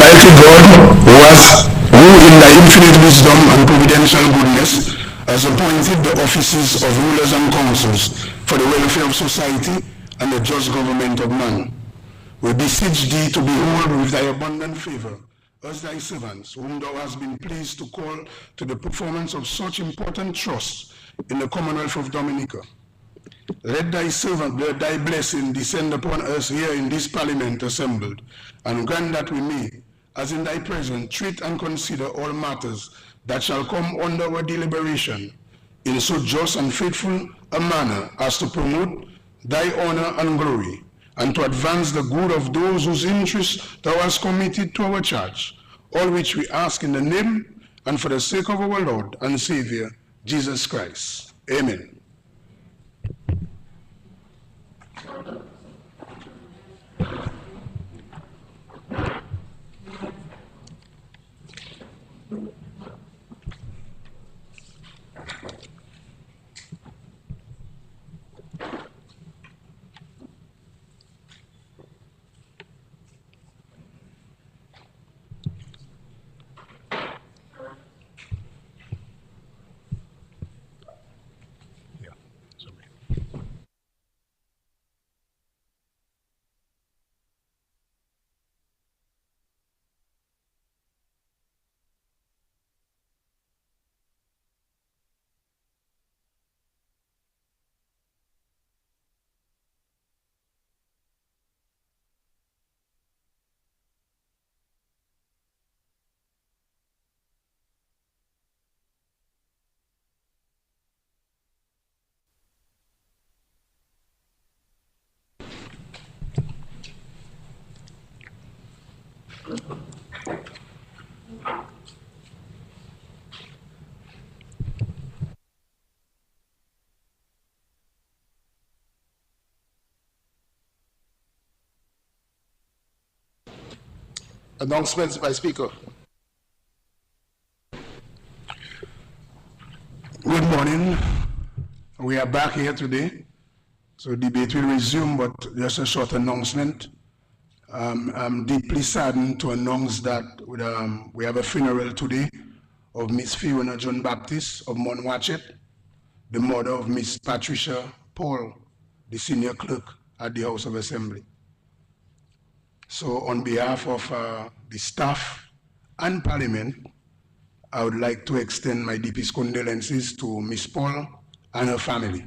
Almighty God, who in thy infinite wisdom and providential goodness has appointed the offices of rulers and councils for the welfare of society and the just government of man. We beseech thee to behold with thy abundant favor us thy servants, whom thou hast been pleased to call to the performance of such important trusts in the Commonwealth of Dominica. Let thy servant, thy blessing descend upon us here in this parliament assembled, and grant that we may, as in thy presence, treat and consider all matters that shall come under our deliberation in so just and faithful a manner as to promote thy honor and glory, and to advance the good of those whose interests thou hast committed to our charge, all which we ask in the name and for the sake of our Lord and Savior, Jesus Christ. Amen. Announcements by Speaker. Good morning. We are back here today. So debate will resume, but just a short announcement. I'm deeply saddened to announce that we have a funeral today of Miss Fiona John Baptist of Monwatchet, the mother of Miss Patricia Paul, the senior clerk at the House of Assembly. So on behalf of the staff and Parliament, I would like to extend my deepest condolences to Miss Paul and her family.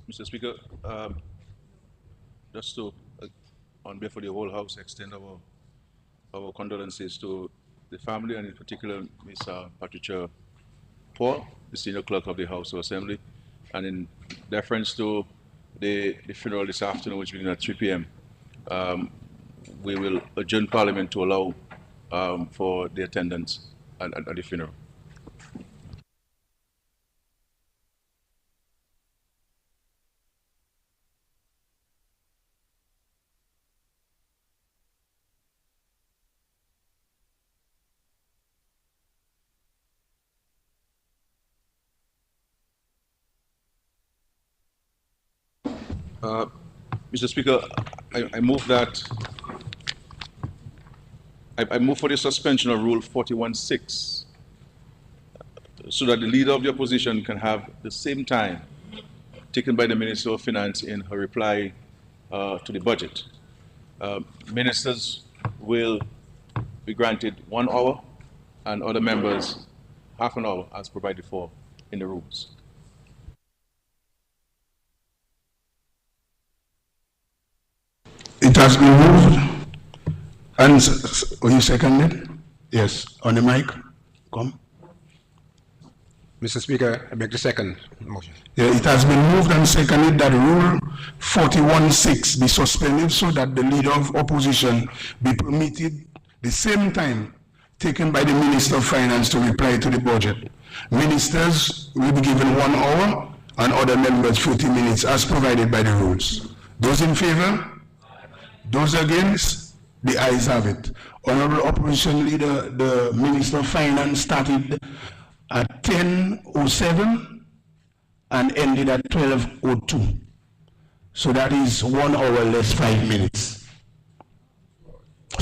Mr. Speaker, just to, on behalf of the whole House, extend our condolences to the family, and in particular Ms. Patricia Paul, the senior clerk of the House of Assembly, and in deference to the funeral this afternoon, which begins at 3 p.m., we will adjourn Parliament to allow for the attendance at the funeral. Mr. Speaker, I move that I move for the suspension of Rule 41(6) so that the leader of the opposition can have the same time taken by the Minister of Finance in her reply to the budget. Ministers will be granted 1 hour and other members half an hour as provided for in the rules. It has been moved, and you seconded? Yes, on the mic, come. Mr. Speaker, I beg the second motion. Yeah, it has been moved and seconded that Rule 41(6) be suspended so that the leader of opposition be permitted the same time taken by the Minister of Finance to reply to the budget. Ministers will be given 1 hour and other members 40 minutes as provided by the rules. Those in favor? Those against? The ayes have it. Honorable Opposition Leader, the Minister of Finance started at 10:07 and ended at 12:02. So that is 1 hour less 5 minutes.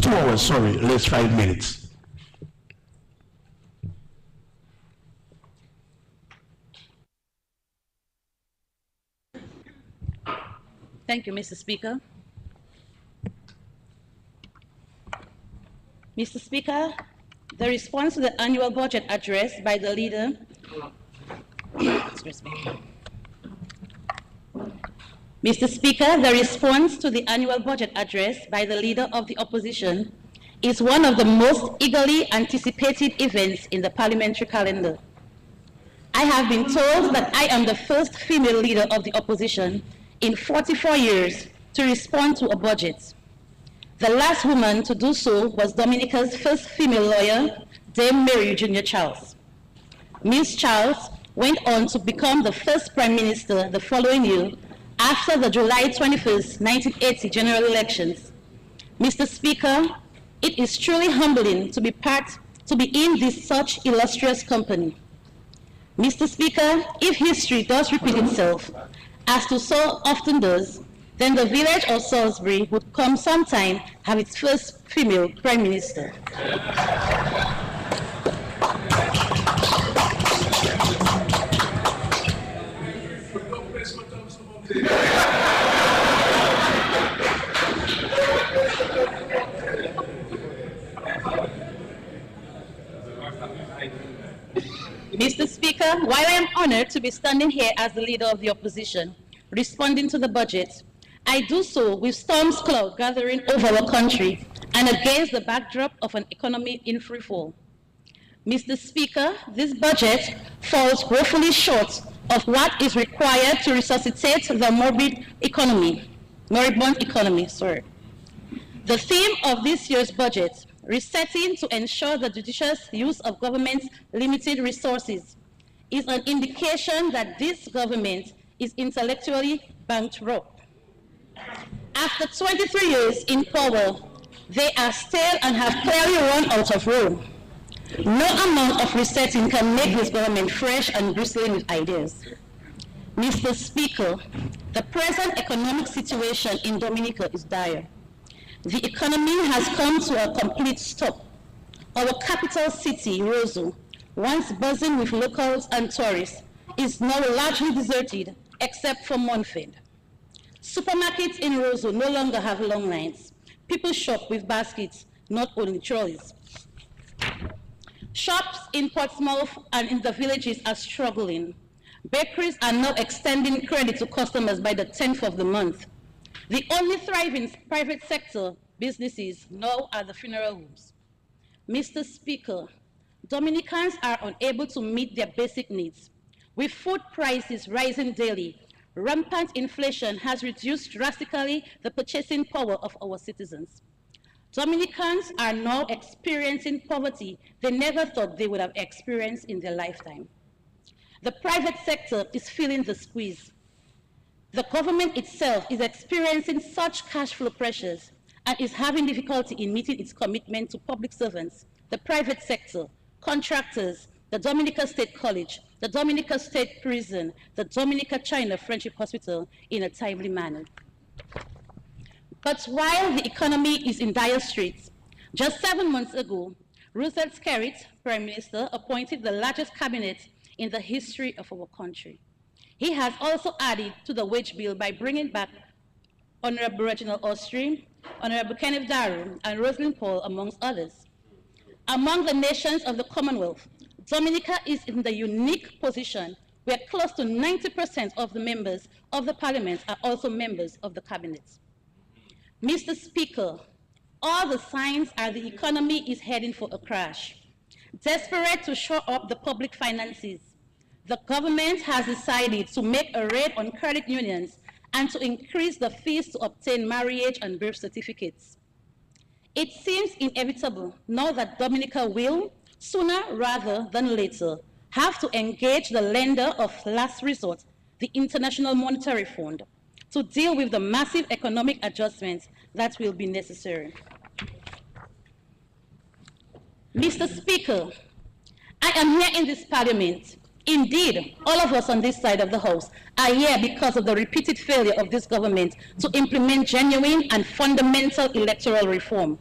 2 hours, sorry, less 5 minutes. Thank you, Mr. Speaker. Mr. Speaker, the response to the annual budget address by the leader, excuse me. Mr. Speaker, the response to the annual budget address by the leader of the opposition is one of the most eagerly anticipated events in the parliamentary calendar. I have been told that I am the first female leader of the opposition in 44 years to respond to a budget. The last woman to do so was Dominica's first female lawyer, Dame Mary Junior Charles. Ms. Charles went on to become the first Prime Minister the following year after the July 21st, 1980 general elections. Mr. Speaker, it is truly humbling to be in this such illustrious company. Mr. Speaker, if history does repeat itself, as to so often does, then the village of Salisbury would come sometime have its first female Prime Minister. Mr. Speaker, while I am honored to be standing here as the leader of the opposition, responding to the budget, I do so with storm clouds gathering over our country and against the backdrop of an economy in free fall. Mr. Speaker, this budget falls woefully short of what is required to resuscitate the moribund economy. The theme of this year's budget, resetting to ensure the judicious use of government's limited resources, is an indication that this government is intellectually bankrupt. After 23 years in power, they are stale and have clearly run out of room. No amount of resetting can make this government fresh and bristling with ideas. Mr. Speaker, the present economic situation in Dominica is dire. The economy has come to a complete stop. Our capital city, Roseau, once buzzing with locals and tourists, is now largely deserted except for Montford. Supermarkets in Roseau no longer have long lines. People shop with baskets, not only trolleys. Shops in Portsmouth and in the villages are struggling. Bakeries are now extending credit to customers by the 10th of the month. The only thriving private sector businesses now are the funeral homes. Mr. Speaker, Dominicans are unable to meet their basic needs. With food prices rising daily, rampant inflation has reduced drastically the purchasing power of our citizens. Dominicans are now experiencing poverty they never thought they would have experienced in their lifetime. The private sector is feeling the squeeze. The government itself is experiencing such cash flow pressures and is having difficulty in meeting its commitment to public servants, the private sector, contractors, the Dominica State College, the Dominica State Prison, the Dominica China Friendship Hospital in a timely manner. But while the economy is in dire straits, just 7 months ago, Roosevelt Skerrit, Prime Minister, appointed the largest cabinet in the history of our country. He has also added to the wage bill by bringing back Honorable Reginald Austrin, Honorable Kenneth Darrow, and Rosalind Paul, amongst others. Among the nations of the Commonwealth, Dominica is in the unique position where close to 90% of the members of the Parliament are also members of the Cabinet. Mr. Speaker, all the signs are the economy is heading for a crash. Desperate to shore up the public finances, the government has decided to make a raid on credit unions and to increase the fees to obtain marriage and birth certificates. It seems inevitable now that Dominica will, sooner rather than later, have to engage the lender of last resort, the International Monetary Fund, to deal with the massive economic adjustments that will be necessary. Mr. Speaker, I am here in this Parliament Indeed, all of us on this side of the House are here because of the repeated failure of this government to implement genuine and fundamental electoral reform.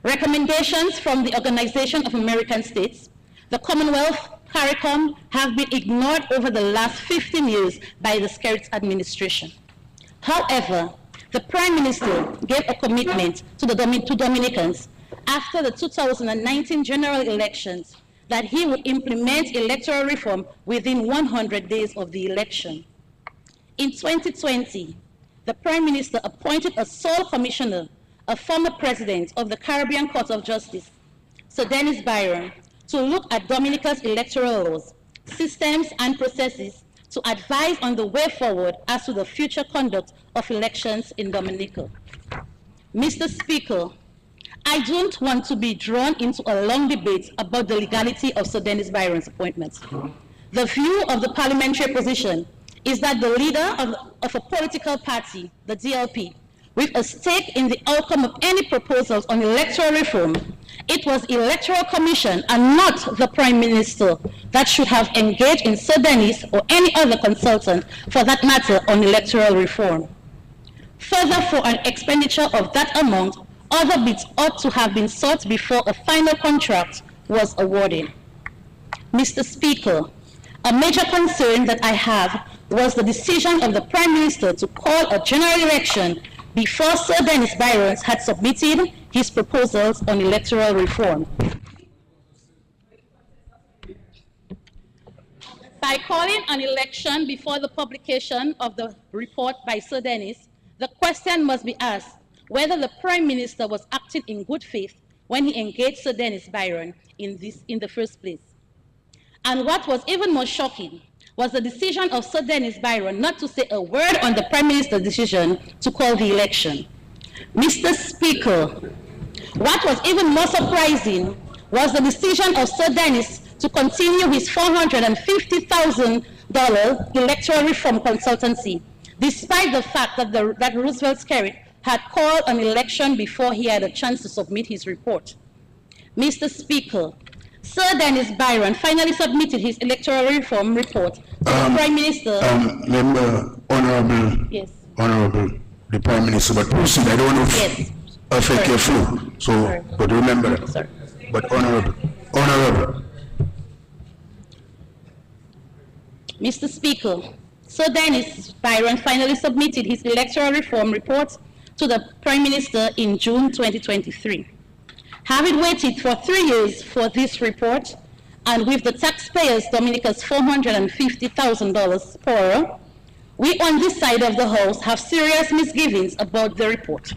Recommendations from the Organization of American States, the Commonwealth, CARICOM, have been ignored over the last 15 years by the Skerrit administration. However, the Prime Minister gave a commitment to Dominicans after the 2019 general elections that he would implement electoral reform within 100 days of the election. In 2020, the Prime Minister appointed a sole commissioner, a former president of the Caribbean Court of Justice, Sir Dennis Byron, to look at Dominica's electoral laws, systems, and processes to advise on the way forward as to the future conduct of elections in Dominica. Mr. Speaker, I don't want to be drawn into a long debate about the legality of Sir Dennis Byron's appointment. The view of the parliamentary opposition is that the leader of a political party, the DLP, with a stake in the outcome of any proposals on electoral reform, it was Electoral Commission and not the Prime Minister that should have engaged in Sir Dennis or any other consultant for that matter on electoral reform. Further, for an expenditure of that amount, other bids ought to have been sought before a final contract was awarded. Mr. Speaker, a major concern that I have was the decision of the Prime Minister to call a general election before Sir Dennis Byron had submitted his proposals on electoral reform. By calling an election before the publication of the report by Sir Dennis, the question must be asked whether the Prime Minister was acting in good faith when he engaged Sir Dennis Byron in the first place. And what was even more shocking was the decision of Sir Dennis Byron not to say a word on the Prime Minister's decision to call the election. Mr. Speaker, what was even more surprising was the decision of Sir Dennis to continue his $450,000 electoral reform consultancy, despite the fact that, that Roosevelt Skerrit had called an election before he had a chance to submit his report. Mr. Speaker, Sir Dennis Byron finally submitted his electoral reform report to the Prime Minister. Honorable, Yes. Honorable, the Prime Minister, but proceed. I don't want to Yes. affect your flow. So, Sorry. but remember, Sorry. but honorable. Mr. Speaker, Sir Dennis Byron finally submitted his electoral reform report to the Prime Minister in June 2023. Having waited for 3 years for this report, and with the taxpayers Dominica's $450,000 poorer, we on this side of the House have serious misgivings about the report.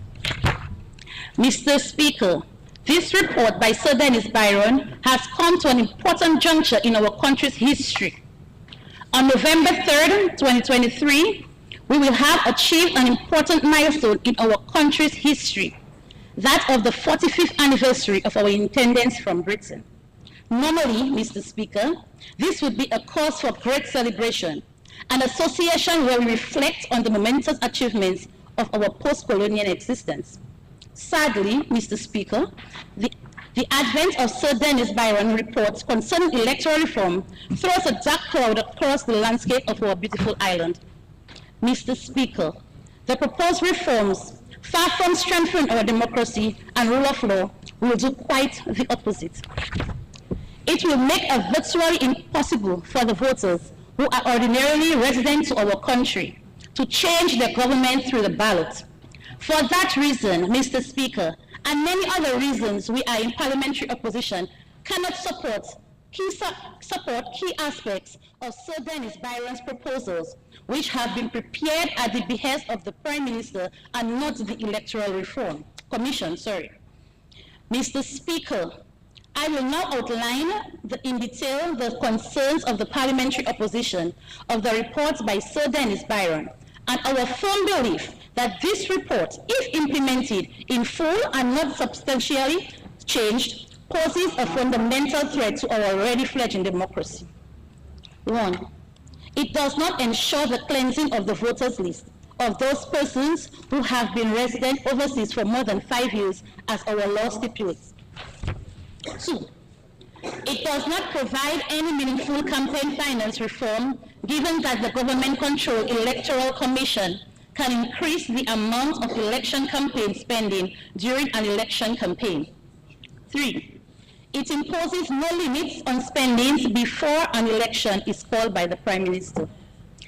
Mr. Speaker, this report by Sir Dennis Byron has come to an important juncture in our country's history. On November 3rd, 2023, we will have achieved an important milestone in our country's history, that of the 45th anniversary of our independence from Britain. Normally, Mr. Speaker, this would be a cause for great celebration, an association where we reflect on the momentous achievements of our post-colonial existence. Sadly, Mr. Speaker, the advent of Sir Dennis Byron reports concerning electoral reform throws a dark cloud across the landscape of our beautiful island. Mr. Speaker, the proposed reforms, far from strengthening our democracy and rule of law, will do quite the opposite. It will make it virtually impossible for the voters who are ordinarily resident to our country to change their government through the ballot. For that reason, Mr. Speaker, and many other reasons, we are in parliamentary opposition cannot support key aspects of Sir Dennis Byron's proposals, which have been prepared at the behest of the Prime Minister and not the Electoral Reform Commission. Mr. Speaker, I will now outline in detail the concerns of the parliamentary opposition of the reports by Sir Dennis Byron, and our firm belief that this report, if implemented in full and not substantially changed, poses a fundamental threat to our already fledgling democracy. 1, it does not ensure the cleansing of the voters list of those persons who have been resident overseas for more than 5 years, as our law stipulates. 2, It does not provide any meaningful campaign finance reform, given that the government-controlled Electoral Commission can increase the amount of election campaign spending during an election campaign. 3. It imposes no limits on spending before an election is called by the Prime Minister.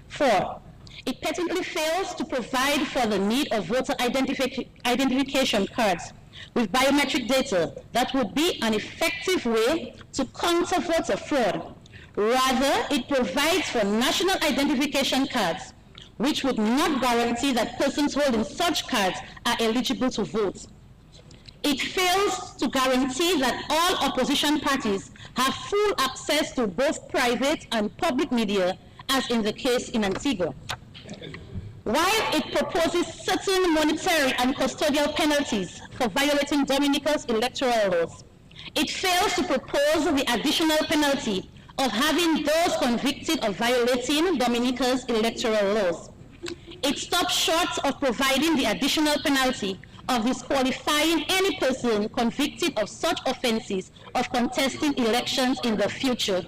4. It patently fails to provide for the need of voter identification cards with biometric data that would be an effective way to counter voter fraud. Rather, it provides for national identification cards, which would not guarantee that persons holding such cards are eligible to vote. It fails to guarantee that all opposition parties have full access to both private and public media, as in the case in Antigua. While it proposes certain monetary and custodial penalties for violating Dominica's electoral laws, it fails to propose the additional penalty of having those convicted of violating Dominica's electoral laws. It stops short of providing the additional penalty of disqualifying any person convicted of such offenses of contesting elections in the future.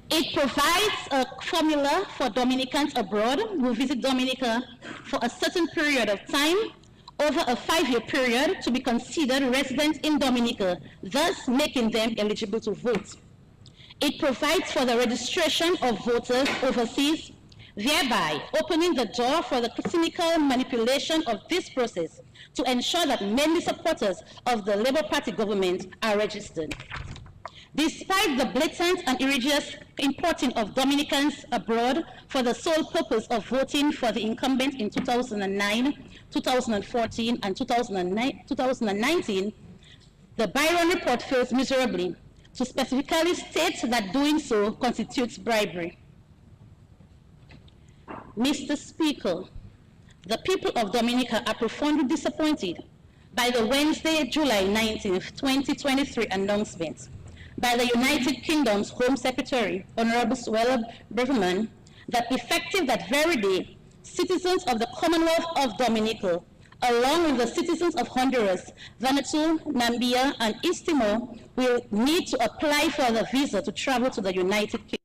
It provides a formula for Dominicans abroad who visit Dominica for a certain period of time over a 5-year period to be considered residents in Dominica, thus making them eligible to vote. It provides for the registration of voters overseas, thereby opening the door for the cynical manipulation of this process to ensure that many supporters of the Labour Party government are registered. Despite the blatant and egregious importing of Dominicans abroad for the sole purpose of voting for the incumbent in 2009, 2014, and 2019, the Byron report fails miserably to specifically state that doing so constitutes bribery. Mr. Speaker, the people of Dominica are profoundly disappointed by the Wednesday, July 19, 2023 announcement by the United Kingdom's Home Secretary, Honorable Suella Braverman, that effective that very day, citizens of the Commonwealth of Dominica, along with the citizens of Honduras, Vanuatu, Namibia, and East Timor, will need to apply for the visa to travel to the United Kingdom.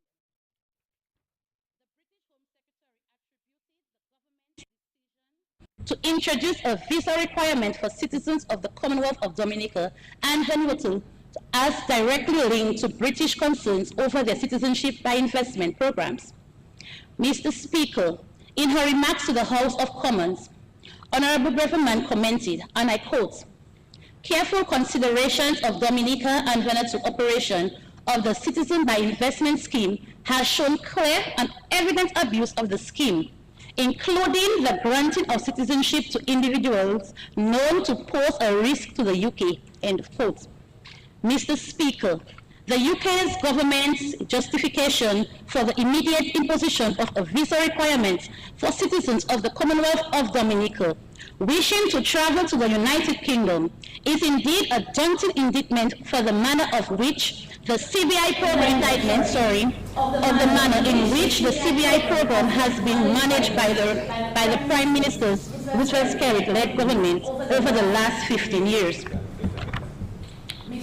To introduce a visa requirement for citizens of the Commonwealth of Dominica and Vanuatu as directly linked to British concerns over their citizenship by investment programs. Mr. Speaker, in her remarks to the House of Commons, Honorable Braverman commented, and I quote, "Careful considerations of Dominica and Vanuatu operation of the Citizen by Investment Scheme has shown clear and evident abuse of the scheme, including the granting of citizenship to individuals known to pose a risk to the UK," end of quote. Mr. Speaker, the UK's government's justification for the immediate imposition of a visa requirement for citizens of the Commonwealth of Dominica wishing to travel to the United Kingdom is indeed a daunting indictment for the manner of which the CBI program of the manner in which the CBI program has been managed by the Prime Minister's Roosevelt Skerrit-led government over the last 15 years.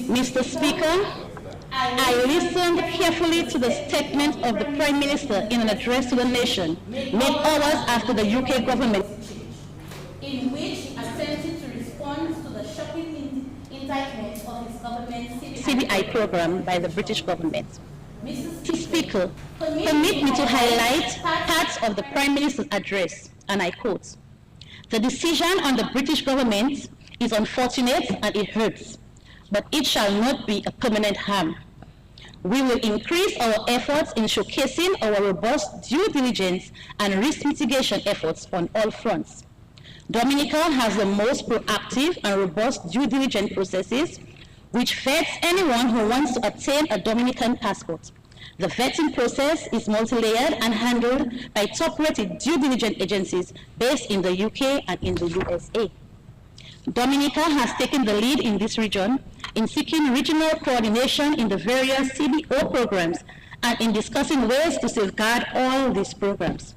Mr. Speaker, I listened carefully to the statement of the Prime Minister in an address to the nation made hours after the UK government, in which he attempted to respond to the shocking indictment of his government's CBI program by the British government. Mr. Speaker, permit me to highlight parts of the Prime Minister's address, and I quote, "The decision on the British government is unfortunate and it hurts, but it shall not be a permanent harm. We will increase our efforts in showcasing our robust due diligence and risk mitigation efforts on all fronts. Dominica has the most proactive and robust due diligence processes, which vets anyone who wants to obtain a Dominican passport. The vetting process is multi-layered and handled by top-rated due diligence agencies based in the UK and in the USA. Dominica has taken the lead in this region in seeking regional coordination in the various CBO programs and in discussing ways to safeguard all these programs.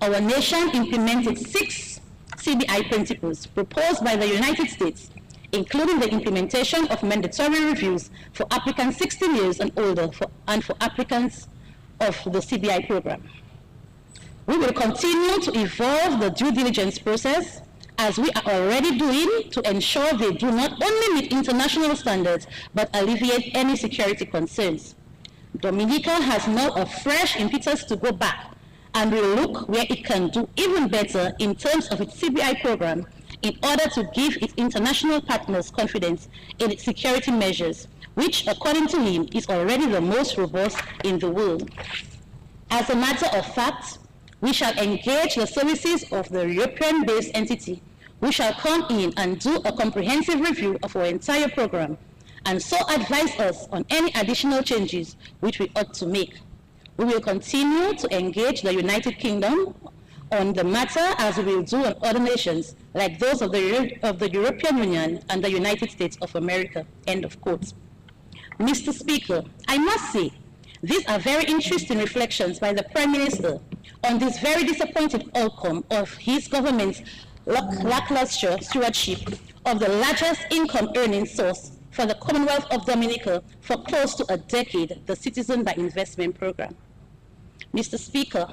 Our nation implemented 6 CBI principles proposed by the United States including the implementation of mandatory reviews for applicants 16 years and older and for applicants of the CBI program. We will continue to evolve the due diligence process as we are already doing to ensure they do not only meet international standards but alleviate any security concerns. Dominica has now a fresh impetus to go back and will look where it can do even better in terms of its CBI program in order to give its international partners confidence in its security measures, which, according to him, is already the most robust in the world. As a matter of fact, we shall engage the services of the European-based entity, who shall come in and do a comprehensive review of our entire program, and so advise us on any additional changes which we ought to make. We will continue to engage the United Kingdom on the matter as we will do on other nations like those of the European Union and the United States of America." End of quote. Mr. Speaker, I must say, these are very interesting reflections by the Prime Minister on this very disappointing outcome of his government's lackluster stewardship of the largest income earning source for the Commonwealth of Dominica for close to a decade, the Citizen by Investment Program. Mr. Speaker,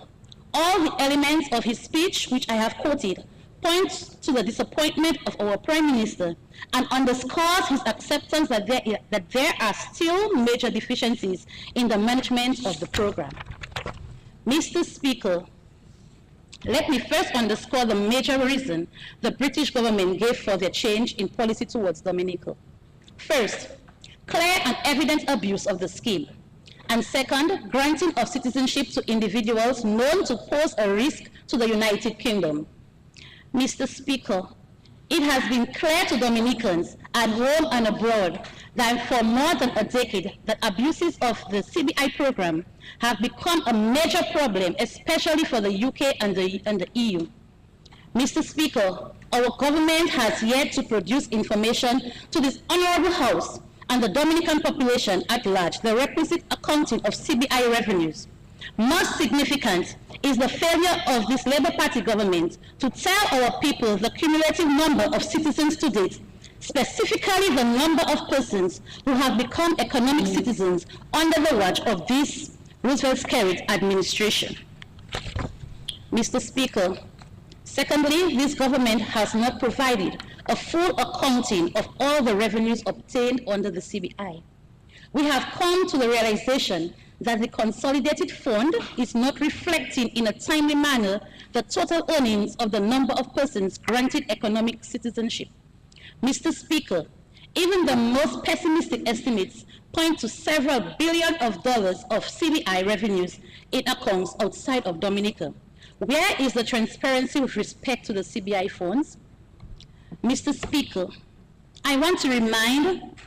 all the elements of his speech which I have quoted point to the disappointment of our Prime Minister and underscores his acceptance that there are still major deficiencies in the management of the program. Mr. Speaker, let me first underscore the major reason the British government gave for their change in policy towards Dominica. First, clear and evident abuse of the scheme. And second, granting of citizenship to individuals known to pose a risk to the United Kingdom. Mr. Speaker, it has been clear to Dominicans at home and abroad that for more than a decade that abuses of the CBI program have become a major problem, especially for the UK and the EU. Mr. Speaker, our government has yet to produce information to this honorable House and the Dominican population at large the requisite accounting of CBI revenues. Most significant is the failure of this Labour Party government to tell our people the cumulative number of citizens to date, specifically the number of persons who have become economic citizens under the watch of this Roosevelt-Skerrit administration. Mr. Speaker, secondly, this government has not provided a full accounting of all the revenues obtained under the CBI. We have come to the realization that the consolidated fund is not reflecting in a timely manner the total earnings of the number of persons granted economic citizenship. Mr. Speaker, even the most pessimistic estimates point to several billions of dollars of CBI revenues in accounts outside of Dominica. Where is the transparency with respect to the CBI funds? Mr. Speaker, I want to remind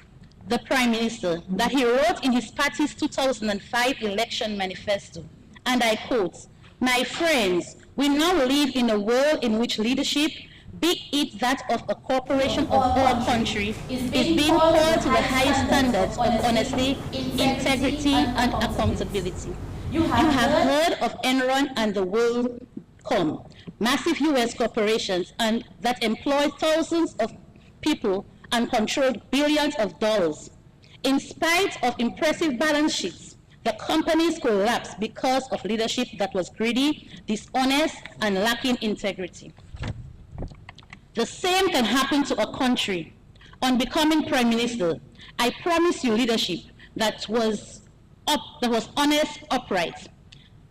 the Prime Minister that he wrote in his party's 2005 election manifesto, and I quote, "My friends, we now live in a world in which leadership, be it that of a corporation of our country, is being called to the highest standards of honesty, integrity, and accountability. You have heard of Enron and the WorldCom, massive US corporations and that employ thousands of people and controlled billions of dollars. In spite of impressive balance sheets, the companies collapsed because of leadership that was greedy, dishonest, and lacking integrity. The same can happen to a country. On becoming Prime Minister, I promise you leadership that was honest, upright.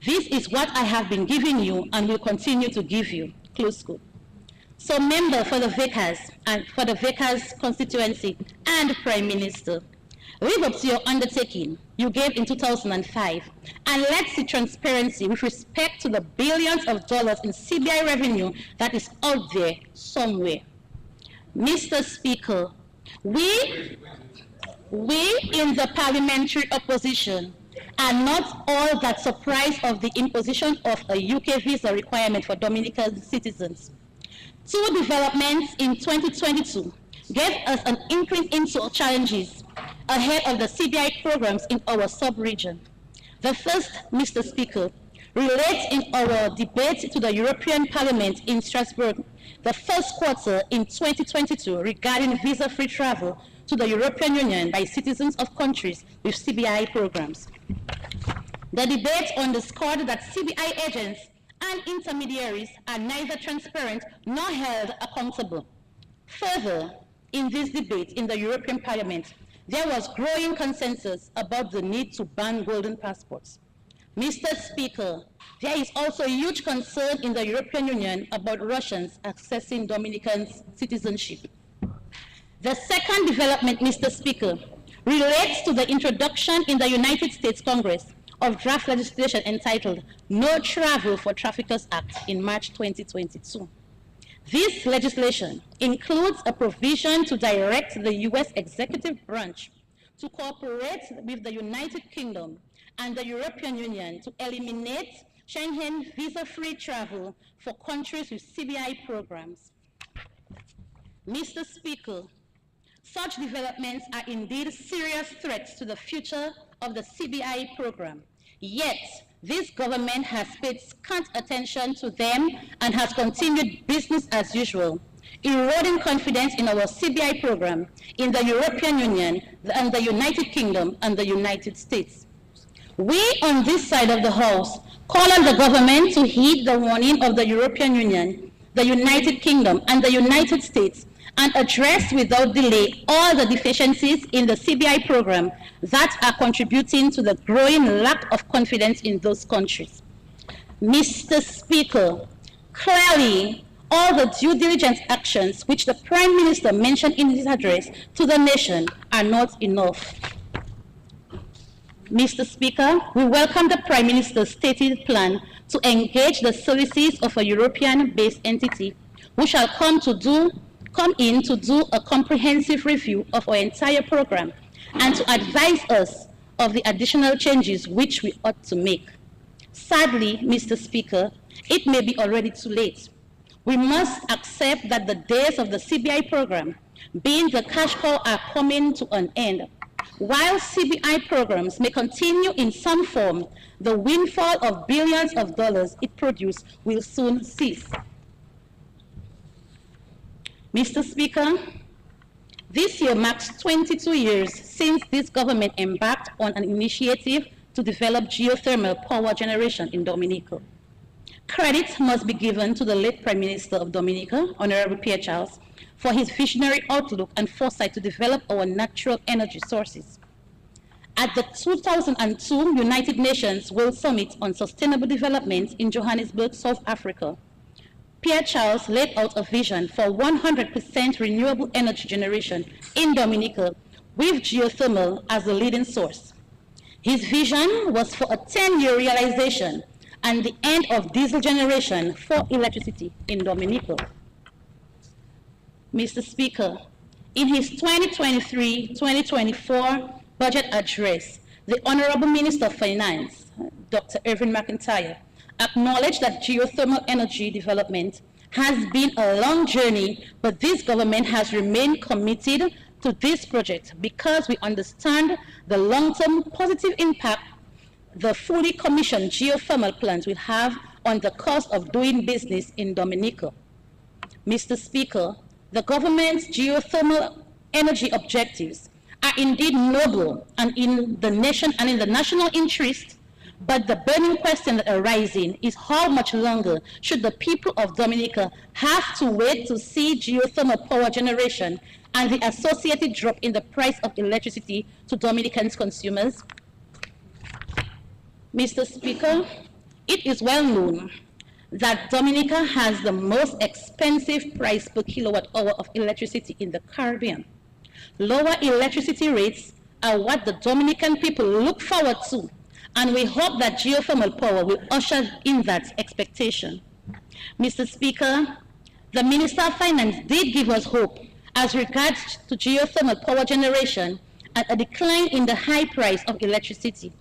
This is what I have been giving you and will continue to give you." Close quote. So, member for the Vickers and for the Vickers constituency and Prime Minister, live up to your undertaking you gave in 2005, and let's see transparency with respect to the billions of dollars in CBI revenue that is out there somewhere. Mr. Speaker, we in the parliamentary opposition are not all that surprised of the imposition of a UK visa requirement for Dominican citizens. Two developments in 2022 gave us an inkling into challenges ahead of the CBI programs in our sub-region. The first, Mr. Speaker, relates in our debate to the European Parliament in Strasbourg the first quarter in 2022 regarding visa-free travel to the European Union by citizens of countries with CBI programs. The debate underscored that CBI agents and intermediaries are neither transparent nor held accountable. Further, in this debate in the European Parliament, there was growing consensus about the need to ban golden passports. Mr. Speaker, there is also huge concern in the European Union about Russians accessing Dominican citizenship. The second development, Mr. Speaker, relates to the introduction in the United States Congress of draft legislation entitled No Travel for Traffickers Act in March 2022. This legislation includes a provision to direct the U.S. executive branch to cooperate with the United Kingdom and the European Union to eliminate Schengen visa-free travel for countries with CBI programs. Mr. Speaker, such developments are indeed serious threats to the future of the CBI program. Yet, this government has paid scant attention to them and has continued business as usual, eroding confidence in our CBI program, in the European Union, and the United Kingdom and the United States. We on this side of the House call on the government to heed the warning of the European Union, the United Kingdom, and the United States and address without delay all the deficiencies in the CBI program that are contributing to the growing lack of confidence in those countries. Mr. Speaker, clearly, all the due diligence actions which the Prime Minister mentioned in his address to the nation are not enough. Mr. Speaker, we welcome the Prime Minister's stated plan to engage the services of a European-based entity who shall come in to do a comprehensive review of our entire program and to advise us of the additional changes which we ought to make. Sadly, Mr. Speaker, it may be already too late. We must accept that the days of the CBI program, being the cash cow, are coming to an end. While CBI programs may continue in some form, the windfall of billions of dollars it produces will soon cease. Mr. Speaker, this year marks 22 years since this government embarked on an initiative to develop geothermal power generation in Dominica. Credit must be given to the late Prime Minister of Dominica, Honorable Pierre Charles, for his visionary outlook and foresight to develop our natural energy sources. At the 2002 United Nations World Summit on Sustainable Development in Johannesburg, South Africa, Pierre Charles laid out a vision for 100% renewable energy generation in Dominica with geothermal as the leading source. His vision was for a 10-year realization and the end of diesel generation for electricity in Dominica. Mr. Speaker, in his 2023-2024 budget address, the Honorable Minister of Finance, Dr. Irvin McIntyre, acknowledged that geothermal energy development has been a long journey, but this government has remained committed to this project because we understand the long-term positive impact the fully commissioned geothermal plants will have on the cost of doing business in Dominica. Mr. Speaker, the government's geothermal energy objectives are indeed noble and in the nation and in the national interest, but the burning question that arises is how much longer should the people of Dominica have to wait to see geothermal power generation and the associated drop in the price of electricity to Dominican consumers? Mr. Speaker, it is well known that Dominica has the most expensive price per kilowatt hour of electricity in the Caribbean. Lower electricity rates are what the Dominican people look forward to, and we hope that geothermal power will usher in that expectation. Mr. Speaker, the Minister of Finance did give us hope as regards to geothermal power generation and a decline in the high price of electricity.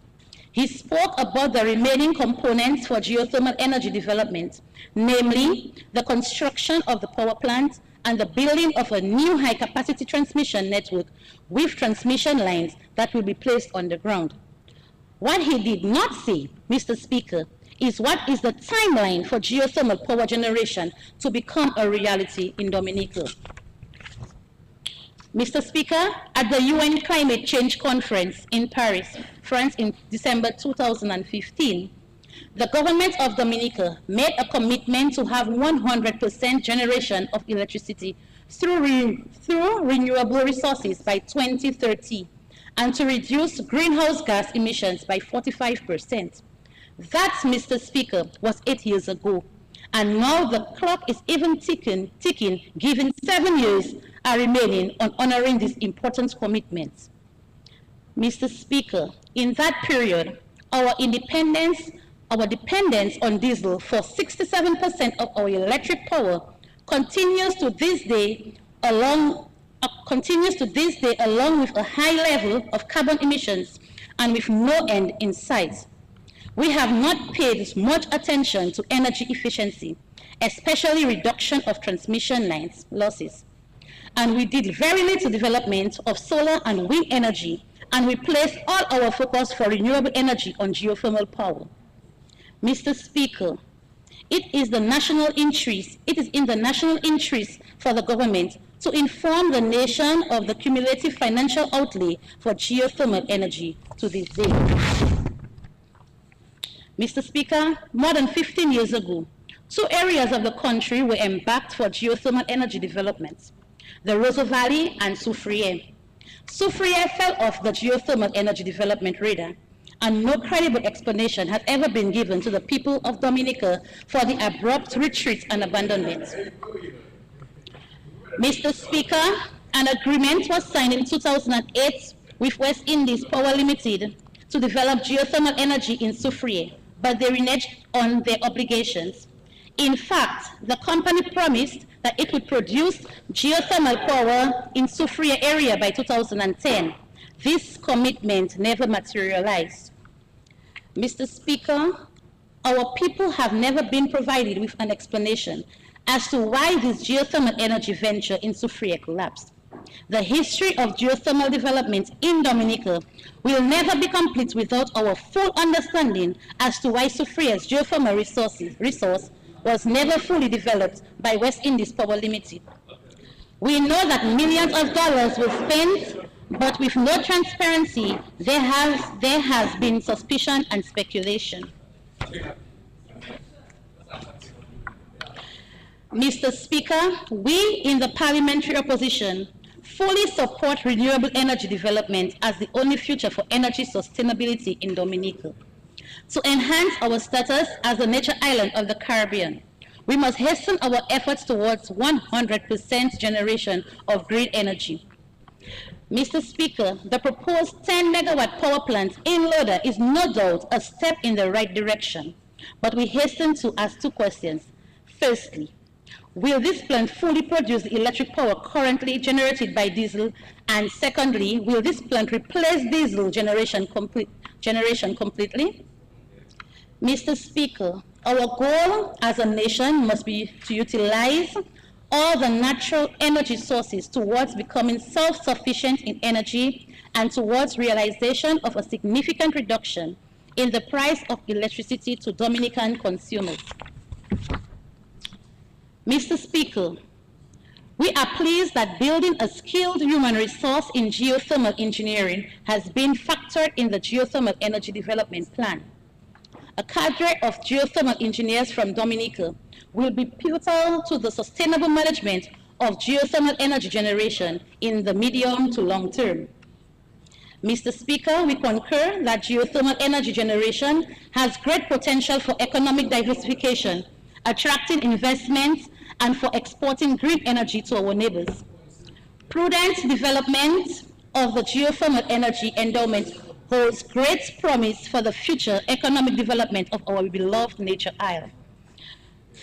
He spoke about the remaining components for geothermal energy development, namely the construction of the power plant and the building of a new high-capacity transmission network with transmission lines that will be placed on the ground. What he did not say, Mr. Speaker, is what is the timeline for geothermal power generation to become a reality in Dominica? Mr. Speaker, at the UN Climate Change Conference in Paris, France in December 2015, the government of Dominica made a commitment to have 100% generation of electricity through renewable resources by 2030 and to reduce greenhouse gas emissions by 45%. That, Mr. Speaker, was 8 years ago. And now the clock is even ticking, given 7 years are remaining on honoring these important commitments. Mr. Speaker, in that period, our dependence on diesel for 67% of our electric power continues to this day along with a high level of carbon emissions and with no end in sight. We have not paid much attention to energy efficiency, especially reduction of transmission lines losses. And we did very little development of solar and wind energy, and we placed all our focus for renewable energy on geothermal power. Mr. Speaker, it is in the national interest for the government to inform the nation of the cumulative financial outlay for geothermal energy to this day. Mr. Speaker, more than 15 years ago, 2 areas of the country were embarked for geothermal energy development, the Roseau Valley and Soufriere. Soufriere fell off the geothermal energy development radar, and no credible explanation has ever been given to the people of Dominica for the abrupt retreat and abandonment. Mr. Speaker, an agreement was signed in 2008 with West Indies Power Limited to develop geothermal energy in Soufriere, but they reneged on their obligations. In fact, the company promised that it would produce geothermal power in Soufriere area by 2010. This commitment never materialized. Mr. Speaker, our people have never been provided with an explanation as to why this geothermal energy venture in Soufriere collapsed. The history of geothermal development in Dominica will never be complete without our full understanding as to why Soufriere's geothermal resource was never fully developed by West Indies Power Limited. We know that millions of dollars were spent, but with no transparency, there has been suspicion and speculation. Mr. Speaker, we in the parliamentary opposition fully support renewable energy development as the only future for energy sustainability in Dominica. To enhance our status as a nature island of the Caribbean, we must hasten our efforts towards 100% generation of green energy. Mr. Speaker, the proposed 10-megawatt power plant in Loda is no doubt a step in the right direction, but we hasten to ask 2 questions. Firstly, will this plant fully produce the electric power currently generated by diesel? And secondly, will this plant replace diesel generation completely? Mr. Speaker, our goal as a nation must be to utilize all the natural energy sources towards becoming self-sufficient in energy and towards realization of a significant reduction in the price of electricity to Dominican consumers. Mr. Speaker, we are pleased that building a skilled human resource in geothermal engineering has been factored in the geothermal energy development plan. A cadre of geothermal engineers from Dominica will be pivotal to the sustainable management of geothermal energy generation in the medium to long term. Mr. Speaker, we concur that geothermal energy generation has great potential for economic diversification, attracting investments, and for exporting green energy to our neighbors. Prudent development of the geothermal energy endowment holds great promise for the future economic development of our beloved nature isle.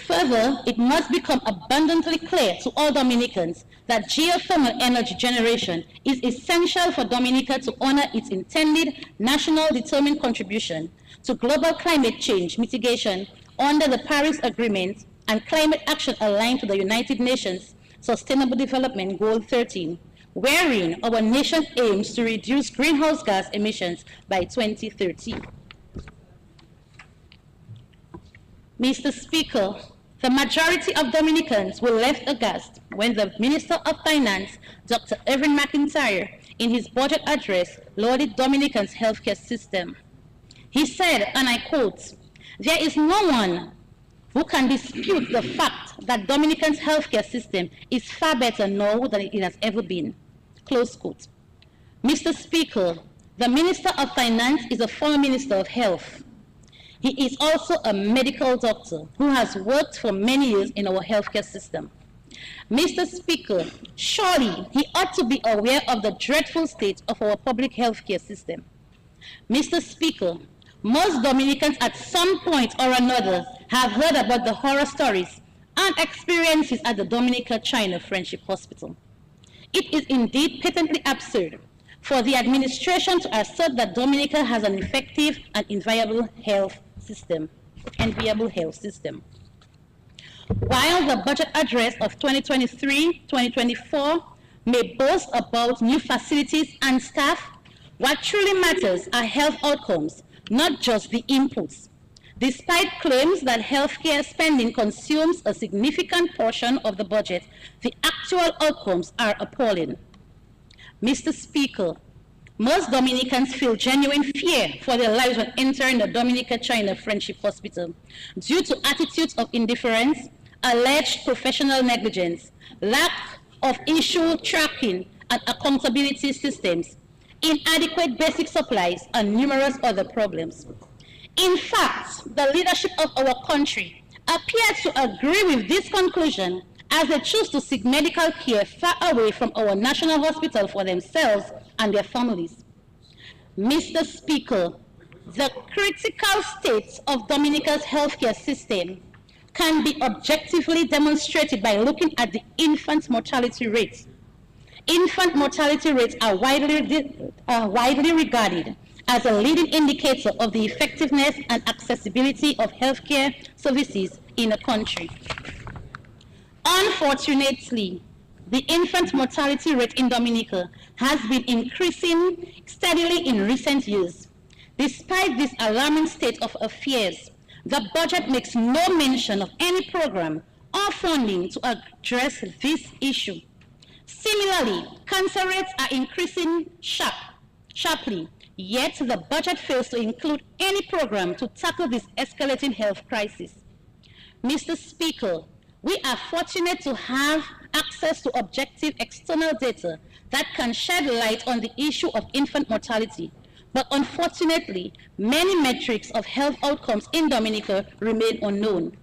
Further, it must become abundantly clear to all Dominicans that geothermal energy generation is essential for Dominica to honor its intended national determined contribution to global climate change mitigation under the Paris Agreement and climate action aligned to the United Nations Sustainable Development Goal 13, wherein our nation aims to reduce greenhouse gas emissions by 2030. Mr. Speaker, the majority of Dominicans were left aghast when the Minister of Finance, Dr. Evan McIntyre, in his budget address, lauded Dominicans' healthcare system. He said, and I quote, "There is no one who can dispute the fact that Dominicans' healthcare system is far better now than it has ever been." Close quote. Mr. Speaker, the Minister of Finance is a former Minister of Health. He is also a medical doctor who has worked for many years in our healthcare system. Mr. Speaker, surely he ought to be aware of the dreadful state of our public healthcare system. Mr. Speaker, most Dominicans at some point or another have heard about the horror stories and experiences at the Dominica-China Friendship Hospital. It is indeed patently absurd for the administration to assert that Dominica has an effective and enviable health system. While the budget address of 2023-2024 may boast about new facilities and staff, what truly matters are health outcomes, not just the inputs. Despite claims that healthcare spending consumes a significant portion of the budget, the actual outcomes are appalling. Mr. Speaker, most Dominicans feel genuine fear for their lives when entering the Dominica-China Friendship Hospital due to attitudes of indifference, alleged professional negligence, lack of issue tracking and accountability systems, inadequate basic supplies, and numerous other problems. In fact, the leadership of our country appears to agree with this conclusion as they choose to seek medical care far away from our national hospital for themselves and their families. Mr. Speaker, the critical state of Dominica's healthcare system can be objectively demonstrated by looking at the infant mortality rates. Infant mortality rates are widely regarded as a leading indicator of the effectiveness and accessibility of healthcare services in a country. Unfortunately, the infant mortality rate in Dominica has been increasing steadily in recent years. Despite this alarming state of affairs, the budget makes no mention of any program or funding to address this issue. Similarly, cancer rates are increasing sharply, yet the budget fails to include any program to tackle this escalating health crisis. Mr. Speaker, we are fortunate to have access to objective external data that can shed light on the issue of infant mortality. But unfortunately, many metrics of health outcomes in Dominica remain unknown.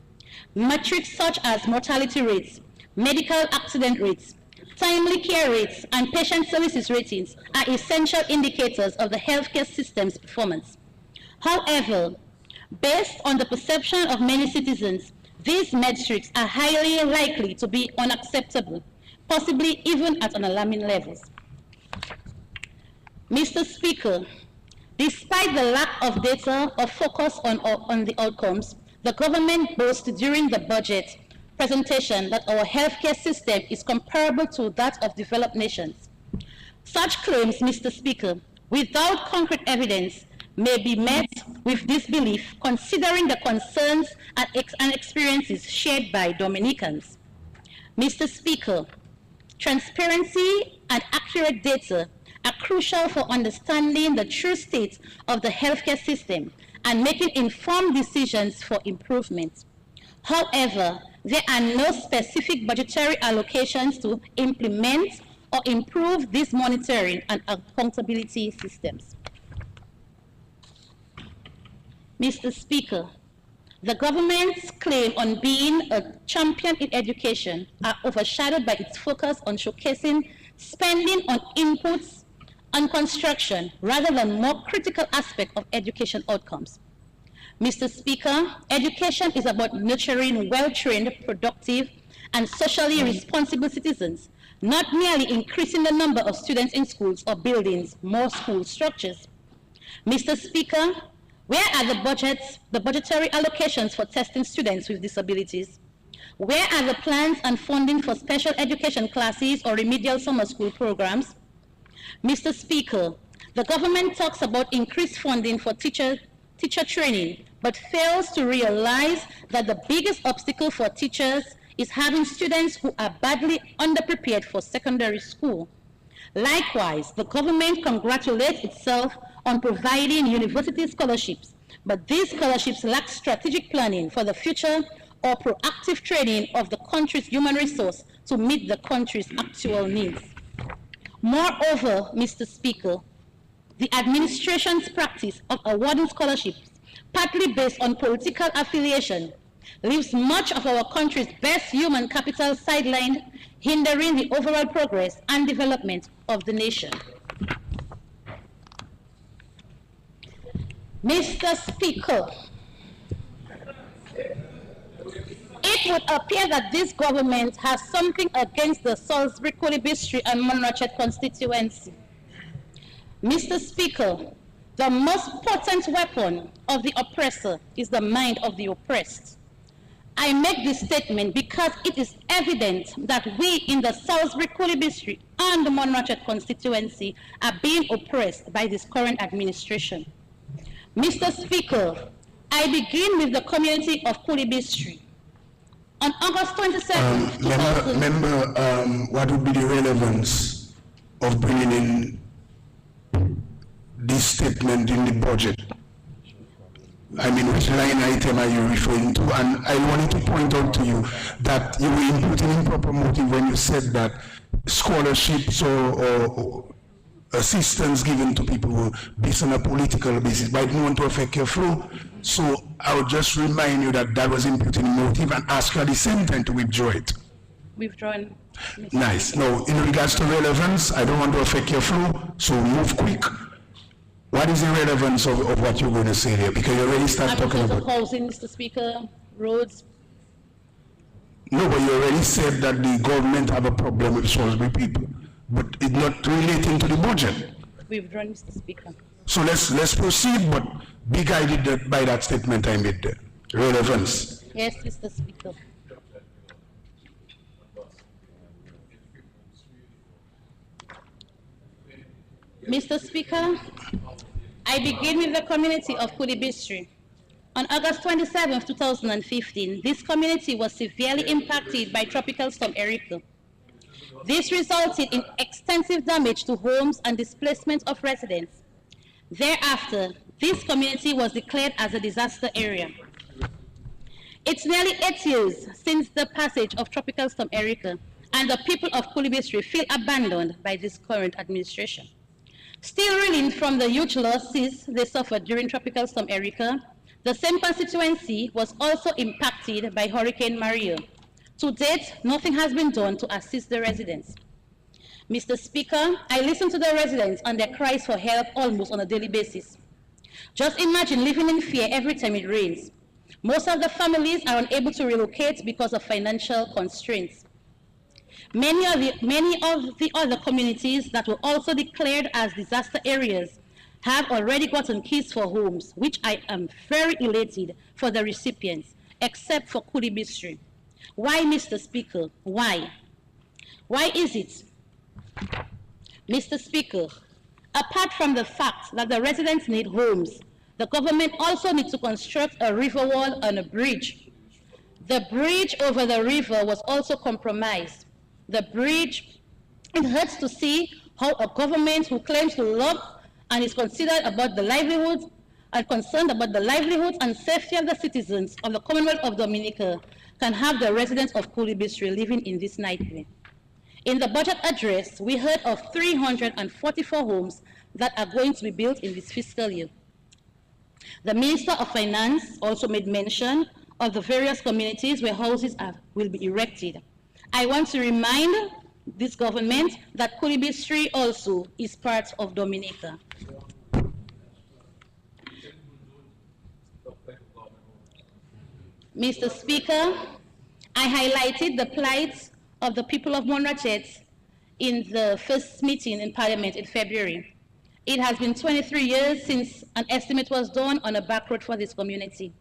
Metrics such as mortality rates, medical accident rates, timely care rates, and patient services ratings are essential indicators of the healthcare system's performance. However, based on the perception of many citizens, these metrics are highly likely to be unacceptable, possibly even at an alarming levels. Mr. Speaker, despite the lack of data or focus on the outcomes, the government boasted during the budget presentation that our healthcare system is comparable to that of developed nations. Such claims, Mr. Speaker, without concrete evidence, may be met with disbelief considering the concerns and experiences shared by Dominicans. Mr. Speaker, transparency and accurate data are crucial for understanding the true state of the healthcare system and making informed decisions for improvement. However, there are no specific budgetary allocations to implement or improve these monitoring and accountability systems. Mr. Speaker, the government's claim on being a champion in education are overshadowed by its focus on showcasing spending on inputs and construction rather than more critical aspects of education outcomes. Mr. Speaker, education is about nurturing well-trained, productive, and socially responsible citizens, not merely increasing the number of students in schools or building more school structures. Mr. Speaker, where are the budgetary allocations for testing students with disabilities? Where are the plans and funding for special education classes or remedial summer school programs? Mr. Speaker, the government talks about increased funding for teacher training, but fails to realize that the biggest obstacle for teachers is having students who are badly underprepared for secondary school. Likewise, the government congratulates itself on providing university scholarships, but these scholarships lack strategic planning for the future or proactive training of the country's human resource to meet the country's actual needs. Moreover, Mr. Speaker, the administration's practice of awarding scholarships, partly based on political affiliation, leaves much of our country's best human capital sidelined, hindering the overall progress and development of the nation. Mr. Speaker, it would appear that this government has something against the Salisbury, Kulibistri, and Monrachet constituency. Mr. Speaker, the most potent weapon of the oppressor is the mind of the oppressed. I make this statement because it is evident that we in the Salisbury, Kulibistri, and the Monrachet constituency are being oppressed by this current administration. Mr. Speaker, I begin with the community of Kulibistri. On August 27th, what would be the relevance of bringing in this statement in the budget? I mean, which line item are you referring to? And I wanted to point out to you that you were imputing improper motive when you said that scholarships or assistance given to people who based on a political basis, but I didn't want to affect your flow. So I would just remind you that that was imputing motive and ask you at the same time to withdraw it. Withdrawn. Nice. Now, in regards to relevance, I don't want to affect your flow, so move quick. What is the relevance of what you're going to say here? Because you already started talking about housing, Mr. Speaker, roads. No, but you already said that the government have a problem with Salisbury people, but it's not relating to the budget. Withdrawn, Mr. Speaker. So let's proceed, but be guided by that statement I made there. Relevance. Yes, Mr. Speaker. Mr. Speaker, I begin with the community of Kulibistri. On August 27, 2015, this community was severely impacted by Tropical Storm Erika. This resulted in extensive damage to homes and displacement of residents. Thereafter, this community was declared as a disaster area. It's nearly 8 years since the passage of Tropical Storm Erika, and the people of Kulibistri feel abandoned by this current administration. Still reeling from the huge losses they suffered during Tropical Storm Erika, the same constituency was also impacted by Hurricane Maria. To date, nothing has been done to assist the residents. Mr. Speaker, I listen to the residents and their cries for help almost on a daily basis. Just imagine living in fear every time it rains. Most of the families are unable to relocate because of financial constraints. Many of the other communities that were also declared as disaster areas have already gotten keys for homes, which I am very elated for the recipients, except for Kulibistri. Why, Mr. Speaker? Why? Why is it? Mr. Speaker, apart from the fact that the residents need homes, the government also needs to construct a river wall and a bridge. The bridge over the river was also compromised. The bridge, it hurts to see how a government who claims to love and is considered about the livelihoods and concerned about the livelihoods and safety of the citizens of the Commonwealth of Dominica can have the residents of Kulibistri living in this nightmare. In the budget address, we heard of 344 homes that are going to be built in this fiscal year. The Minister of Finance also made mention of the various communities where houses will be erected. I want to remind this government that Kulibistri also is part of Dominica. Mr. Speaker, I highlighted the plight of the people of Monrachet in the first meeting in Parliament in February. It has been 23 years since an estimate was done on a back road for this community.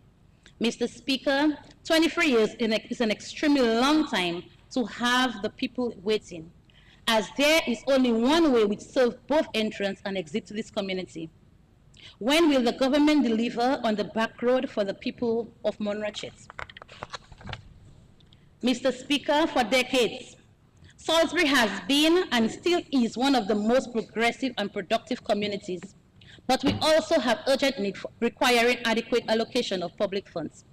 Mr. Speaker, 23 years is an extremely long time to have the people waiting, as there is only one way which serves both entrance and exit to this community. When will the government deliver on the back road for the people of Monrachet? Mr. Speaker, for decades, Salisbury has been and still is one of the most progressive and productive communities, but we also have urgent need for requiring adequate allocation of public funds.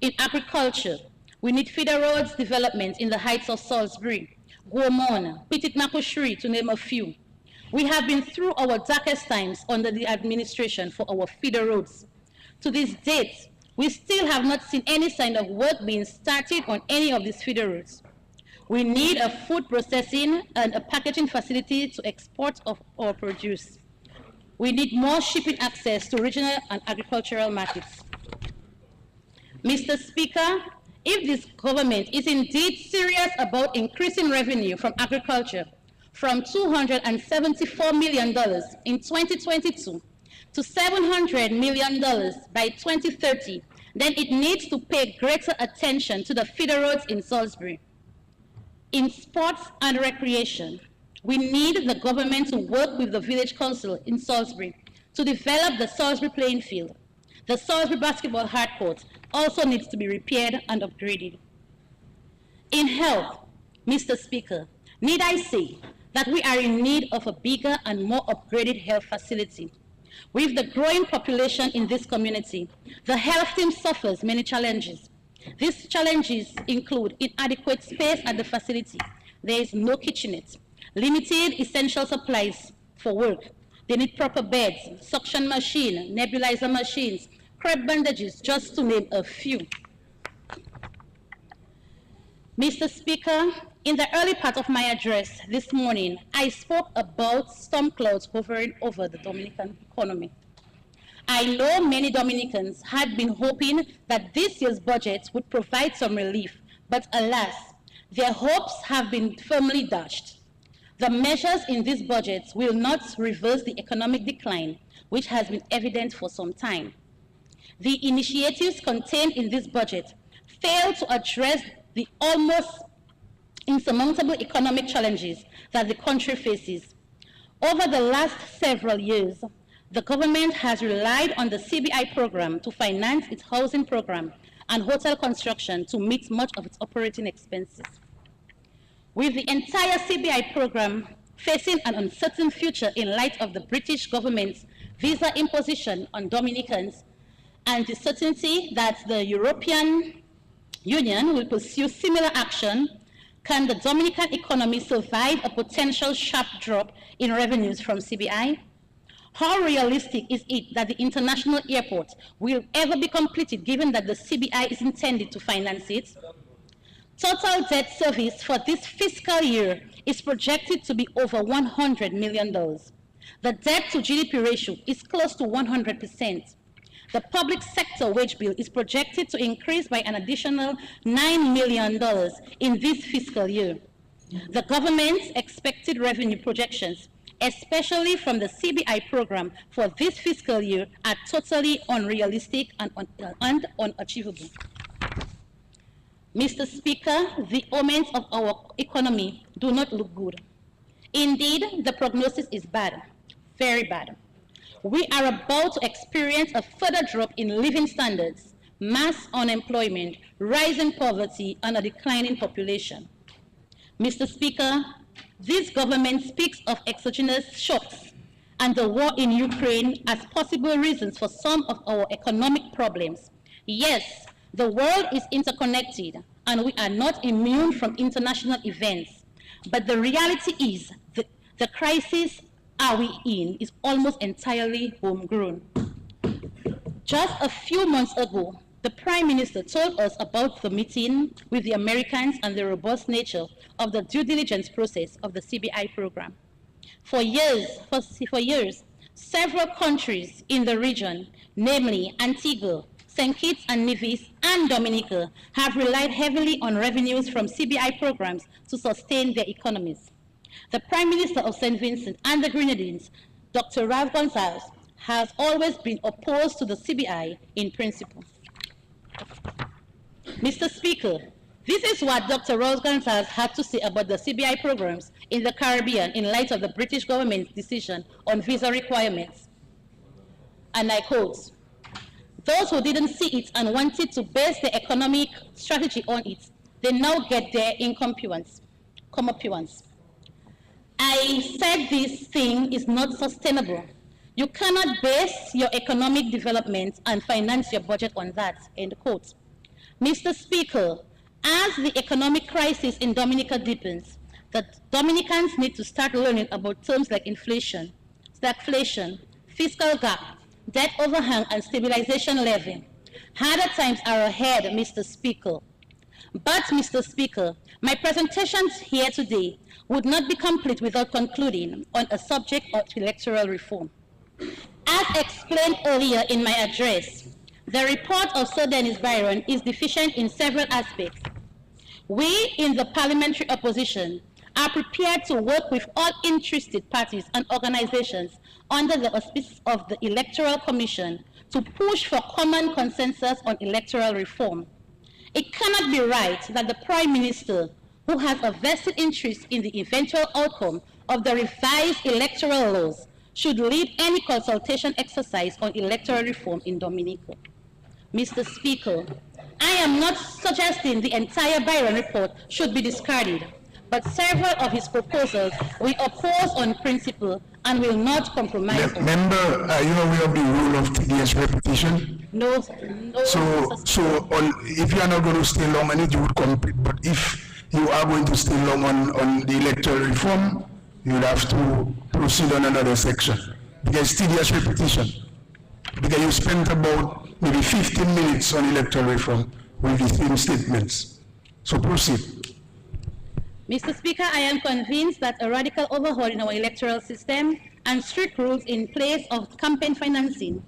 In agriculture, we need feeder roads development in the heights of Salisbury, Guomon, Petit Makushri, to name a few. We have been through our darkest times under the administration for our feeder roads. To this date, we still have not seen any sign of work being started on any of these feeder roads. We need a food processing and a packaging facility to export of our produce. We need more shipping access to regional and agricultural markets. Mr. Speaker, if this government is indeed serious about increasing revenue from agriculture from $274 million in 2022 to $700 million by 2030, then it needs to pay greater attention to the feeder roads in Salisbury. In sports and recreation, we need the government to work with the village council in Salisbury to develop the Salisbury playing field. The Salisbury basketball hard court also needs to be repaired and upgraded. In health, Mr. Speaker, need I say that we are in need of a bigger and more upgraded health facility. With the growing population in this community, the health team suffers many challenges. These challenges include inadequate space at the facility. There is no kitchenette, limited essential supplies for work. They need proper beds, suction machine, nebulizer machines, crepe bandages, just to name a few. Mr. Speaker, in the early part of my address this morning, I spoke about storm clouds hovering over the Dominican economy. I know many Dominicans had been hoping that this year's budget would provide some relief, but alas, their hopes have been firmly dashed. The measures in this budget will not reverse the economic decline, which has been evident for some time. The initiatives contained in this budget fail to address the almost insurmountable economic challenges that the country faces. Over the last several years, the government has relied on the CBI program to finance its housing program and hotel construction to meet much of its operating expenses. With the entire CBI program facing an uncertain future in light of the British government's visa imposition on Dominicans and the certainty that the European Union will pursue similar action, can the Dominican economy survive a potential sharp drop in revenues from CBI? How realistic is it that the international airport will ever be completed given that the CBI is intended to finance it? Total debt service for this fiscal year is projected to be over $100 million. The debt to GDP ratio is close to 100%. The public sector wage bill is projected to increase by an additional $9 million in this fiscal year. The government's expected revenue projections, especially from the CBI program for this fiscal year, are totally unrealistic and unachievable. Mr. Speaker, the omens of our economy do not look good. Indeed, the prognosis is bad, very bad. We are about to experience a further drop in living standards, mass unemployment, rising poverty, and a declining population. Mr. Speaker, this government speaks of exogenous shocks and the war in Ukraine as possible reasons for some of our economic problems. Yes, the world is interconnected and we are not immune from international events. But the reality is that the crisis we are in is almost entirely homegrown. Just a few months ago, the Prime Minister told us about the meeting with the Americans and the robust nature of the due diligence process of the CBI program. For years, several countries in the region, namely Antigua, St. Kitts and Nevis, and Dominica, have relied heavily on revenues from CBI programs to sustain their economies. The Prime Minister of St. Vincent and the Grenadines, Dr. Ralph Gonsalves, has always been opposed to the CBI in principle. Mr. Speaker, this is what Dr. Ralph Gonsalves had to say about the CBI programs in the Caribbean in light of the British government's decision on visa requirements. and I quote, "Those who didn't see it and wanted to base their economic strategy on it, they now get their comeuppance. I said this thing is not sustainable. You cannot base your economic development and finance your budget on that," end quote. Mr. Speaker, as the economic crisis in Dominica deepens, the Dominicans need to start learning about terms like inflation, stagflation, fiscal gap, debt overhang, and stabilization levy. Harder times are ahead, Mr. Speaker. But, Mr. Speaker, my presentations here today would not be complete without concluding on a subject of electoral reform. As explained earlier in my address, the report of Sir Dennis Byron is deficient in several aspects. We in the parliamentary opposition are prepared to work with all interested parties and organizations under the auspices of the Electoral Commission to push for common consensus on electoral reform. It cannot be right that the Prime Minister, who has a vested interest in the eventual outcome of the revised electoral laws, should lead any consultation exercise on electoral reform in Dominica. Mr. Speaker, I am not suggesting the entire Byron report should be discarded, but several of his proposals we oppose on principle and will not compromise on. Member, we have the rule of tedious repetition. No, If you are not going to stay long on it, you would complete. But if you are going to stay long on the electoral reform, you would have to proceed on another section. Because tedious repetition. Because you spent about maybe 15 minutes on electoral reform with the same statements. So proceed. Mr. Speaker, I am convinced that a radical overhaul in our electoral system and strict rules in place of campaign financing,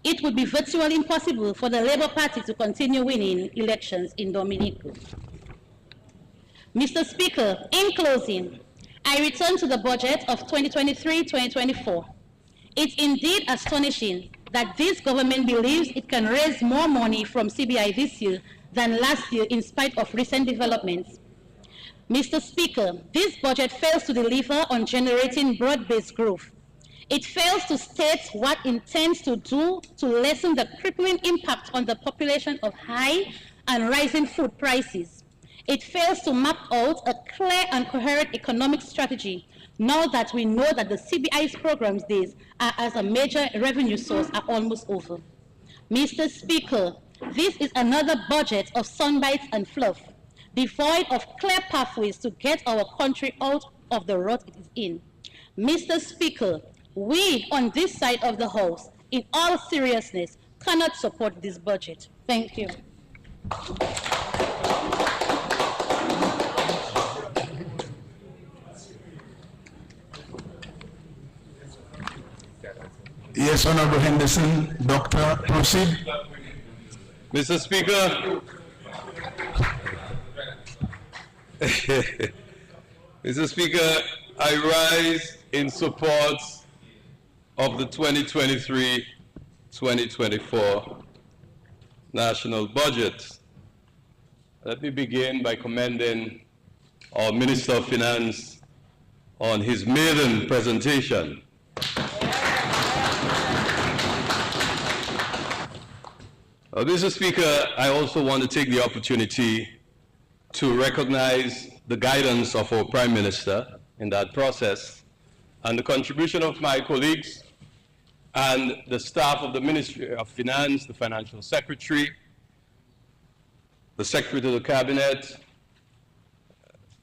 it would be virtually impossible for the Labour Party to continue winning elections in Dominica. Mr. Speaker, in closing, I return to the budget of 2023-2024. It's indeed astonishing that this government believes it can raise more money from CBI this year than last year in spite of recent developments. Mr. Speaker, this budget fails to deliver on generating broad-based growth. It fails to state what it intends to do to lessen the crippling impact on the population of high and rising food prices. It fails to map out a clear and coherent economic strategy now that we know that the CBI's programs days as a major revenue source are almost over. Mr. Speaker, this is another budget of soundbites and fluff, devoid of clear pathways to get our country out of the rut it is in. Mr. Speaker, we on this side of the House, in all seriousness, cannot support this budget. Thank you. Yes, Honorable Henderson, Doctor, proceed. Mr. Speaker, Mr. Speaker, I rise in support of the 2023-2024 national budget. Let me begin by commending our Minister of Finance on his maiden presentation. Mr. Speaker, I also want to take the opportunity to recognize the guidance of our Prime Minister in that process and the contribution of my colleagues and the staff of the Ministry of Finance, the Financial Secretary, the Secretary to the Cabinet,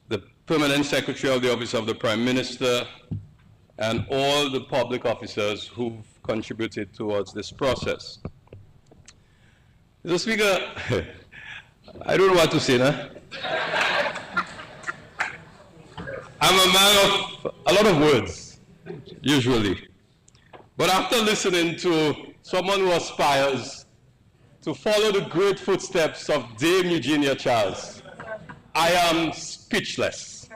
the Permanent Secretary of the Office of the Prime Minister, and all the public officers who've contributed towards this process. Mr. Speaker, I don't know what to say now. I'm a man of a lot of words, usually. But after listening to someone who aspires to follow the great footsteps of Dame Eugenia Charles, I am speechless.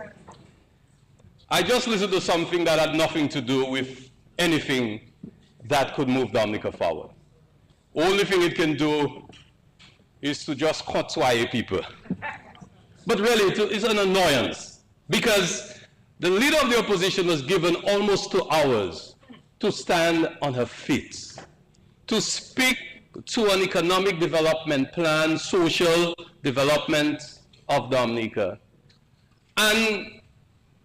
I just listened to something that had nothing to do with anything that could move Dominica forward. Only thing it can do is to just courtois people. But really, it's an annoyance because the leader of the opposition was given almost 2 hours to stand on her feet. to speak to an economic development plan, social development of Dominica, and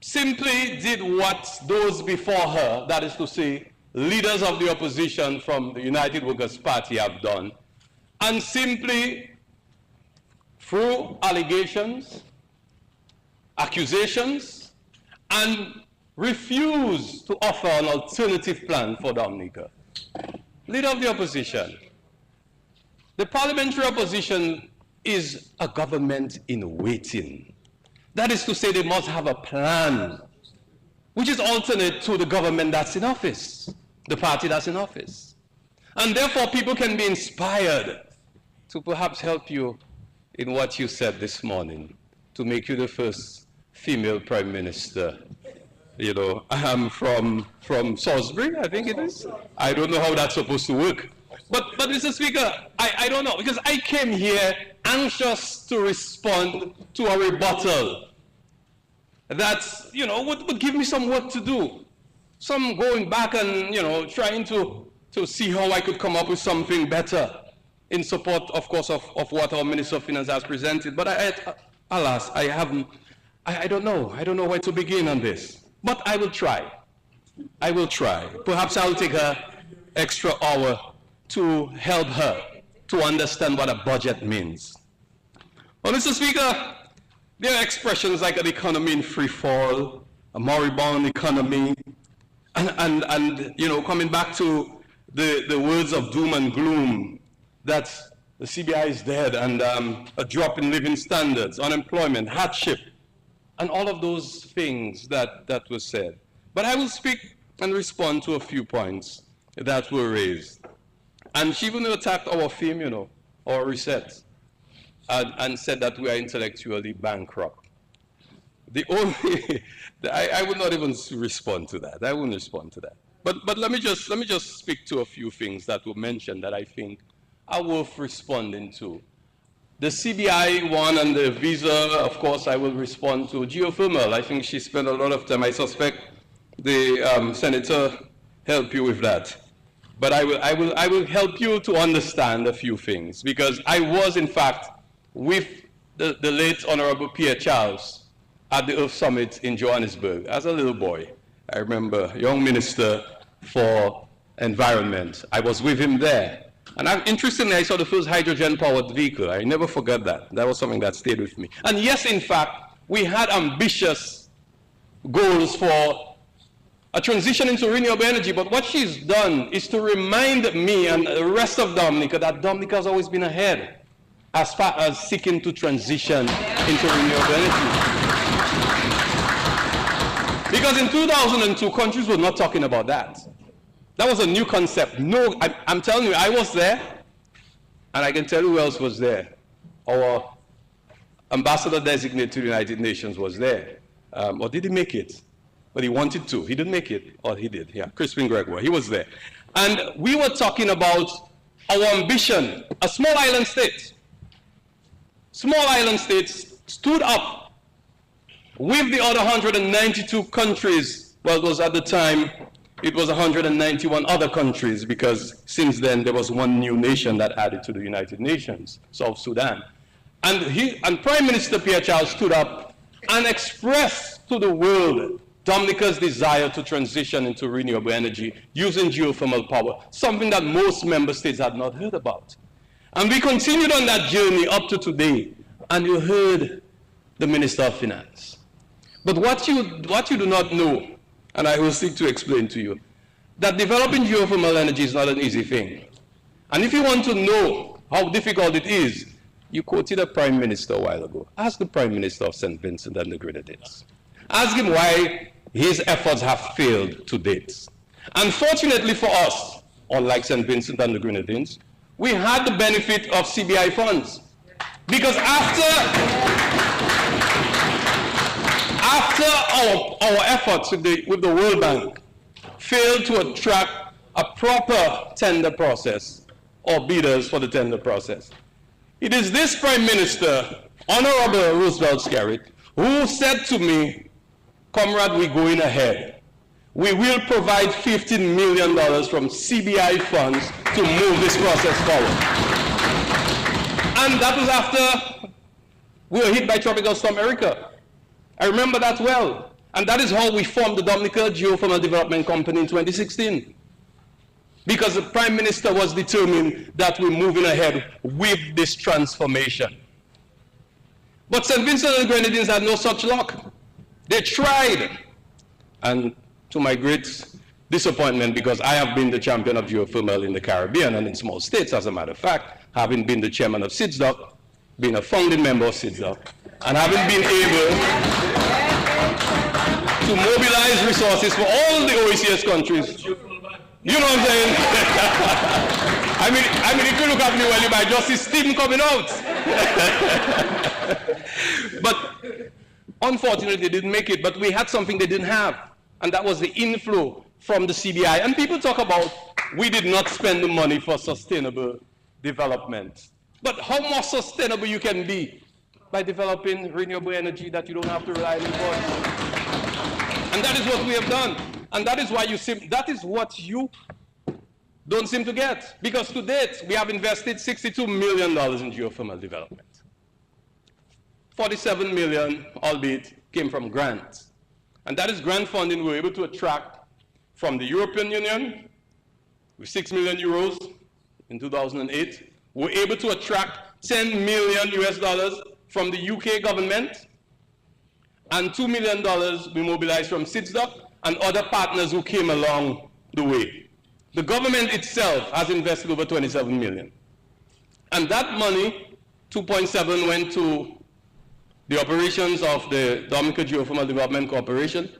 simply did what those before her, that is to say, leaders of the opposition from the United Workers' Party have done, and simply through allegations, accusations, and refuse to offer an alternative plan for Dominica. Leader of the opposition, the parliamentary opposition is a government in waiting. That is to say, they must have a plan which is alternate to the government that's in office, the party that's in office. And therefore, people can be inspired to perhaps help you in what you said this morning, to make you the first female prime minister. You know, from Salisbury, I think it is. I don't know how that's supposed to work. But Mr. Speaker, I don't know, because I came here anxious to respond to a rebuttal that, you know, would give me some work to do. Some going back and, you know, trying to see how I could come up with something better in support, of course, of what our Minister of Finance has presented. But alas, I don't know. I don't know where to begin on this. But I will try. I will try. Perhaps I'll take an extra hour to help her to understand what a budget means. Well, Mr. Speaker, there are expressions like an economy in free fall, a moribund economy, and you know, coming back to the words of doom and gloom, that the CBI is dead, and a drop in living standards, unemployment, hardship, and all of those things that were said. But I will speak and respond to a few points that were raised. And she even attacked our theme, you know, our reset, and said that we are intellectually bankrupt. The only, I would not even respond to that. I wouldn't respond to that. But let me just speak to a few things that were mentioned that I think are worth responding to. The CBI one and the visa, of course, I will respond to. Geothermal, I think she spent a lot of time. I suspect the senator helped you with that. But I will help you to understand a few things, because I was, in fact, with the late Honorable Pierre Charles at the Earth Summit in Johannesburg as a little boy. I remember, young minister for environment. I was with him there. And interestingly, I saw the first hydrogen-powered vehicle. I never forgot that. That was something that stayed with me. And yes, in fact, we had ambitious goals for a transition into renewable energy. But what she's done is to remind me and the rest of Dominica that Dominica has always been ahead as far as seeking to transition into renewable energy. Because in 2002, countries were not talking about that. That was a new concept. No, I'm telling you, I was there, and I can tell you who else was there. Our ambassador designate to the United Nations was there. Or did he make it? But he wanted to. He didn't make it. Or he did, yeah. Crispin Gregoire, he was there. And we were talking about our ambition. A small island state. Small island states stood up with the other 192 countries. Well, it was at the time, it was 191 other countries, because since then there was one new nation that added to the United Nations, South Sudan. And Prime Minister Pierre Charles stood up and expressed to the world Dominica's desire to transition into renewable energy using geothermal power, something that most member states had not heard about. And we continued on that journey up to today, and you heard the Minister of Finance. But what you do not know, and I will seek to explain to you, that developing geothermal energy is not an easy thing. And if you want to know how difficult it is, you quoted a Prime Minister a while ago. Ask the Prime Minister of St. Vincent and the Grenadines. Ask him why his efforts have failed to date. Unfortunately for us, unlike St. Vincent and the Grenadines, we had the benefit of CBI funds. Because after our efforts with the World Bank failed to attract a proper tender process or bidders for the tender process, it is this Prime Minister, Honorable Roosevelt Skerrit, who said to me, "Comrade, we're going ahead. we will provide $15 million from CBI funds to move this process forward. And that was after we were hit by Tropical Storm Erica. I remember that well. And that is how we formed the Dominica Geothermal Development Company in 2016. Because the Prime Minister was determined that we're moving ahead with this transformation. But St. Vincent and the Grenadines had no such luck. They tried. And to my great disappointment, because I have been the champion of geothermal in the Caribbean and in small states, as a matter of fact, having been the chairman of SIDSDOC, being a founding member of SIDSDOC, and having been able to mobilize resources for all the OECS countries. You know what I'm saying? I mean, if you look at me well, you might just see steam coming out. But unfortunately, they didn't make it. But we had something they didn't have, and that was the inflow from the CBI. And people talk about we did not spend the money for sustainable development. But how more sustainable you can be by developing renewable energy that you don't have to rely on imports. And that is what we have done. And that is why that is what you don't seem to get. Because to date, we have invested $62 million in geothermal development. 47 million, albeit, came from grants. And that is grant funding we were able to attract from the European Union with 6 million euros in 2008. We were able to attract 10 million US dollars from the UK government, and $2 million we mobilized from SIDSDOC and other partners who came along the way. The government itself has invested over 27 million. And that money, 2.7 went to the operations of the Dominica Geothermal Development Corporation,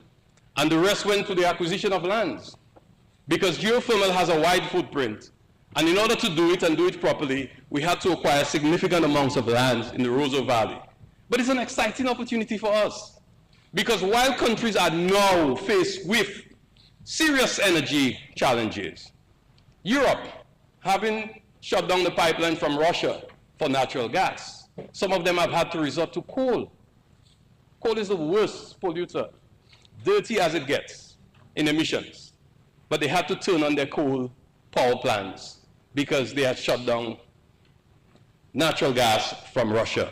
and the rest went to the acquisition of lands. Because geothermal has a wide footprint, and in order to do it and do it properly, we had to acquire significant amounts of land in the Roseau Valley. But it's an exciting opportunity for us. Because while countries are now faced with serious energy challenges, Europe, having shut down the pipeline from Russia for natural gas, some of them have had to resort to coal. Coal is the worst polluter, dirty as it gets in emissions. But they had to turn on their coal power plants because they had shut down natural gas from Russia.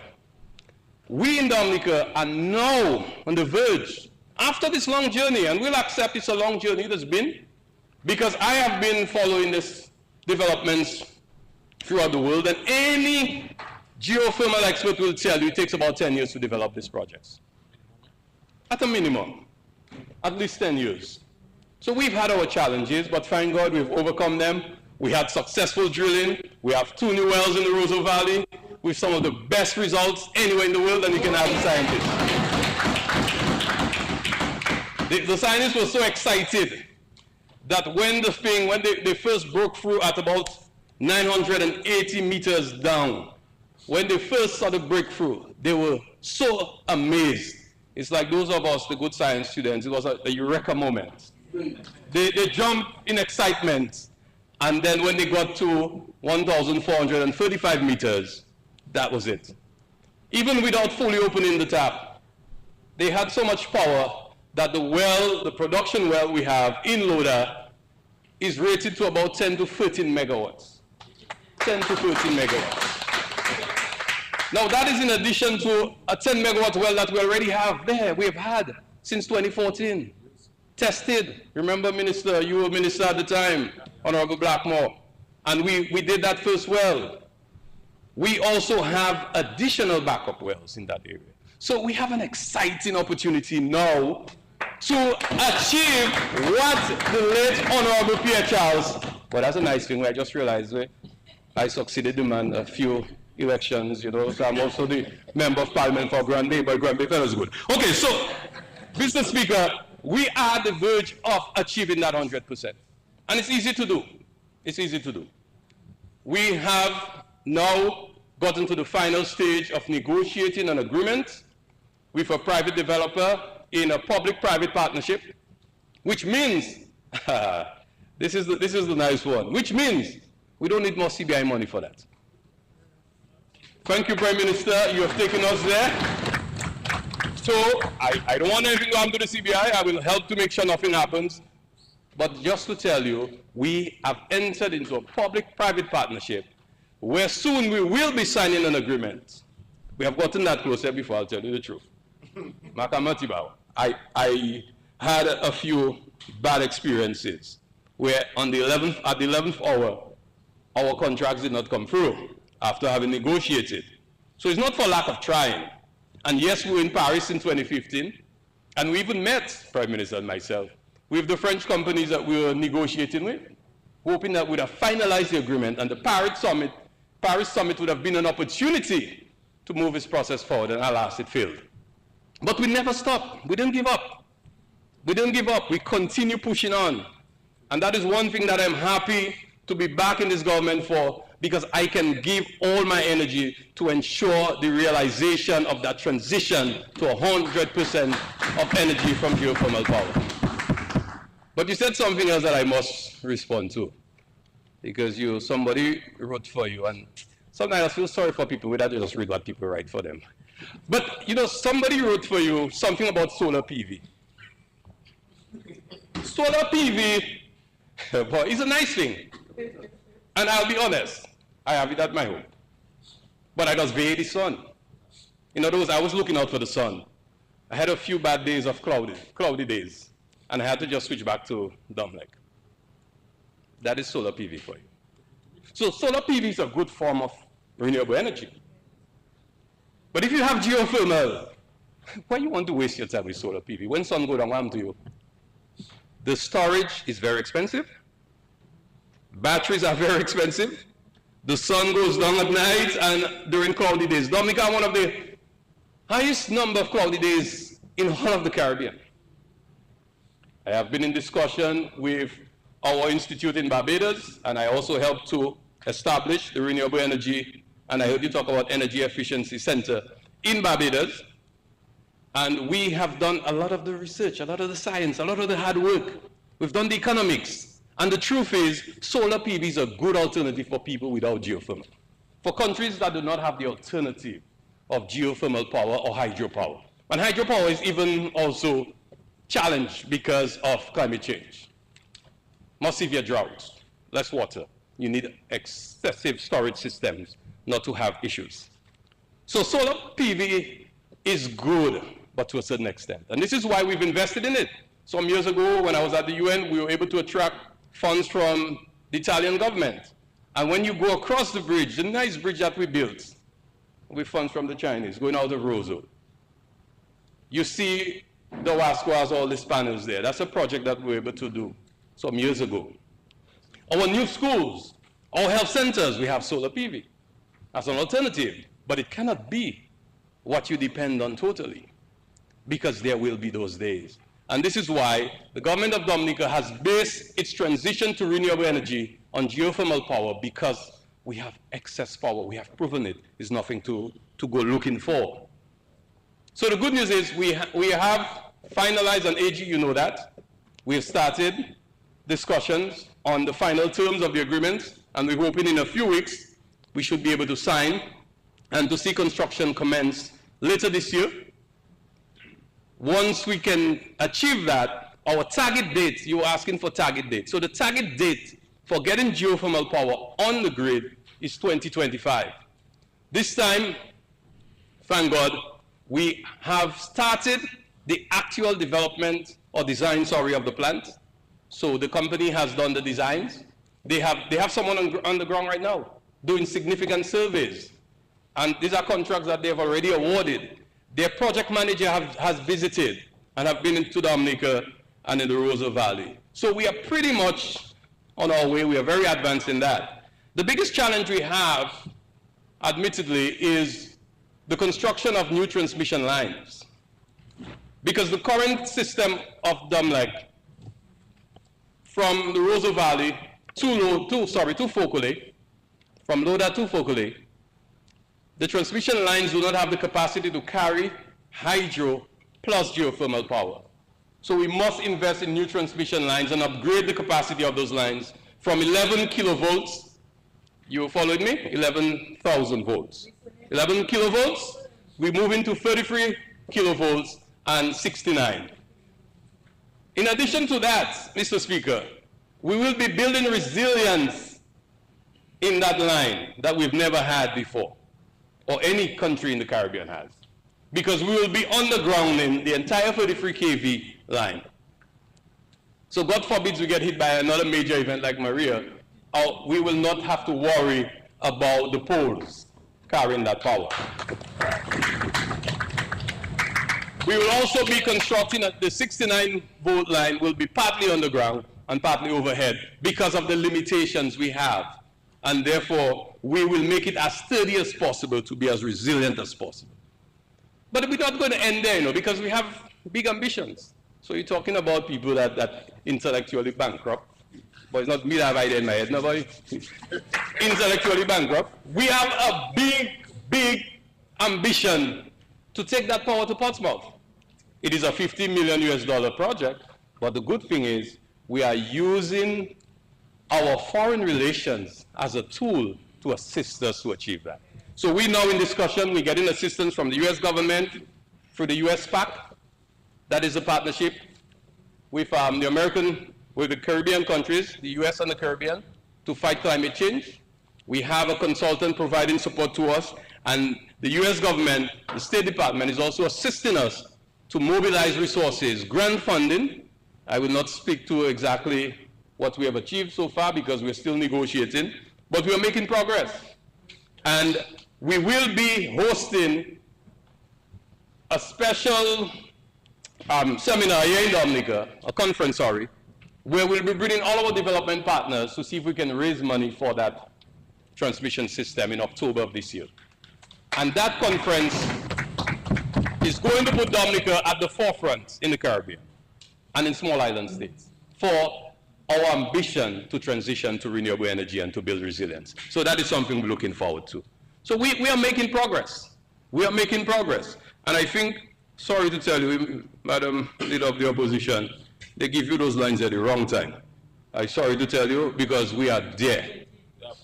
We in Dominica are now on the verge, after this long journey, and we'll accept it's a long journey it has been, because I have been following this developments throughout the world, and any geothermal expert will tell you it takes about 10 years to develop these projects. At a minimum, at least 10 years. So we've had our challenges, but thank God we've overcome them. We had successful drilling. We have 2 new wells in the Roseau Valley with some of the best results anywhere in the world, and you can ask the scientists. The scientists were so excited that when they first broke through at about 980 meters down, when they first saw the breakthrough, they were so amazed. It's like those of us, the good science students, it was a eureka moment. They jumped in excitement, and then when they got to 1,435 meters, that was it. Even without fully opening the tap, they had so much power that the production well we have in Loda is rated to about 10 to 13 megawatts. 10 to 13 megawatts. Now that is in addition to a 10 megawatt well that we already have there. We have had since 2014. Tested. Remember, Minister, you were Minister at the time, Honorable Blackmore. And we did that first well. We also have additional backup wells in that area. So we have an exciting opportunity now to achieve what the late Honorable Pierre Charles, well, that's a nice thing. I just realized I succeeded him in a few elections, you know, so I'm also the Member of Parliament for Grand Bay, but Grand Bay is good. Okay, so, Mr. Speaker, we are at the verge of achieving that 100%. And it's easy to do. It's easy to do. We have now gotten to the final stage of negotiating an agreement with a private developer in a public-private partnership, which means, this is the nice one, which means we don't need more CBI money for that. Thank you, Prime Minister. You have taken us there. So I don't want anything to happen to the CBI. I will help to make sure nothing happens. But just to tell you, we have entered into a public-private partnership where soon we will be signing an agreement. We have gotten that closer before, I'll tell you the truth. I had a few bad experiences where on the 11th, at the 11th hour, our contracts did not come through after having negotiated. So it's not for lack of trying. And yes, we were in Paris in 2015, and we even met, Prime Minister and myself, with the French companies that we were negotiating with, hoping that we'd have finalized the agreement, and the Paris Summit would have been an opportunity to move this process forward, and alas, it failed. But we never stopped. We didn't give up. We didn't give up. We continue pushing on. And that is one thing that I'm happy to be back in this government for, because I can give all my energy to ensure the realization of that transition to 100% of energy from geothermal power. But you said something else that I must respond to, because somebody wrote for you, and sometimes I feel sorry for people without just read what people write for them. But somebody wrote for you something about solar PV. Solar PV, boy, is a nice thing. And I'll be honest, I have it at my home. But I just bathe the sun. In other words, I was looking out for the sun. I had a few bad days of cloudy days, and I had to just switch back to Domlek. That is solar PV for you. So solar PV is a good form of renewable energy. But if you have geothermal, why you want to waste your time with solar PV? When sun goes down, what happens to you? The storage is very expensive. Batteries are very expensive. The sun goes down at night and during cloudy days. Dominica has one of the highest number of cloudy days in all of the Caribbean. I have been in discussion with our institute in Barbados, and I also helped to establish the renewable energy, and I heard you talk about energy efficiency center in Barbados. And we have done a lot of the research, a lot of the science, a lot of the hard work. We've done the economics. And the truth is, solar PV is a good alternative for people without geothermal. For countries that do not have the alternative of geothermal power or hydropower. And hydropower is even also challenged because of climate change. More severe droughts, less water. You need excessive storage systems not to have issues. So solar PV is good, but to a certain extent. And this is why we've invested in it. Some years ago, when I was at the UN, we were able to attract funds from the Italian government. And when you go across the bridge, the nice bridge that we built, with funds from the Chinese, going out of Roseau, you see the Wasco has all these panels there. That's a project that we were able to do some years ago. Our new schools, our health centers, we have solar PV as an alternative, but it cannot be what you depend on totally, because there will be those days. And this is why the government of Dominica has based its transition to renewable energy on geothermal power, because we have excess power. We have proven it. It's nothing to go looking for. So the good news is we have finalized an AG, you know that. We have started discussions on the final terms of the agreement, and we're hoping in a few weeks we should be able to sign and to see construction commence later this year. Once we can achieve that, our target date, you were asking for target date. So the target date for getting geothermal power on the grid is 2025. This time, thank God, we have started the actual development or design, of the plant. So the company has done the designs. They have someone on the ground right now doing significant surveys. And these are contracts that they've already awarded. Their project manager has visited and have been into Dominica and in the Roseau Valley. So we are pretty much on our way. We are very advanced in that. The biggest challenge we have, admittedly, is the construction of new transmission lines. Because the current system of Domlek from the Roseau Valley to Focole, from Loda to Focole, the transmission lines do not have the capacity to carry hydro plus geothermal power. So we must invest in new transmission lines and upgrade the capacity of those lines from 11 kilovolts, you following me? 11,000 volts. 11 kilovolts, we move into 33 kilovolts and 69. In addition to that, Mr. Speaker, we will be building resilience in that line that we've never had before, or any country in the Caribbean has, because we will be undergrounding the entire 33 kV line. So God forbid we get hit by another major event like Maria, we will not have to worry about the poles carrying that power. We will also be constructing the 69-volt line will be partly underground and partly overhead because of the limitations we have. And therefore, we will make it as sturdy as possible to be as resilient as possible. But we're not going to end there, you know, because we have big ambitions. So you're talking about people that intellectually bankrupt. But it's not me that have idea in my head, nobody. Intellectually bankrupt. We have a big ambition to take that power to Portsmouth. It is a $50 million project, but the good thing is we are using our foreign relations as a tool to assist us to achieve that. So we now in discussion, we're getting assistance from the US government through the US PAC. That is a partnership with with the Caribbean countries, the US and the Caribbean, to fight climate change. We have a consultant providing support to us, and the US government, the State Department, is also assisting us to mobilize resources, grant funding. I will not speak to exactly what we have achieved so far because we're still negotiating, but we are making progress. And we will be hosting a special seminar here in Dominica, a conference, sorry, where we'll be bringing all our development partners to see if we can raise money for that transmission system in October of this year. And that conference is going to put Dominica at the forefront in the Caribbean and in small island states for our ambition to transition to renewable energy and to build resilience. So that is something we're looking forward to. So we are making progress. We are making progress. And I think, sorry to tell you, Madam Leader of the Opposition, they give you those lines at the wrong time. I'm sorry to tell you, because we are there.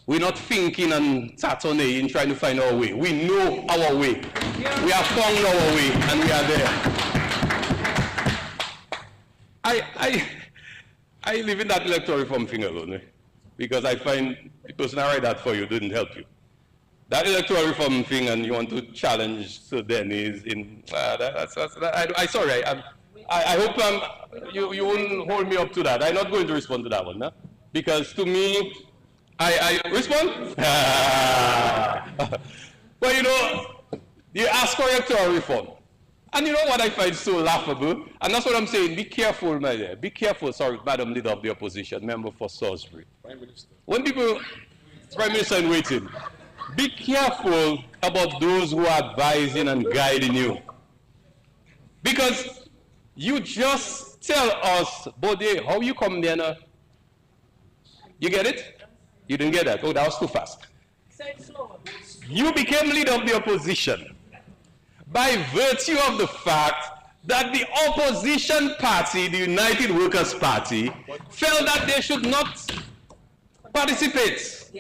We're not thinking and tattooing, trying to find our way. We know our way. We have found our way, and we are there. I live in that electoral reform thing alone, because I find the person I write that for you didn't help you. That electoral reform thing, and you want to challenge Sudan is in. I hope you won't hold me up to that. I'm not going to respond to that one, no? Because to me, I respond? Well, you know, you ask for electoral reform. And you know what I find so laughable? And that's what I'm saying. Be careful, my dear. Be careful, sorry, Madam Leader of the Opposition, member for Salisbury. Prime Minister. When people, Prime Minister in waiting, be careful about those who are advising and guiding you. Because you just tell us, Bode, how you come there now? You get it? You didn't get that? Oh, that was too fast. Say it slower. You became leader of the opposition by virtue of the fact that the opposition party, the United Workers' Party, felt that they should not participate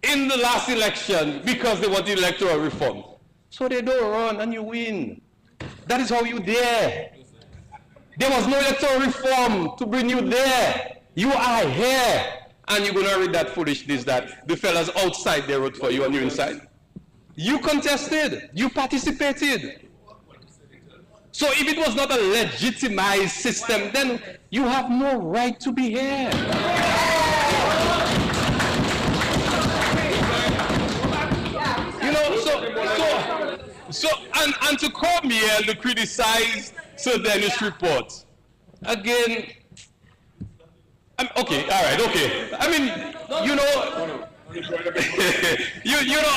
in the last election because they wanted electoral reform. So they don't run and you win. That is how you there. There was no electoral reform to bring you there. You are here. And you're going to read that foolishness that the fellas outside they wrote for you and you're inside. You contested. You participated. So if it was not a legitimized system, then you have no right to be here. You know, so and to come here to criticize Sir Dennis' report, again, okay, all right, okay. I mean, you know,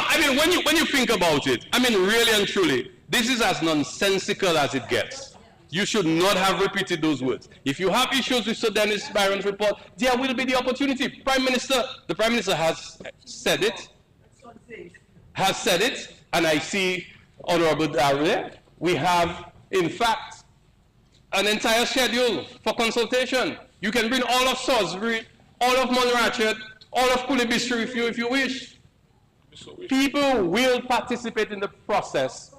I mean, when you think about it, I mean, really and truly, this is as nonsensical as it gets. You should not have repeated those words. If you have issues with Sir Dennis Byron's report, there will be the opportunity. The Prime Minister has said it. And I see Honorable Darrell. We have, in fact, an entire schedule for consultation. You can bring all of Salisbury, all of Montrachet, all of Kulibistri if you wish. People will participate in the process,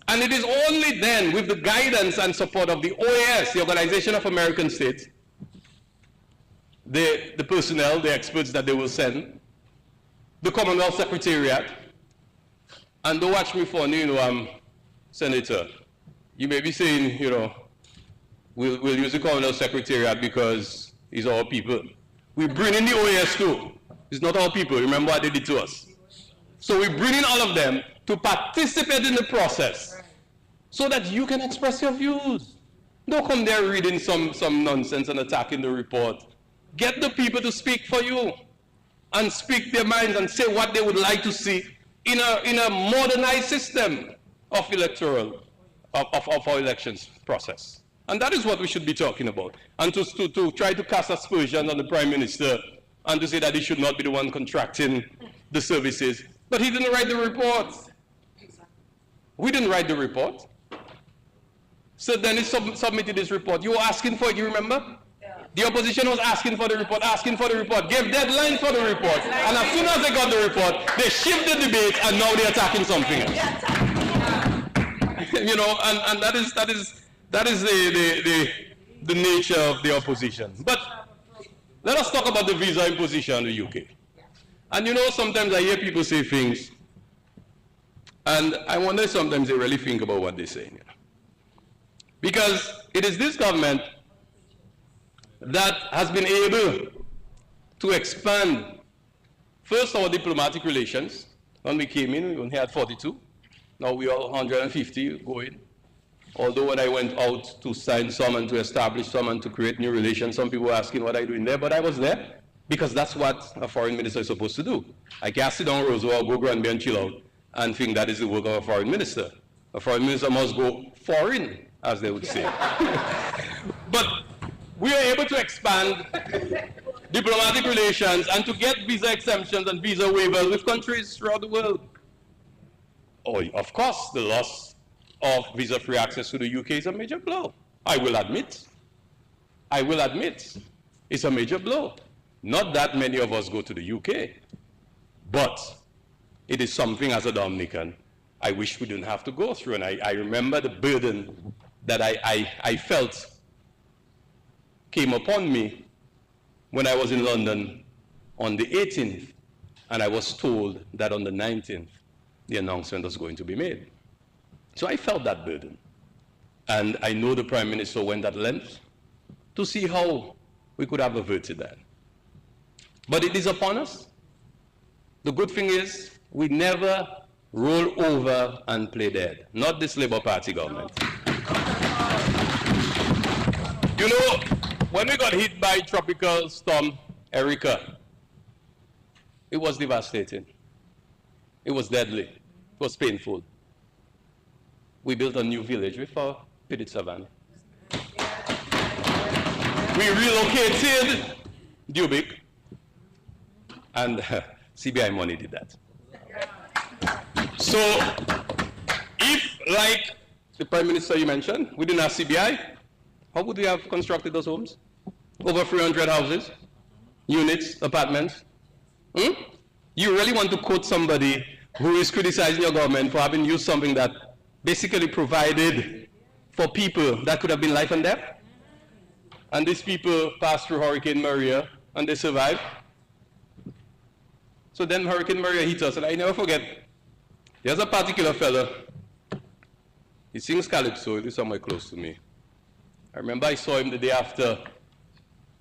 And it is only then, with the guidance and support of the OAS, the Organization of American States, the personnel, the experts that they will send, the Commonwealth Secretariat, and don't watch me funny, Senator. You may be saying, we'll use the Commonwealth Secretariat because he's our people. We bring in the OAS too. It's not our people. Remember what they did to us. So we bring in all of them to participate in the process so that you can express your views. Don't come there reading some nonsense and attacking the report. Get the people to speak for you and speak their minds and say what they would like to see in a modernized system of our elections process. And that is what we should be talking about. And to try to cast aspersions on the Prime Minister and to say that he should not be the one contracting the services. But he didn't write the report. We didn't write the report. So then he submitted his report. You were asking for it, you remember? The opposition was asking for the report, gave deadlines for the report. And as soon as they got the report, they shifted the debate and now they're attacking something else. And that is the nature of the opposition. But let us talk about the visa imposition in the UK. And sometimes I hear people say things, and I wonder sometimes they really think about what they're saying. Because it is this government that has been able to expand, first, our diplomatic relations. When we came in, we only had 42. Now we are 150 going. Although when I went out to sign some and to establish some and to create new relations, some people were asking what I do in there, but I was there because that's what a foreign minister is supposed to do. I can't sit down Roosevelt, go Granby and chill out and think that is the work of a foreign minister. A foreign minister must go foreign, as they would say. But we are able to expand diplomatic relations and to get visa exemptions and visa waivers with countries throughout the world. Oh, of course, the loss of visa-free access to the UK is a major blow. I will admit. It's a major blow. Not that many of us go to the UK, but it is something as a Dominican I wish we didn't have to go through. And I remember the burden that I felt came upon me when I was in London on the 18th, and I was told that on the 19th, the announcement was going to be made. So I felt that burden. And I know the Prime Minister went at length to see how we could have averted that. But it is upon us. The good thing is we never roll over and play dead. Not this Labour Party government. When we got hit by Tropical Storm Erica, it was devastating. It was deadly. It was painful. We built a new village with our pitted savannah. We relocated Dubic, and CBI money did that. So, if, like the Prime Minister you mentioned, we didn't have CBI, how would we have constructed those homes? Over 300 houses, units, apartments. You really want to quote somebody who is criticizing your government for having used something that basically provided for people that could have been life and death? And these people passed through Hurricane Maria and they survived. So then Hurricane Maria hit us, and I never forget, there's a particular fellow, he sings Calypso, he lives somewhere close to me. I remember I saw him the day after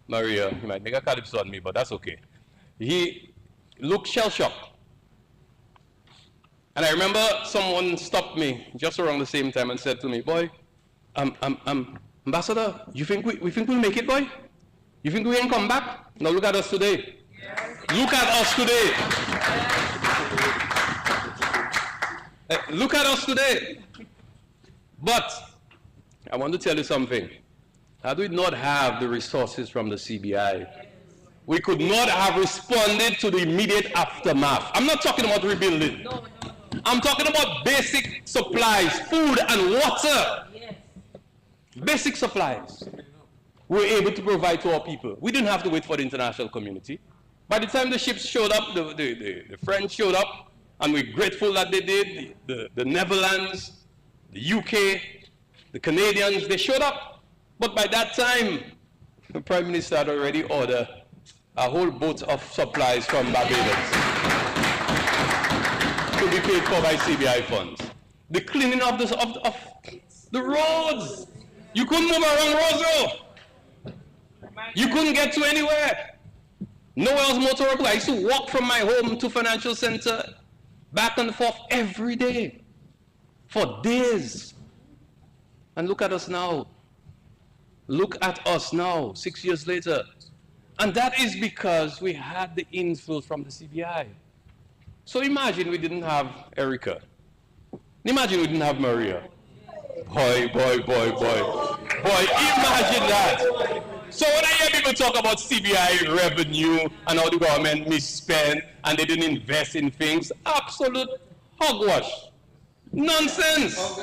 Maria. He might make a Calypso on me, but that's okay. He looked shell-shocked. And I remember someone stopped me just around the same time and said to me, boy, Ambassador, you think we think we'll make it, boy? You think we can come back? Now look at us today. Yes. Look at us today. Yes. Look at us today. But I want to tell you something. Had we not have the resources from the CBI, we could not have responded to the immediate aftermath. I'm not talking about rebuilding. No. I'm talking about basic supplies, food and water. Yes. Basic supplies. We were able to provide to our people. We didn't have to wait for the international community. By the time the ships showed up, the French showed up, and we're grateful that they did, the Netherlands, the UK, the Canadians, they showed up. But by that time, the Prime Minister had already ordered a whole boat of supplies from Barbados to be paid for by CBI funds. The cleaning of the roads. You couldn't move around Roseville. You couldn't get to anywhere. Nowhere else motorable. I used to walk from my home to financial center back and forth every day for days. And look at us now. Look at us now, 6 years later. And that is because we had the inflows from the CBI. So imagine we didn't have Erica. Imagine we didn't have Maria. Boy, imagine that. So when I hear people talk about CBI revenue and how the government misspent and they didn't invest in things, absolute hogwash. Nonsense.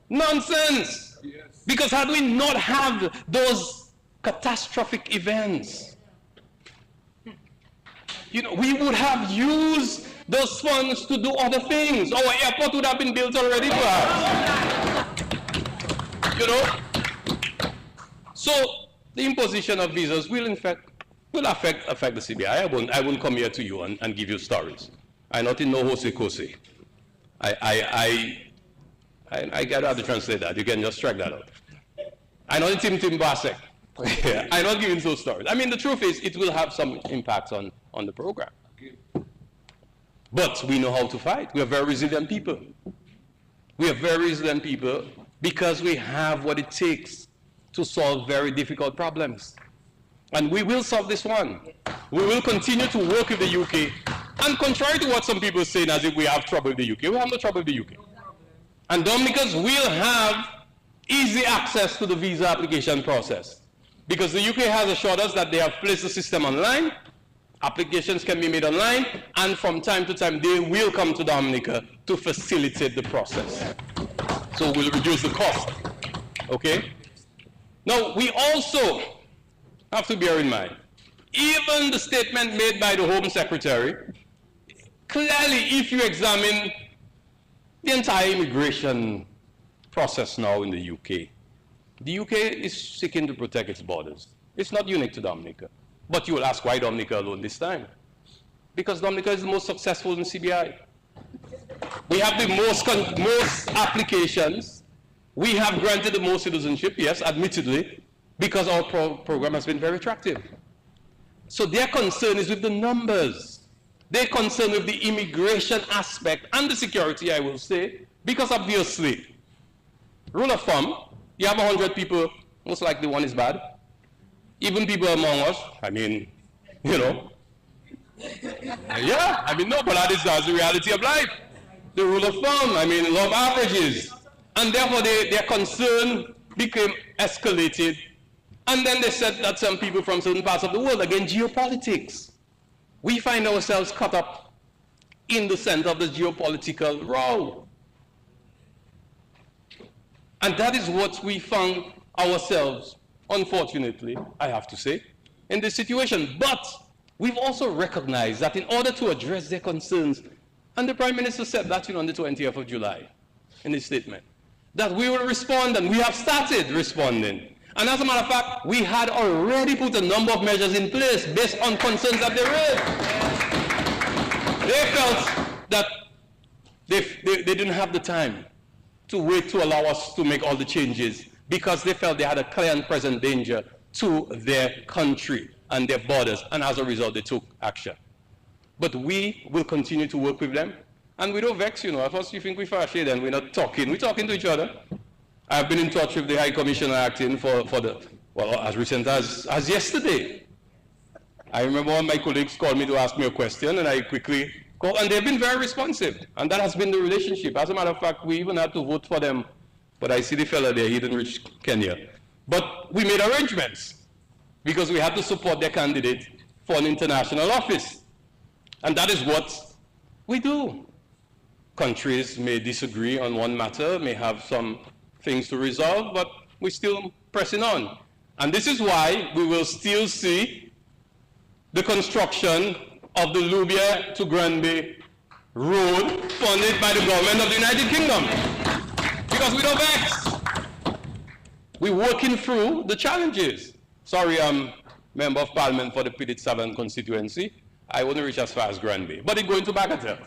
Nonsense. Because had we not have those catastrophic events, we would have used those funds to do other things. Our airport would have been built already for us. So the imposition of visas will affect the CBI. I won't come here to you and give you stories. I'm not in no hose. I gotta have to translate that. You can just strike that out. I'm not in Tim Basek. I'm not giving those stories. I mean, the truth is, it will have some impact on the program. But we know how to fight. We are very resilient people. We are very resilient people because we have what it takes to solve very difficult problems. And we will solve this one. We will continue to work with the UK. And contrary to what some people are saying as if we have trouble with the UK, we have no trouble with the UK. And Dominicans will have easy access to the visa application process. Because the UK has assured us that they have placed the system online, applications can be made online, and from time to time they will come to Dominica to facilitate the process. So we'll reduce the cost, okay? Now, we also have to bear in mind, even the statement made by the Home Secretary, clearly if you examine the entire immigration process now in the UK is seeking to protect its borders. It's not unique to Dominica. But you will ask, why Dominica alone this time? Because Dominica is the most successful in CBI. We have the most applications. We have granted the most citizenship, yes, admittedly, because our program has been very attractive. So their concern is with the numbers. They're concerned with the immigration aspect and the security, I will say, because obviously, rule of thumb, you have 100 people, most likely one is bad. Even people among us, yeah, no, but that's the reality of life. The rule of thumb, law of averages. And therefore their concern became escalated. And then they said that some people from certain parts of the world, again, geopolitics. We find ourselves caught up in the center of the geopolitical row. And that is what we found ourselves, unfortunately, I have to say, in this situation. But we've also recognized that in order to address their concerns, and the Prime Minister said that on the 20th of July in his statement, that we will respond, and we have started responding. And as a matter of fact, we had already put a number of measures in place based on concerns that they raised. They felt that they didn't have the time to wait to allow us to make all the changes because they felt they had a clear and present danger to their country and their borders, and as a result, they took action. But we will continue to work with them, and we don't vex, At first you think we're far shade and we're not talking. We're talking to each other. I've been in touch with the High Commissioner acting as recent as yesterday. I remember one of my colleagues called me to ask me a question, and I quickly called, and they've been very responsive, and that has been the relationship. As a matter of fact, we even had to vote for them, but I see the fella there, he didn't reach Kenya. But we made arrangements, because we had to support their candidate for an international office. And that is what we do. Countries may disagree on one matter, may have some things to resolve, but we're still pressing on. And this is why we will still see the construction of the Lubia to Granby road funded by the government of the United Kingdom. Because we don't vex. We're working through the challenges. Sorry, I'm Member of Parliament for the Pitt 7 constituency. I wouldn't reach as far as Granby, but it's going to Bagatelle.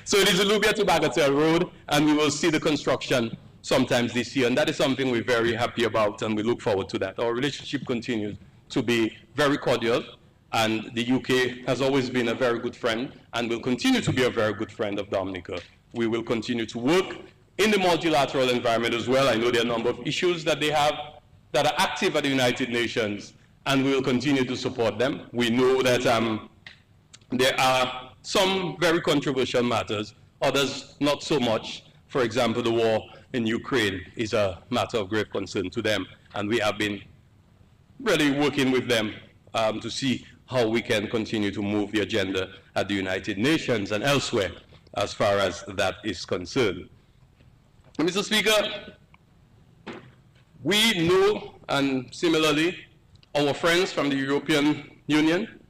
So it is the Lubia to Bagatelle Road, and we will see the construction sometimes this year, and that is something we're very happy about, and we look forward to that. Our relationship continues to be very cordial, and the UK has always been a very good friend, and will continue to be a very good friend of Dominica. We will continue to work in the multilateral environment as well. I know there are a number of issues that they have that are active at the United Nations, and we will continue to support them. We know that there are some very controversial matters, others not so much. For example, the war in Ukraine is a matter of great concern to them, and we have been really working with them to see how we can continue to move the agenda at the United Nations and elsewhere as far as that is concerned. Mr. Speaker, we know, and similarly, our friends from the European Union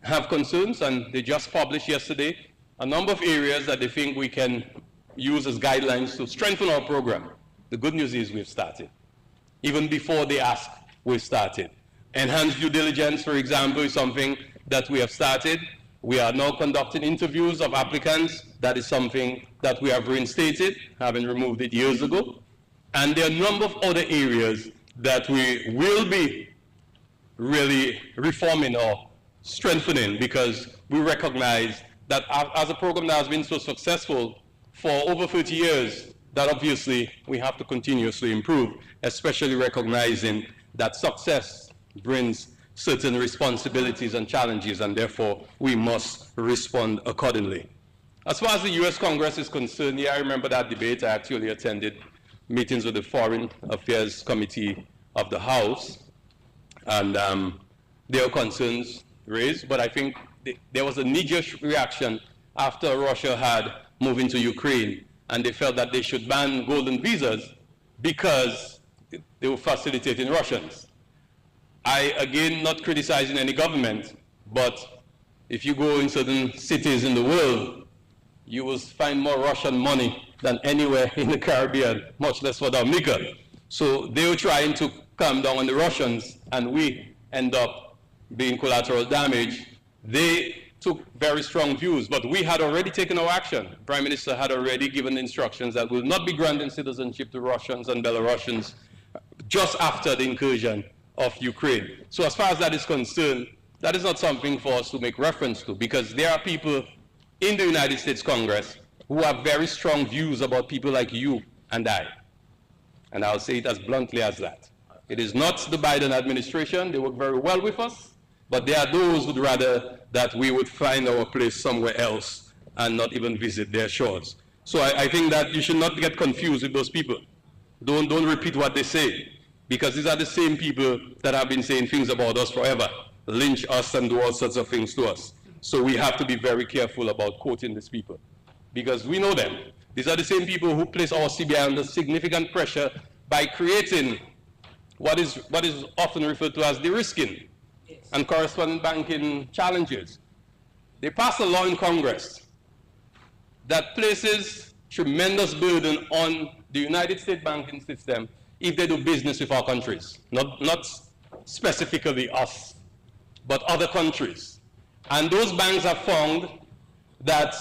have concerns, and they just published yesterday a number of areas that they think we can use as guidelines to strengthen our program. The good news is we've started. Even before they ask, we've started. Enhanced due diligence, for example, is something that we have started. We are now conducting interviews of applicants. That is something that we have reinstated, having removed it years ago. And there are a number of other areas that we will be really reforming or strengthening, because we recognize that as a program that has been so successful for over 30 years, that obviously we have to continuously improve, especially recognizing that success brings certain responsibilities and challenges, and therefore we must respond accordingly. As far as the US Congress is concerned, yeah, I remember that debate. I actually attended meetings with the Foreign Affairs Committee of the House, and there are concerns raised, but I think there was a knee-jerk reaction after Russia had moved into Ukraine, and they felt that they should ban golden visas because they were facilitating Russians. I, again, not criticizing any government, but if you go in certain cities in the world, you will find more Russian money than anywhere in the Caribbean, much less for Dominica. So they were trying to calm down on the Russians, and we end up being collateral damage. They took very strong views, but we had already taken our action. The Prime Minister had already given instructions that we will not be granting citizenship to Russians and Belarusians just after the incursion of Ukraine. So as far as that is concerned, that is not something for us to make reference to, because there are people in the United States Congress who have very strong views about people like you and I. And I'll say it as bluntly as that. It is not the Biden administration. They work very well with us, but there are those who would rather that we would find our place somewhere else and not even visit their shores. So I think that you should not get confused with those people. Don't repeat what they say, because these are the same people that have been saying things about us forever, lynch us and do all sorts of things to us. So we have to be very careful about quoting these people, because we know them. These are the same people who place our CBI under significant pressure by creating what is often referred to as de-risking and correspondent banking challenges. They passed a law in Congress that places tremendous burden on the United States banking system if they do business with our countries, not specifically us, but other countries. And those banks have found that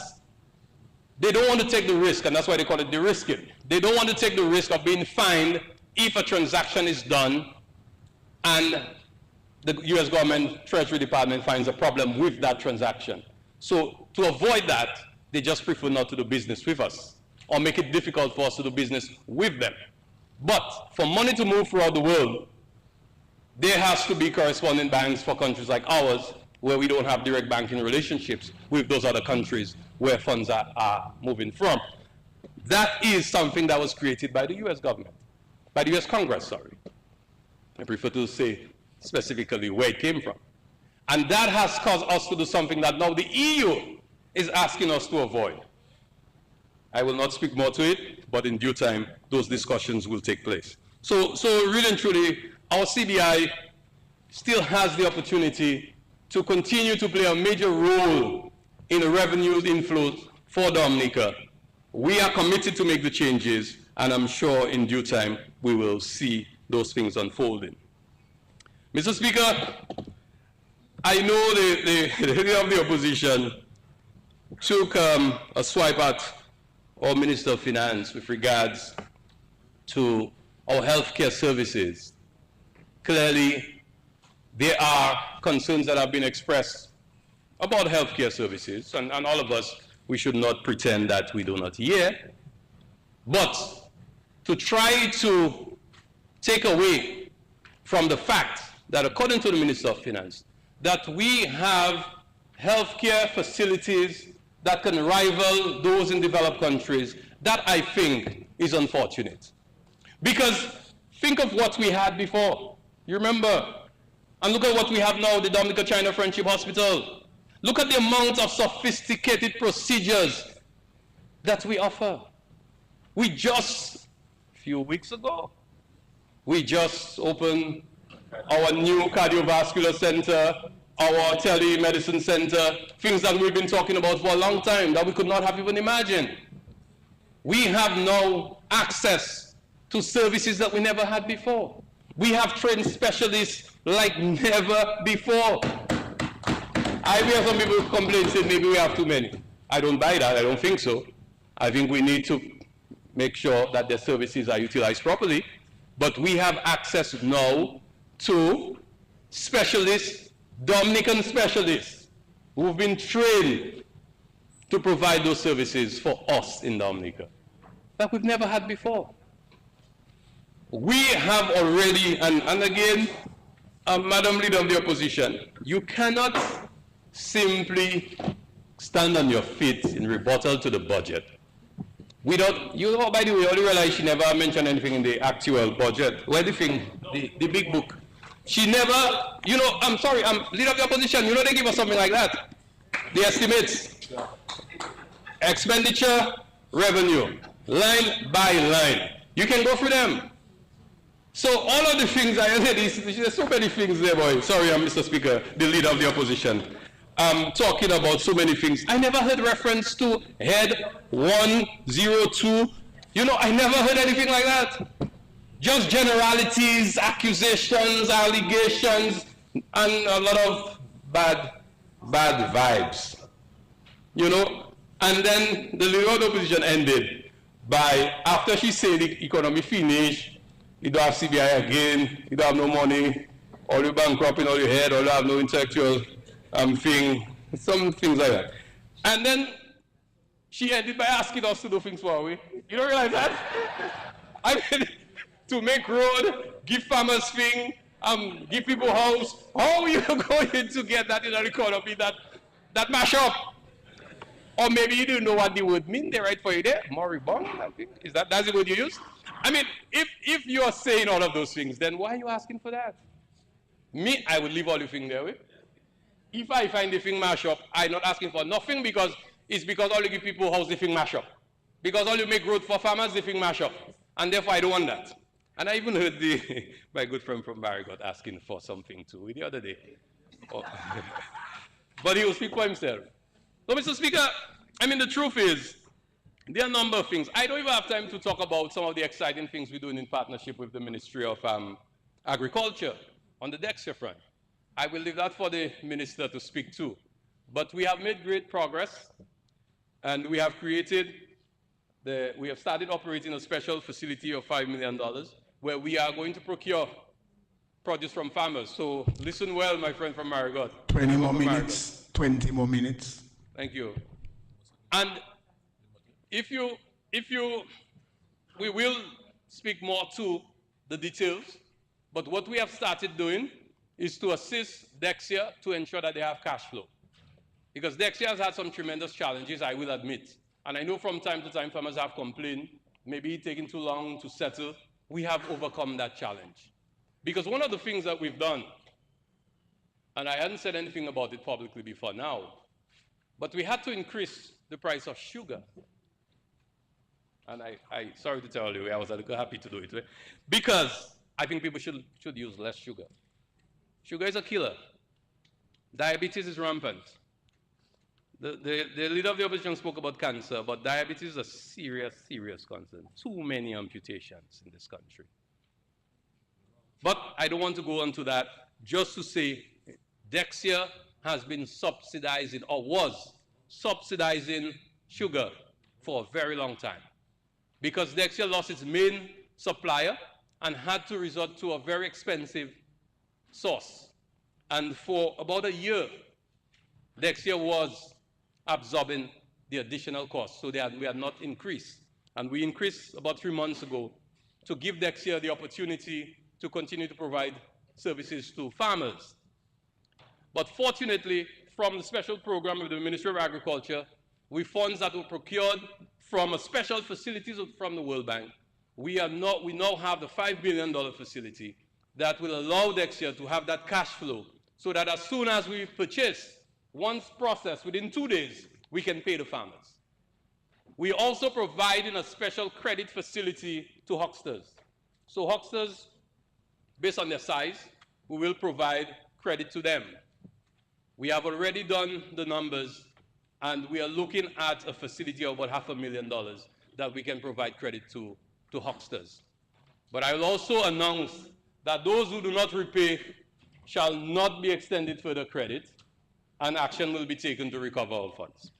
they don't want to take the risk, and that's why they call it de-risking. They don't want to take the risk of being fined if a transaction is done and the US government Treasury Department finds a problem with that transaction. So to avoid that, they just prefer not to do business with us or make it difficult for us to do business with them. But for money to move throughout the world, there has to be corresponding banks for countries like ours where we don't have direct banking relationships with those other countries where funds are moving from. That is something that was created by the US government, by the US Congress, sorry. I prefer to say specifically where it came from. And that has caused us to do something that now the EU is asking us to avoid. I will not speak more to it, but in due time, those discussions will take place. So really and truly, our CBI still has the opportunity to continue to play a major role in the revenue inflows for Dominica. We are committed to make the changes, and I'm sure in due time we will see those things unfolding. Mr. Speaker, I know the leader of the opposition took a swipe at our Minister of Finance with regards to our healthcare services. Clearly, there are concerns that have been expressed about healthcare services, and all of us, we should not pretend that we do not hear. But to try to take away from the fact that according to the Minister of Finance, that we have healthcare facilities that can rival those in developed countries, that I think is unfortunate. Because think of what we had before. You remember? And look at what we have now, the Dominica China Friendship Hospital. Look at the amount of sophisticated procedures that we offer. We just, a few weeks ago, we just opened our new cardiovascular center, our telemedicine center, things that we've been talking about for a long time that we could not have even imagined. We have now access to services that we never had before. We have trained specialists like never before. I hear some people complain, saying maybe we have too many. I don't buy that, I don't think so. I think we need to make sure that the services are utilized properly, but we have access now to specialists, Dominican specialists, who've been trained to provide those services for us in Dominica that we've never had before. We have already, and again, Madam Leader of the Opposition, you cannot simply stand on your feet in rebuttal to the budget. We don't, you know, by the way, you only realize she never mentioned anything in the actual budget. Where the thing, the big book. She never, you know, I'm sorry, Leader of the Opposition, you know they give us something like that. The estimates. Expenditure, revenue, line by line. You can go through them. So all of the things I said, there's so many things there, boy. Sorry, Mr. Speaker, the Leader of the Opposition. I'm talking about so many things. I never heard reference to head 102. You know, I never heard anything like that. Just generalities, accusations, allegations, and a lot of bad vibes. You know, and then the Leader of the Opposition ended by, after she said the economy finished, you don't have CBI again, you don't have no money, all you bankrupt in all your head, all you have no intellectual thing, some things like that. And then she ended by asking us to do things for her. You don't realize that? I mean, to make road, give farmers thing, give people house. How are you going to get that in an economy that mash up? Or maybe you didn't know what the word mean there, right, for you there? Moribund, I think. That's the word you use? I mean, if you're saying all of those things, then why are you asking for that? Me, I would leave all the thing there with. If I find the thing mash up, I'm not asking for nothing because all you give people house, the thing mash up. Because all you make road for farmers, the thing mash up. And therefore I don't want that. And I even heard my good friend from Barry got asking for something too the other day. Oh. But he will speak for himself. So, Mr. Speaker, I mean, the truth is, there are a number of things. I don't even have time to talk about some of the exciting things we're doing in partnership with the Ministry of Agriculture on the Dexia front. I will leave that for the Minister to speak to. But we have made great progress, and we have started operating a special facility of $5 million where we are going to procure produce from farmers. So listen well, my friend from Marigot. 20 more minutes. 20 more minutes. Thank you. And we will speak more to the details, but what we have started doing is to assist Dexia to ensure that they have cash flow. Because Dexia has had some tremendous challenges, I will admit. And I know from time to time farmers have complained, maybe taking too long to settle. We have overcome that challenge. Because one of the things that we've done, and I hadn't said anything about it publicly before now, but we had to increase the price of sugar. And I sorry to tell you, I was a little happy to do it, right? Because I think people should use less sugar. Sugar is a killer. Diabetes is rampant. The leader of the opposition spoke about cancer, but diabetes is a serious, serious concern. Too many amputations in this country. But I don't want to go on to that. Just to say, Dexia has been subsidizing, or was subsidizing, sugar for a very long time. Because Dexia lost its main supplier and had to resort to a very expensive source. And for about a year, Dexia was absorbing the additional cost, so we had not increased. And we increased about 3 months ago to give Dexia the opportunity to continue to provide services to farmers. But fortunately, from the special program of the Ministry of Agriculture, with funds that were procured from a special facilities from the World Bank, we now have the $5 billion facility that will allow Dexia to have that cash flow, so that as soon as we purchase, once processed, within 2 days, we can pay the farmers. We also provide a special credit facility to hucksters. So hucksters, based on their size, we will provide credit to them. We have already done the numbers, and we are looking at a facility of about $500,000 that we can provide credit to hucksters. But I will also announce that those who do not repay shall not be extended further credit, and action will be taken to recover our funds.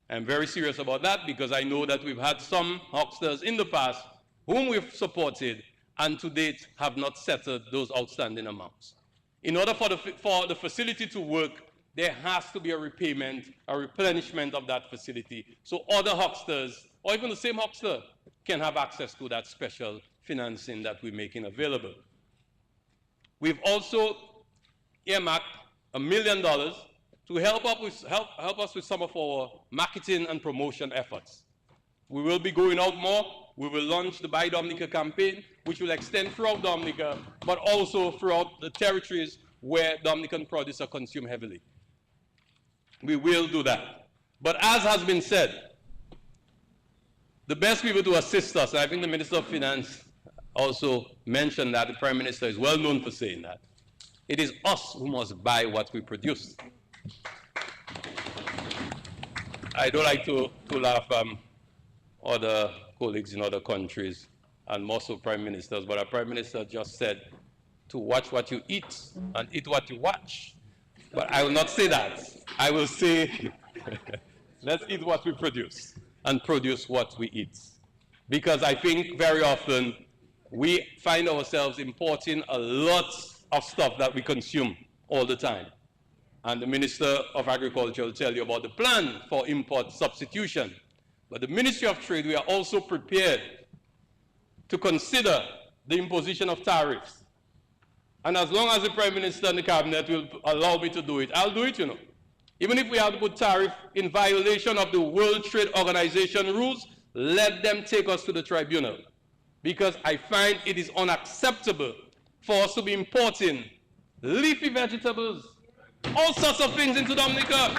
I'm very serious about that because I know that we've had some hucksters in the past whom we've supported and to date have not settled those outstanding amounts. In order for the facility to work, there has to be a repayment, a replenishment of that facility, so other hucksters, or even the same huckster, can have access to that special financing that we're making available. We've also earmarked $1 million to help us with some of our marketing and promotion efforts. We will be going out more. We will launch the Buy Dominica campaign, which will extend throughout Dominica, but also throughout the territories where Dominican produce are consumed heavily. We will do that. But as has been said, the best people to assist us, and I think the Minister of Finance also mentioned that, the Prime Minister is well known for saying that, it is us who must buy what we produce. I don't like to laugh other colleagues in other countries, and more so prime ministers, but our prime minister just said to watch what you eat and eat what you watch. But I will not say that. I will say, let's eat what we produce and produce what we eat. Because I think very often we find ourselves importing a lot of stuff that we consume all the time. And the Minister of Agriculture will tell you about the plan for import substitution. But the Ministry of Trade, we are also prepared to consider the imposition of tariffs. And as long as the Prime Minister and the Cabinet will allow me to do it, I'll do it, you know. Even if we have to put tariff in violation of the World Trade Organization rules, let them take us to the tribunal. Because I find it is unacceptable for us to be importing leafy vegetables, all sorts of things into Dominica.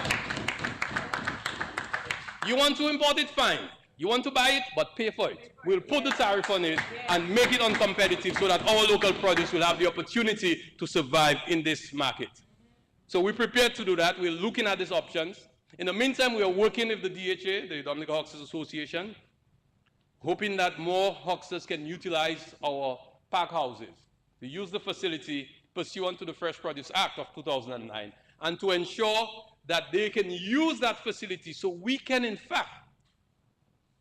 You want to import it, fine. You want to buy it, but pay for it. We'll put the tariff on it and make it uncompetitive so that our local produce will have the opportunity to survive in this market. So we're prepared to do that. We're looking at these options. In the meantime, we are working with the DHA, the Dominica Hucksters Association, hoping that more hucksters can utilize our pack houses to use the facility pursuant to the Fresh Produce Act of 2009, and to ensure that they can use that facility so we can, in fact,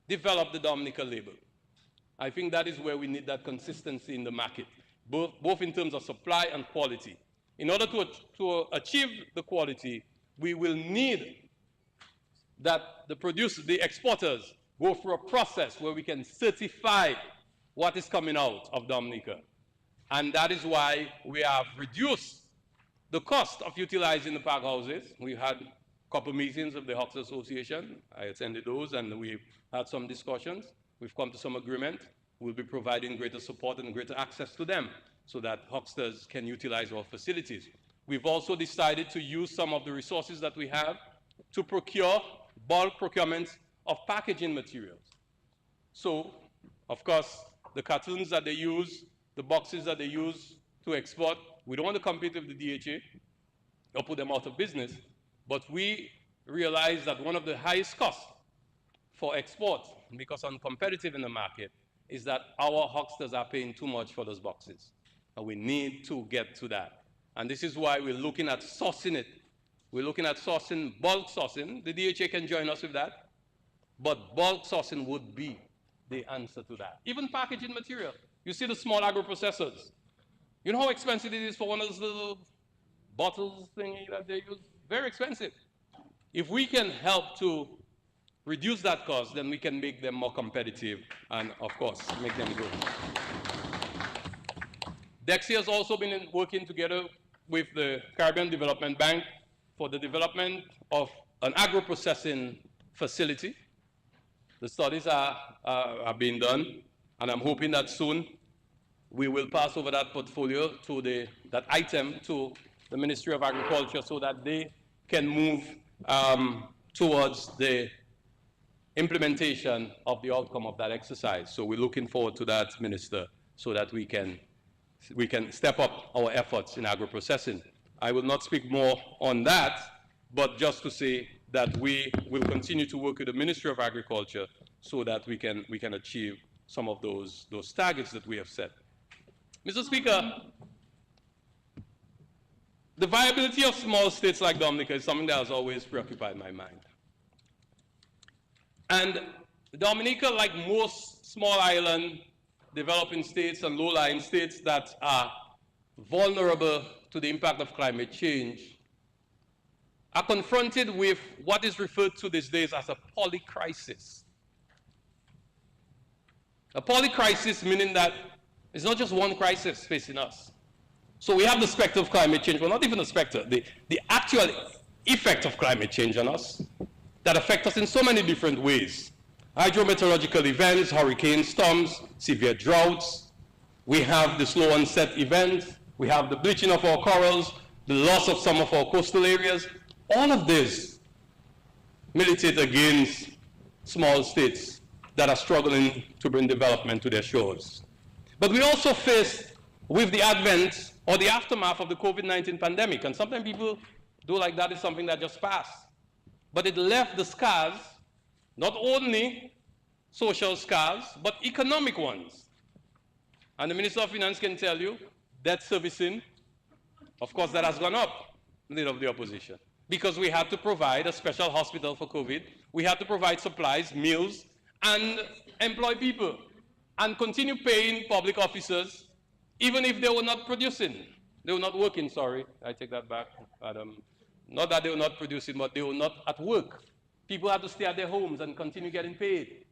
develop the Dominica label. I think that is where we need that consistency in the market, both in terms of supply and quality. In order to achieve the quality, we will need that the exporters go through a process where we can certify what is coming out of Dominica. And that is why we have reduced the cost of utilizing the pack houses. We had a couple meetings of the Huckster Association. I attended those, and we've had some discussions. We've come to some agreement. We'll be providing greater support and greater access to them so that hucksters can utilize our facilities. We've also decided to use some of the resources that we have to procure bulk procurements of packaging materials. So, of course, the cartons that they use, the boxes that they use to export, we don't want to compete with the DHA or put them out of business, but we realize that one of the highest costs for export, because uncompetitive in the market, is that our hucksters are paying too much for those boxes. And we need to get to that. And this is why we're looking at sourcing it. We're looking at sourcing, bulk sourcing. The DHA can join us with that. But bulk sourcing would be the answer to that. Even packaging material. You see the small agro-processors. You know how expensive it is for one of those little bottles thingy that they use? Very expensive. If we can help to reduce that cost, then we can make them more competitive and, of course, make them grow. DEXI has also been working together with the Caribbean Development Bank for the development of an agro-processing facility. The studies are being done, and I'm hoping that soon we will pass over that portfolio to that item to the Ministry of Agriculture so that they can move towards the implementation of the outcome of that exercise. So we're looking forward to that, Minister, so that we can step up our efforts in agro-processing. I will not speak more on that, but just to say that we will continue to work with the Ministry of Agriculture so that we can achieve some of those targets that we have set. Mr. Speaker, the viability of small states like Dominica is something that has always preoccupied my mind. And Dominica, like most small island developing states and low-lying states that are vulnerable to the impact of climate change, are confronted with what is referred to these days as a polycrisis. A polycrisis meaning that it's not just one crisis facing us. So we have the specter of climate change, well, not even the specter, the actual effect of climate change on us that affect us in so many different ways. Hydrometeorological events, hurricanes, storms, severe droughts. We have the slow onset events. We have the bleaching of our corals, the loss of some of our coastal areas. All of this militate against small states that are struggling to bring development to their shores. But we also face with the advent or the aftermath of the COVID-19 pandemic, and sometimes people do like that is something that just passed. But it left the scars, not only social scars, but economic ones. And the Minister of Finance can tell you, debt servicing, of course, that has gone up in the of the opposition. Because we had to provide a special hospital for COVID, we had to provide supplies, meals, and employ people, and continue paying public officers, even if they were not producing. They were not working, sorry, I take that back, Adam. Not that they were not producing, but they were not at work. People had to stay at their homes and continue getting paid.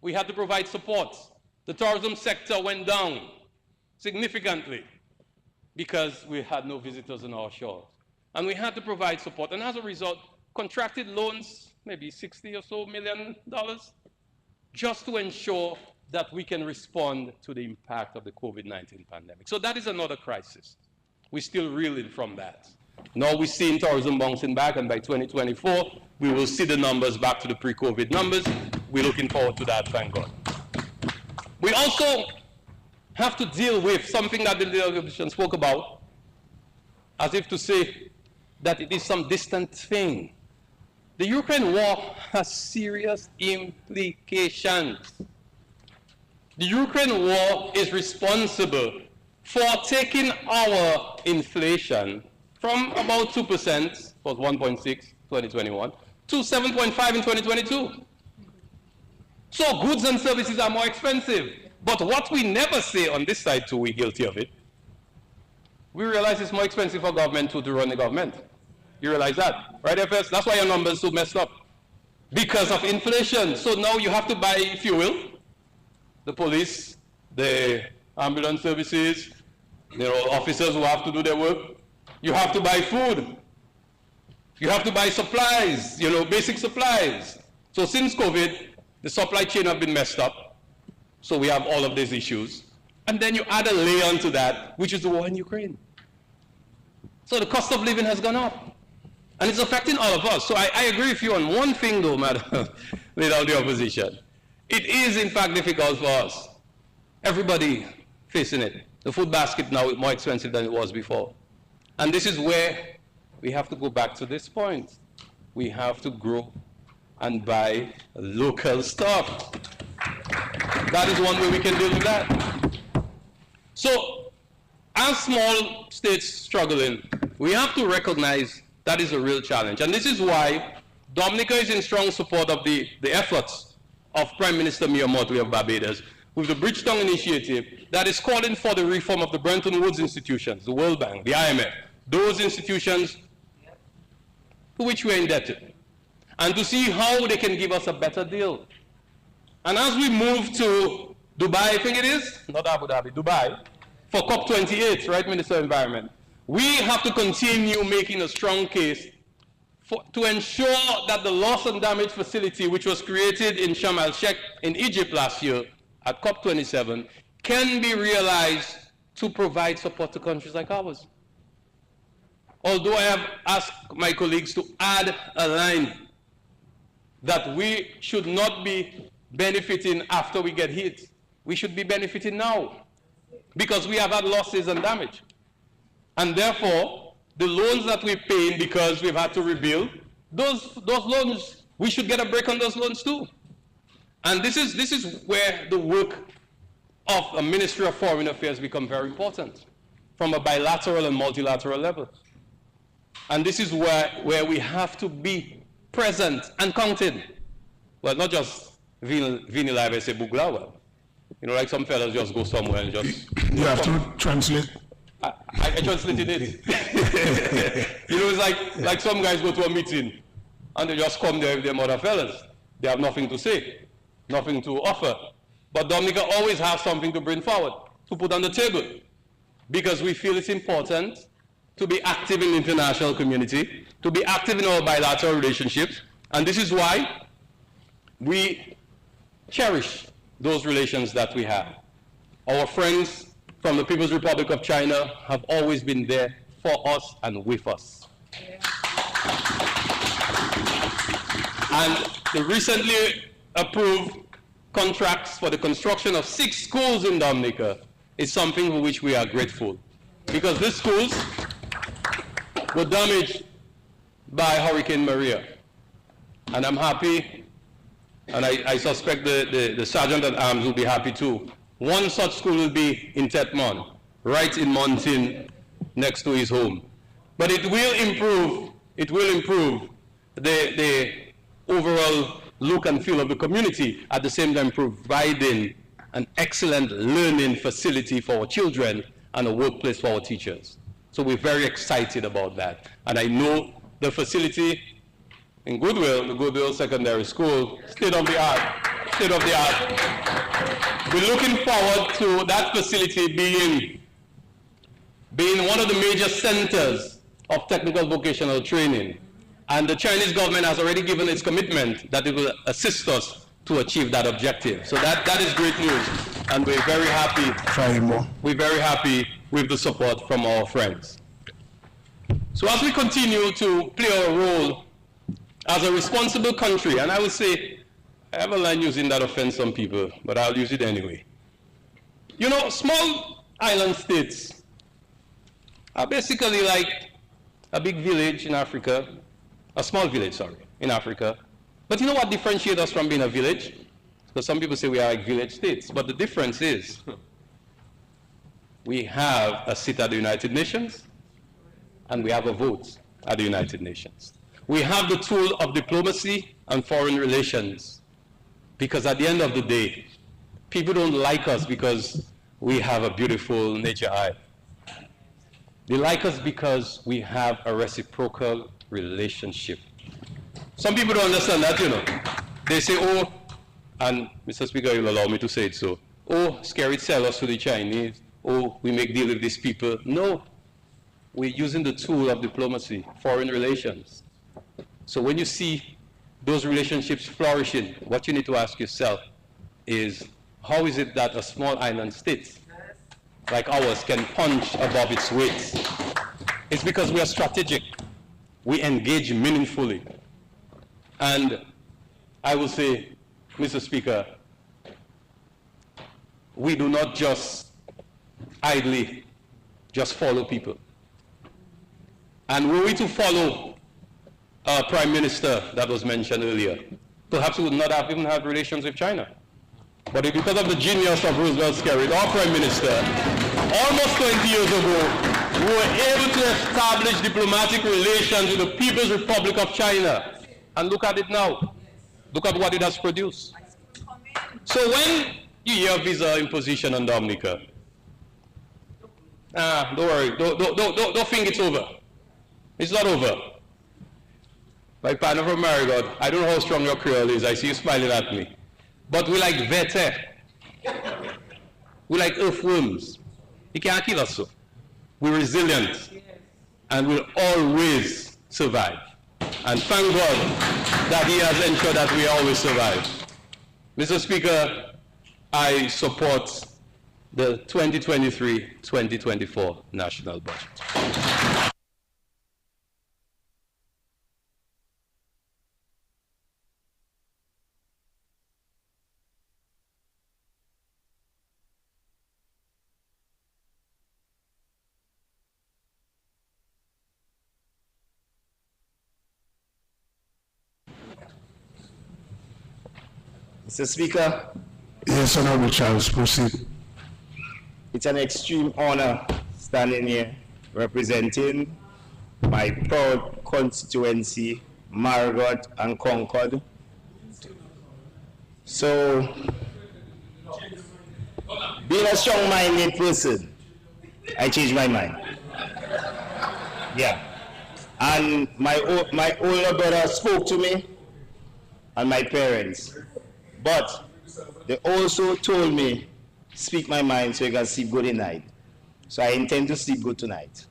We had to provide support. The tourism sector went down significantly because we had no visitors on our shores. And we had to provide support. And as a result, contracted loans, maybe $60 or so million, just to ensure that we can respond to the impact of the COVID-19 pandemic. So that is another crisis. We're still reeling from that. Now we're seeing tourism bouncing back, and by 2024, we will see the numbers back to the pre-COVID numbers. We're looking forward to that, thank God. We also have to deal with something that the delegation spoke about, as if to say that it is some distant thing. The Ukraine war has serious implications. The Ukraine war is responsible for taking our inflation from about 2%, was 1.6 2021, to 7.5 in 2022. So goods and services are more expensive. But what we never say on this side too, we're guilty of it, we realize it's more expensive for government to run the government. You realize that, right, FS? That's why your numbers are so messed up. Because of inflation. So now you have to buy fuel, the police, the ambulance services, officers who have to do their work. You have to buy food. You have to buy supplies, basic supplies. So since COVID, the supply chain have been messed up. So we have all of these issues. And then you add a layer onto that, which is the war in Ukraine. So the cost of living has gone up. And it's affecting all of us. So I agree with you on one thing though, Madam, without the opposition. It is in fact difficult for us. Everybody facing it. The food basket now is more expensive than it was before. And this is where we have to go back to this point. we have to grow and buy local stuff. That is one way we can deal with that. So, as small states struggling, we have to recognize that is a real challenge. And this is why Dominica is in strong support of the efforts of Prime Minister Miyamoto of Barbados with the Bridgetown Initiative that is calling for the reform of the Bretton Woods institutions, the World Bank, the IMF, those institutions to which we are indebted, and to see how they can give us a better deal. And as we move to Dubai, I think it is, not Abu Dhabi, Dubai, for COP28, right, Minister of Environment, we have to continue making a strong case to ensure that the loss and damage facility, which was created in Sharm el-Sheikh in Egypt last year at COP27, can be realized to provide support to countries like ours. Although I have asked my colleagues to add a line that we should not be benefiting after we get hit. We should be benefiting now because we have had losses and damage. And therefore, the loans that we're paying because we've had to rebuild, those loans, we should get a break on those loans too. And this is where the work of a Ministry of Foreign Affairs become very important from a bilateral and multilateral level. And this is where we have to be present and counted. Well, not just Vini Live and say Buglawa. You know, like some fellas just go somewhere and just... You have to translate. I translated it. You know, it's like some guys go to a meeting and they just come there with them other fellas. They have nothing to say, nothing to offer. But Dominica always has something to bring forward, to put on the table. Because we feel it's important to be active in the international community, to be active in our bilateral relationships. And this is why we cherish those relations that we have. Our friends from the People's Republic of China have always been there for us and with us. And the recently approved contracts for the construction of 6 schools in Dominica is something for which we are grateful. Because these schools were damaged by Hurricane Maria. And I'm happy, and I suspect the Sergeant at Arms will be happy too. One such school will be in Tetmon, right in Mountain, next to his home. But it will improve the overall look and feel of the community, at the same time providing an excellent learning facility for our children and a workplace for our teachers. So we're very excited about that. And I know the facility in Goodwill, the Goodwill Secondary School, state of the art. We're looking forward to that facility being one of the major centers of technical vocational training. And the Chinese government has already given its commitment that it will assist us to achieve that objective. So that is great news. And we're very happy. We're very happy with the support from our friends. So as we continue to play our role as a responsible country, and I would say, I have a line using that offends some people, but I'll use it anyway. You know, small island states are basically like a big village in Africa, a small village, sorry, in Africa. But you know what differentiates us from being a village? Because some people say we are like village states, but the difference is we have a seat at the United Nations and we have a vote at the United Nations. We have the tool of diplomacy and foreign relations. Because at the end of the day, people don't like us because we have a beautiful nature eye. They like us because we have a reciprocal relationship. Some people don't understand that, you know. They say, oh, and Mr. Speaker, you'll allow me to say it so, oh, scary sell us to the Chinese, oh, we make deal with these people. No, we're using the tool of diplomacy, foreign relations. So when you see those relationships flourishing, what you need to ask yourself is, how is it that a small island state like ours can punch above its weight? It's because we are strategic. We engage meaningfully. And I will say, Mr. Speaker, we do not just idly just follow people. And were we to follow prime minister that was mentioned earlier, perhaps we would not have even had relations with China. But because of the genius of Roosevelt Skerrit, our prime minister, almost 20 years ago, we were able to establish diplomatic relations with the People's Republic of China. And look at it now. Look at what it has produced. So when you hear visa imposition on Dominica, don't worry, don't think it's over. It's not over. My partner from Marigot, I don't know how strong your Creole is. I see you smiling at me. But we like vete. We like earthworms. You can't kill us so. We're resilient. And we'll always survive. And thank God that He has ensured that we always survive. Mr. Speaker, I support the 2023-2024 national budget. Mr. Speaker, Yes, Honorable Charles, proceed. it's an extreme honor standing here representing my proud constituency, Marigot and Concord. So, being a strong-minded person, I changed my mind. Yeah. And my older brother spoke to me and my parents. But they also told me, speak my mind so you can sleep good tonight. So I intend to sleep good tonight.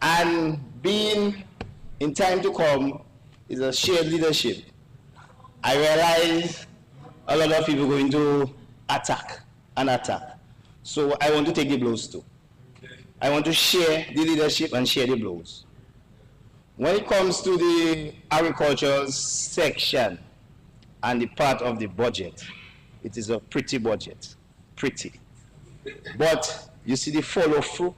And being in time to come is a shared leadership. I realize a lot of people are going to attack and attack. So I want to take the blows too. I want to share the leadership and share the blows. When it comes to the agricultural section and the part of the budget, it is a pretty budget, pretty. But you see the follow through,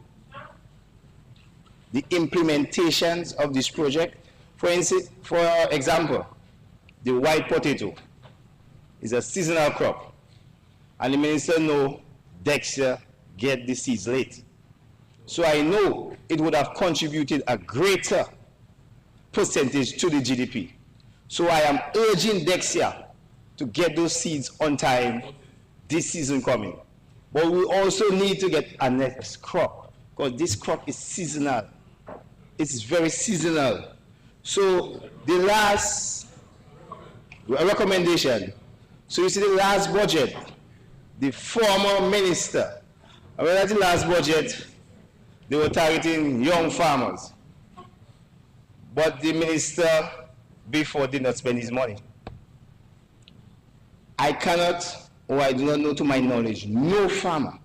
the implementations of this project. For instance, for example, the white potato is a seasonal crop. And the minister know Dexter get the seeds late. So I know it would have contributed a greater percentage to the GDP. So I am urging Dexia to get those seeds on time this season coming. But we also need to get a next crop, because this crop is seasonal. It's very seasonal. So the last recommendation, so you see the last budget, the former minister, I mean, at the last budget, they were targeting young farmers. But the minister before did not spend his money. I cannot, or I do not know to my knowledge, no farmer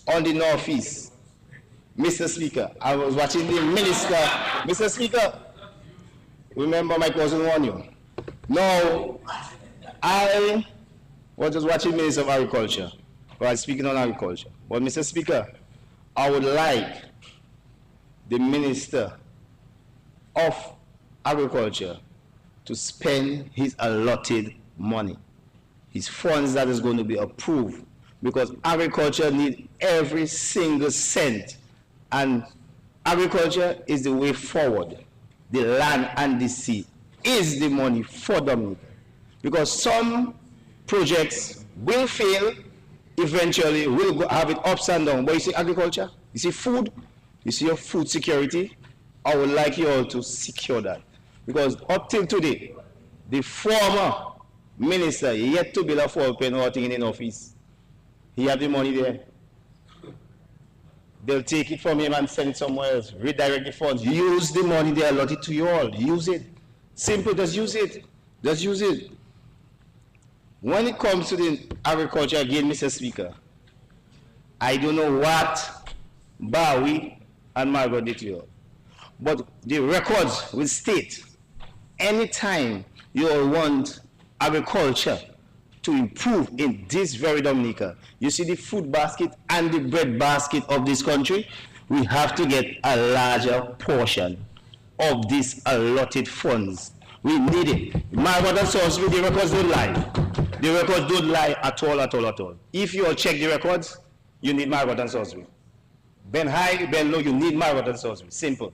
on the Northeast. Mr. Speaker, I was watching the minister. Mr. Speaker, remember my cousin warned you. No, I was just watching Minister of Agriculture, while speaking on agriculture. But Mr. Speaker, I would like the Minister of Agriculture to spend his allotted money, his funds that is going to be approved, because agriculture needs every single cent, and agriculture is the way forward. The land and the sea is the money for Dominica, because some projects will fail, eventually we'll have it ups and downs. But you see agriculture, you see food, you see your food security. I would like you all to secure that, because up till today, the former minister yet to build a 4-pen thing in the office. He had the money there. They'll take it from him and send it somewhere else. Redirect the funds. Use the money they allotted to you all. Use it. Simple, just use it. Just use it. When it comes to the agriculture, again, Mr. Speaker, I don't know what Bowie and Margaret did to you all. But the records will state, anytime you all want agriculture to improve in this very Dominica, you see the food basket and the bread basket of this country, we have to get a larger portion of these allotted funds. We need it. Margaret and Salisbury, the records don't lie. The records don't lie at all, at all, at all. If you all check the records, you need Margaret and Salisbury. Ben high, Ben low, you need Margaret and Salisbury. Simple.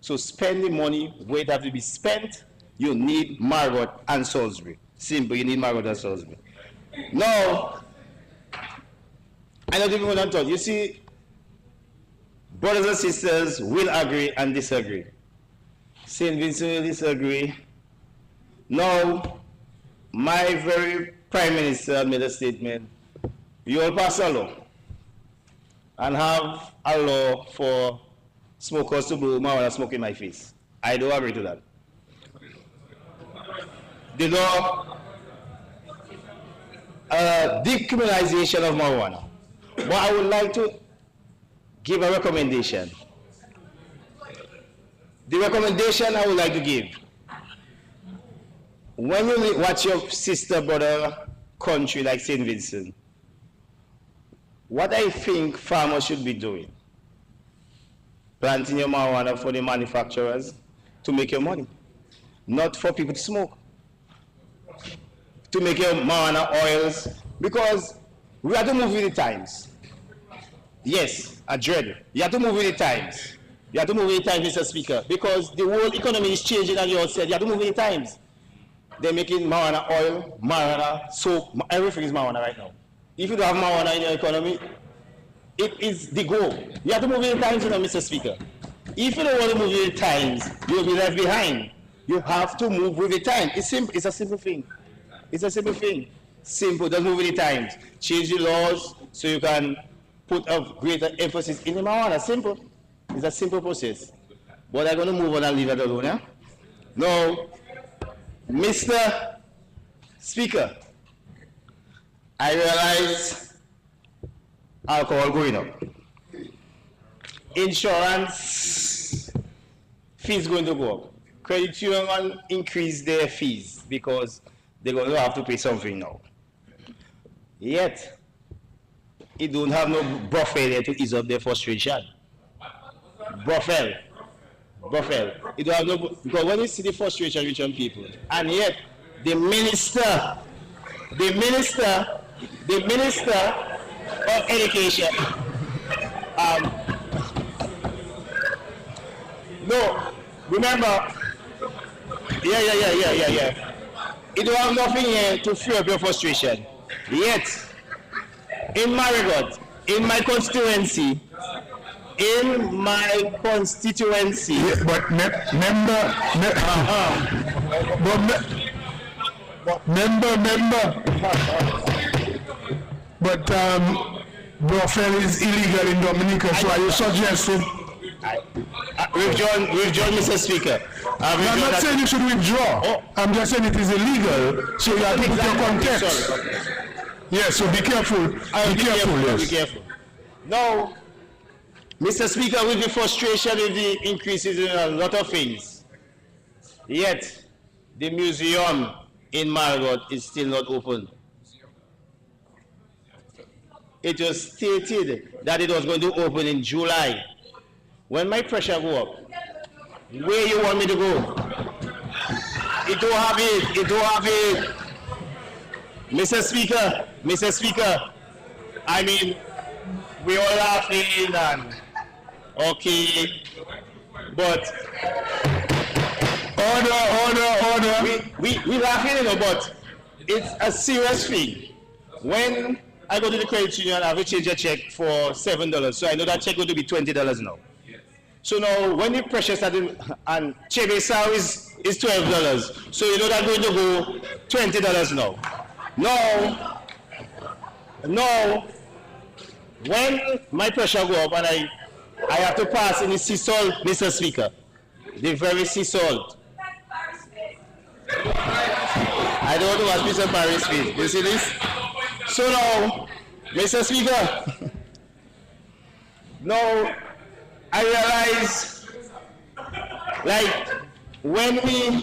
So spend the money where it has to be spent. You need Margaret and Salisbury. Simple, you need Margaret and Salisbury. Now, I don't even want to talk. You see, brothers and sisters will agree and disagree. St. Vincent will disagree. Now, my very Prime Minister made a statement. You all pass a law and have a law for smokers to blow marijuana smoke in my face. I don't agree to that. The law, decriminalization of marijuana. But I would like to give a recommendation. The recommendation I would like to give, when you watch your sister, brother country like St. Vincent, what I think farmers should be doing, planting your marijuana for the manufacturers to make your money, not for people to smoke. To make your marijuana oils, because we have to move with the times. Yes, I dread. You have to move with the times. You have to move with the times, Mr. Speaker, because the world economy is changing, and you all said you have to move with the times. They're making marijuana oil, marijuana soap, everything is marijuana right now. If you don't have marijuana in your economy, it is the goal. You have to move with the times, you know, Mr. Speaker. If you don't want to move with the times, you'll be left behind. You have to move with the times. It's simple. It's a simple thing. It's a simple thing. Simple. Just move with the times. Change the laws so you can put a greater emphasis in the marijuana. Simple. It's a simple process. But I'm going to move on and leave it alone, yeah? Now, Mr. Speaker, I realize alcohol going up. Insurance fees going to go up. Credit union increase their fees because they're going to have to pay something now. Yet, it don't have no buffer there to ease up their frustration. Buffer. It don't have no, because when you see the frustration with young people, and yet the minister of education, no, remember, yeah. It don't have nothing here to free up your frustration. Yet, in Marigot, in my constituency, yeah, but but brothel is illegal in Dominica, so are you suggesting? Withdraw, Mr. Speaker. I'm not saying you should withdraw. Oh. I'm just saying it is illegal, so you have to put your context. Yes, so be careful. Be careful. Now, Mr. Speaker, with the frustration with the increases in a lot of things, yet the museum in Marigot is still not open. It was stated that it was going to open in July. When my pressure go up, where you want me to go? It don't have it. Mr. Speaker, I mean, we all laughing and okay, but order. We laughing, you know, but it's a serious thing. When I go to the credit union, I have to change a check for $7, so I know that check going to be $20 now. So now, when the pressure started, and Chebesau is $12, so you know that's going to go $20 now. No, when my pressure go up and I have to pass in the sea salt, Mr. Speaker, the very sea salt. I don't know what Mr. Paris feels. You see this? So now, Mr. Speaker, now I realize, like, when we...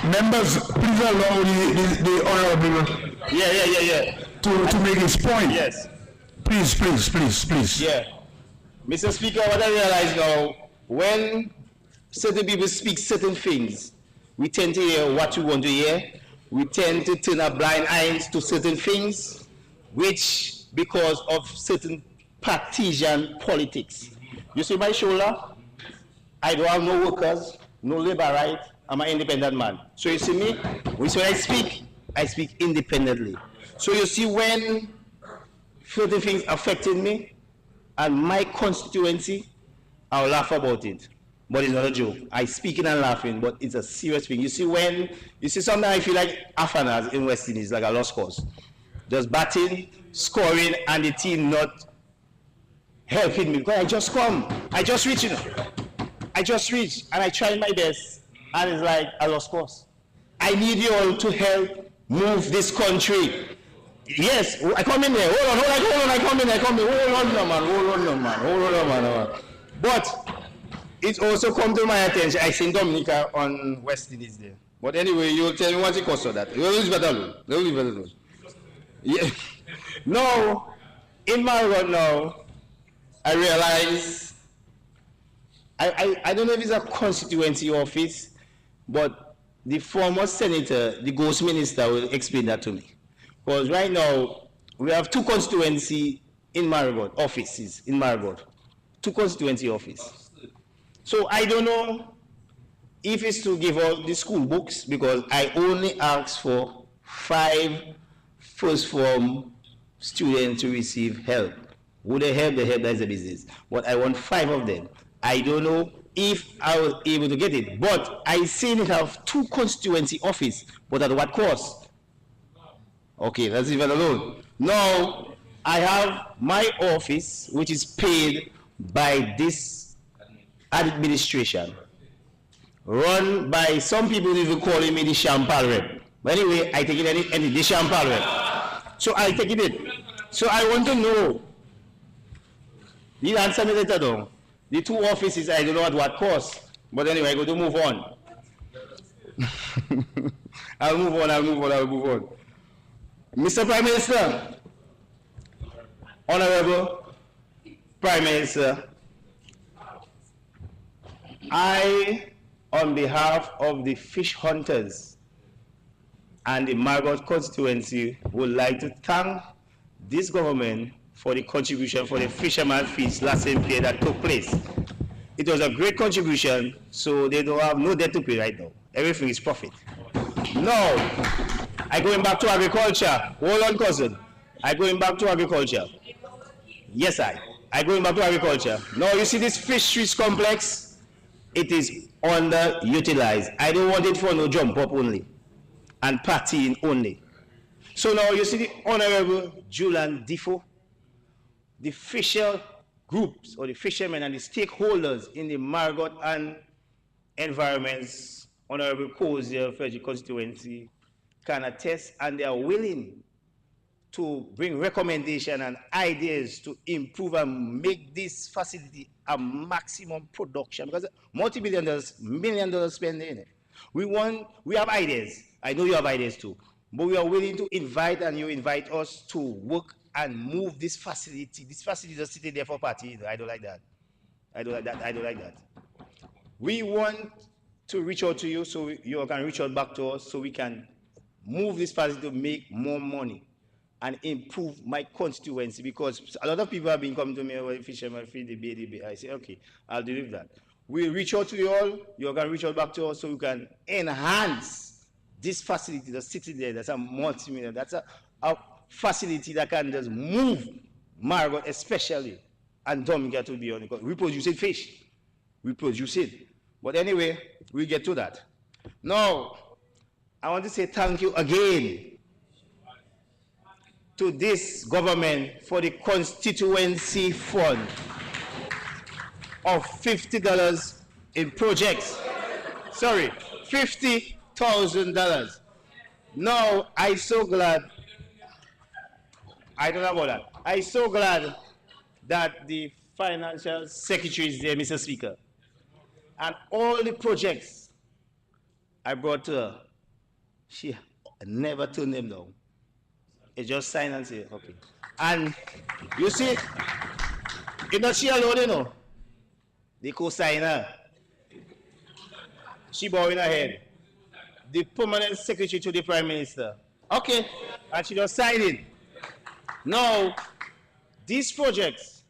Members, please allow the honorable... Yeah. To make his point. Yes. Please. Yeah. Mr. Speaker, what I realize now, when certain people speak certain things. We tend to hear what we want to hear. We tend to turn a blind eye to certain things, which because of certain partisan politics. You see my shoulder? I don't have no workers, no labor right. I'm an independent man. So you see me, when I speak independently. So you see when certain things affected me and my constituency, I'll laugh about it. But it's not a joke. I speak it and laughing, but it's a serious thing. You see sometimes I feel like Afanas in West Indies, like a lost cause. Just batting, scoring, and the team not helping me. Because I just come, I just reach, I just reach, and I try my best, and it's like a lost cause. I need you all to help move this country. Yes, I come in there. Hold on, I come in. Hold on, man. But it also come to my attention. I seen Dominica on West Indies there. But anyway, you'll tell me what's the cost of that. You'll leave it alone. Yeah. No, in my run now, I realize I don't know if it's a constituency office, but the former senator, the ghost minister, will explain that to me. Because right now, we have two constituency in Marigot, offices in Marigot. Two constituency offices. So I don't know if it's to give out the school books, because I only asked for 5 first form students to receive help. Would they help? They help, that's the business. But I want 5 of them. I don't know if I was able to get it, but I seen it have 2 constituency office, but at what cost? Okay, let's leave it alone. Now, I have my office, which is paid by this administration, run by some people even calling me the Champal rep. But anyway, I take it any the Champal rep. So I take it in. So I want to know, you answer me later though. The 2 offices, I don't know at what cost. But anyway, I go to move on. I'll move on. Mr. Prime Minister, Honorable Prime Minister, I, on behalf of the fish hunters and the Marigot constituency, would like to thank this government for the contribution for the fisherman fees last same period that took place. It was a great contribution, so they don't have no debt to pay right now. Everything is profit. Now, I going back to agriculture. Hold on, cousin. I going back to agriculture. Yes, I going back to agriculture. Now, you see this fisheries complex? It is underutilized. I don't want it for no jump up only and partying only. So now you see the Honorable Julian Defoe, the fisher groups or the fishermen and the stakeholders in the Marigot and environments, Honorable Cozier, Frederick constituency, can attest, and they are willing to bring recommendation and ideas to improve and make this facility a maximum production, because multi-billion dollars, $1 million spending in it. We have ideas. I know you have ideas too, but we are willing to invite, and you invite us to work and move this facility. This facility is sitting there for party. I don't like that. I don't like that. We want to reach out to you so you can reach out back to us so we can move this facility to make more money and improve my constituency, because a lot of people have been coming to me, well, fisherman feed the baby. I say, okay, I'll deliver that. We reach out to you all, you can reach out back to us so we can enhance this facility that's sitting there. That's a multi-million, that's a facility that can just move Marigot especially, and Dominica to be on it, because we produce fish. We produce it. But anyway, we get to that. Now, I want to say thank you again to this government for the constituency fund of $50 in projects. Sorry, $50,000. Now, I'm so glad, I don't know about that. I'm so glad that the financial secretary is there, Mr. Speaker. And all the projects I brought to her, she never turned them down. It just signed and say, okay. And you see, it's not she alone, you know. The co-signer. She bowing her head. The permanent secretary to the Prime Minister. Okay. And she just signed it. Now, these projects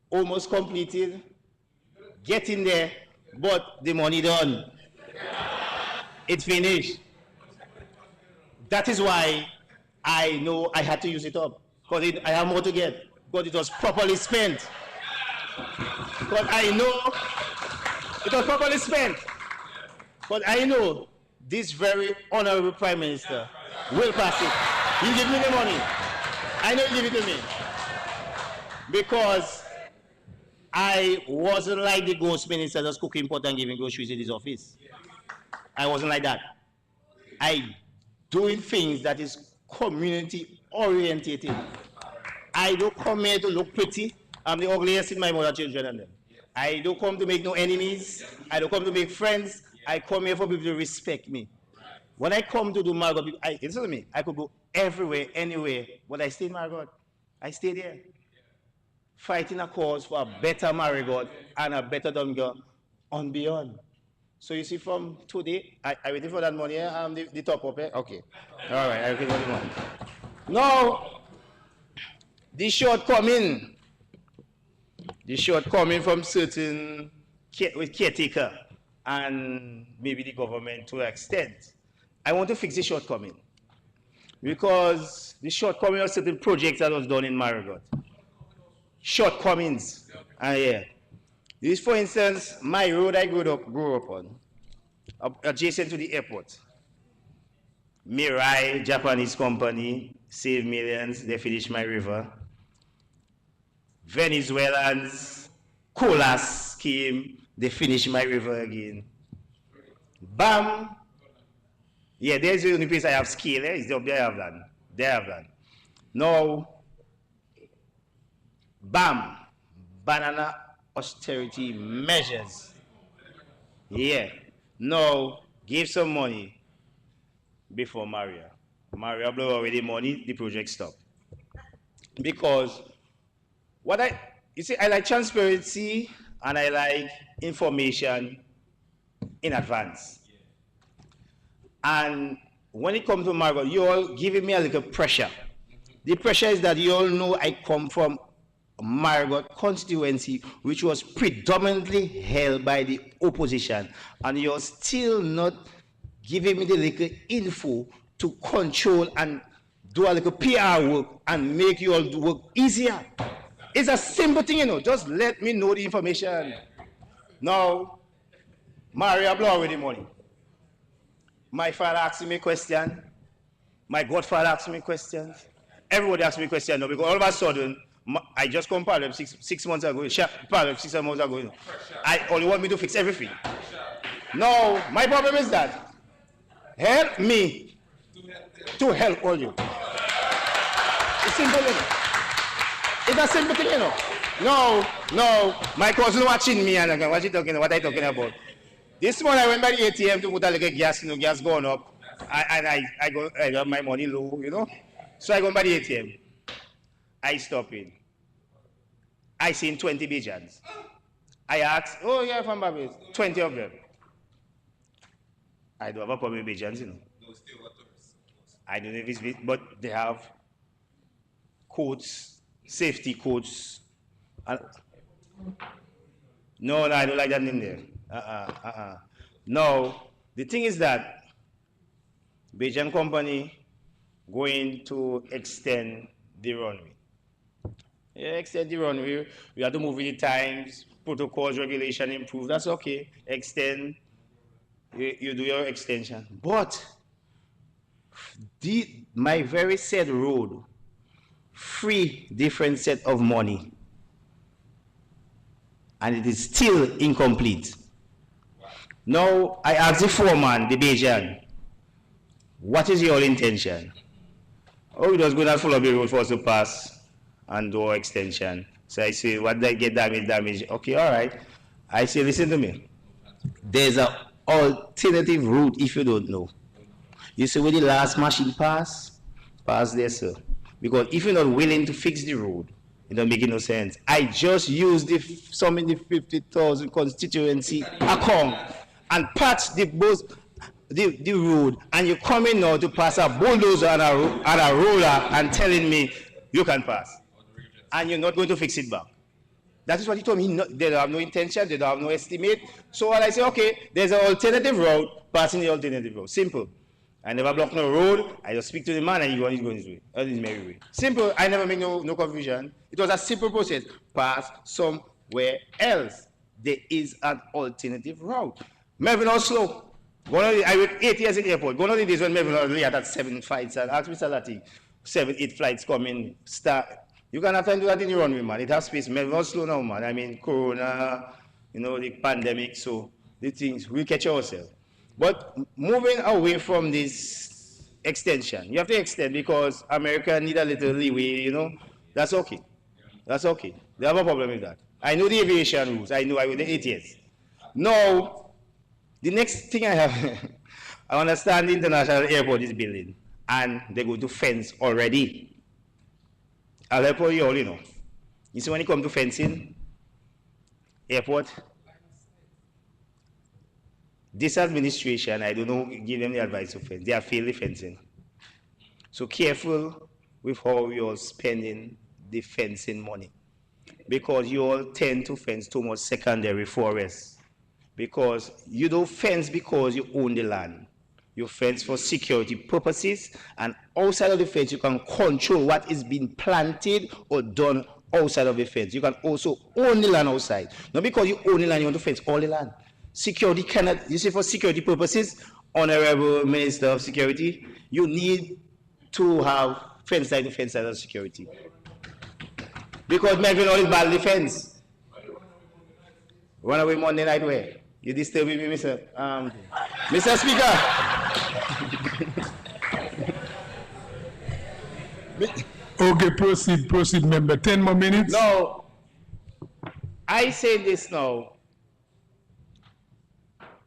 almost completed, getting there, but the money done. It finished. That is why I know I had to use it up, because I have more to get, because it was properly spent. But I know it was properly spent. But I know this very honorable Prime Minister will pass it. He'll give me the money. I know he'll give it to me. Because I wasn't like the ghost minister just cooking pot and giving groceries in his office. I wasn't like that. I doing things that is community orientated. I don't come here to look pretty. I'm the ugliest in my mother children and them. I don't come to make no enemies. I don't come to make friends. I come here for people to respect me. When I come to do Margot, listen to me, I could go everywhere, anywhere, but I stay in Margot. I stay there. Fighting a cause for a better Marigot and a better Dunga on beyond. So you see, from today, I waiting for that money, the top up, okay. All right, I waiting for the money. Now, the shortcoming from certain caretaker and maybe the government to an extent, I want to fix the shortcoming. Because the shortcoming of certain projects that was done in Marigot. Shortcomings. Yeah. This, for instance, my road I grew up on, adjacent to the airport. Mirai, Japanese company, save millions, they finish my river. Venezuelans, Colas scheme, they finish my river again. Bam! Yeah, there's the only place I have scale, eh? They have that. They have that. Now, bam! Banana austerity measures. Yeah. Now, give some money before Maria. Maria blow away the money, the project stopped. Because you see, I like transparency and I like information in advance. And when it comes to Margot, you all giving me a little pressure. The pressure is that you all know I come from Margot constituency, which was predominantly held by the opposition, and you're still not giving me the little info to control and do a little PR work and make you all do work easier. It's a simple thing, you know. Just let me know the information. Now, Maria blow away the money. My father asked me a question. My godfather asked me questions. Everybody asked me questions now, because all of a sudden, I just come Parliament 6 months ago. Parliament 6 months ago. You know. I only want me to fix everything. No, my problem is that help me to help all you. It's simple, you know. It's a simple thing, you know. No, my cousin watching me and what I talking about. This morning I went by the ATM to put a little gas, you know, gas going up, and I got my money low, you know. So I go by the ATM. I stop in. I seen 20 Bajans. I asked, oh yeah, from Barbados, 20 of them. I don't have a problem with Bajans, you know. I don't know if it's, but they have coats, safety coats. No, I don't like that in there. No, the thing is that Bajan company going to extend the runway. Yeah, extend the runway. We have to move with the times, protocols, regulation improve. That's okay. Extend. You do your extension. But my very said road, 3 different set of money, and it is still incomplete. Now, I asked the foreman, the Bajan, what is your intention? Oh, we just going to follow the road for us to pass and do our extension. So I say, what did I get damage? Okay, all right. I say, listen to me. There's an alternative route if you don't know. You see where the last machine pass there, sir. Because if you're not willing to fix the road, It don't make no sense. I just used the some in the 50,000 constituency account and patch the road, and you come in now to pass a bulldozer and a roller and telling me you can pass, and you're not going to fix it back. That is what he told me. They don't have no intention, they don't have no estimate. So when I say, okay, there's an alternative route, passing the alternative route. Simple. I never block no road. I just speak to the man and he's going his way. That is merry way. Simple. I never make no confusion. It was a simple process. Pass somewhere else. There is an alternative route. Melvin Oslo. I worked 8 years in the airport. One of the days when Melvin Oslo had 7 flights and asked Mr. Lati, 7, 8 flights coming, start. You can have time to do that in the runway, man. It has space. Melvin Oslo now, man. I mean, Corona, the pandemic, so the things, we catch ourselves. But moving away from this extension, you have to extend because America need a little leeway, That's okay. That's okay. They have a problem with that. I know the aviation rules. I know I was the 8 years. Now, the next thing I have, I understand the international airport is building and they're going to fence already. I'll help you all, You see when it comes to fencing, airport, this administration, I don't know, give them the advice to fence. They are failing fencing. So careful with how you're spending the fencing money. Because you all tend to fence too much secondary forests. Because you don't fence because you own the land. You fence for security purposes, and outside of the fence, you can control what is being planted or done outside of the fence. You can also own the land outside. Not because you own the land, you want to fence all the land. Security cannot, you see, for security purposes, Honorable Minister of Security, you need to have fence side to fence side of security. Because Melvin all is badly fenced. Run away Monday night where? You disturbing me, Mr. Mr. Speaker. Okay, proceed, member. 10 more minutes. No, I say this now.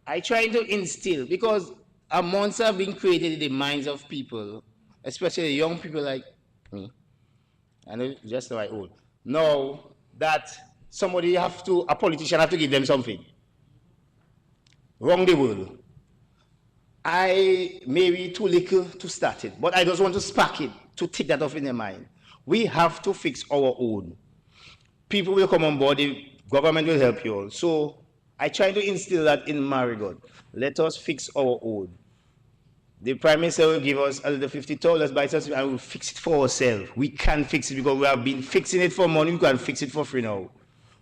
I try to instill, because a monster have been created in the minds of people, especially young people like me, and just like old. Now that a politician have to give them something. Wrong the world. I may be too little to start it, but I just want to spark it, to take that off in their mind. We have to fix our own. People will come on board, the government will help you all. So I try to instill that in Marigot. Let us fix our own. The Prime Minister will give us a little $50 by us and we'll fix it for ourselves. We can fix it because we have been fixing it for money, we can fix it for free now.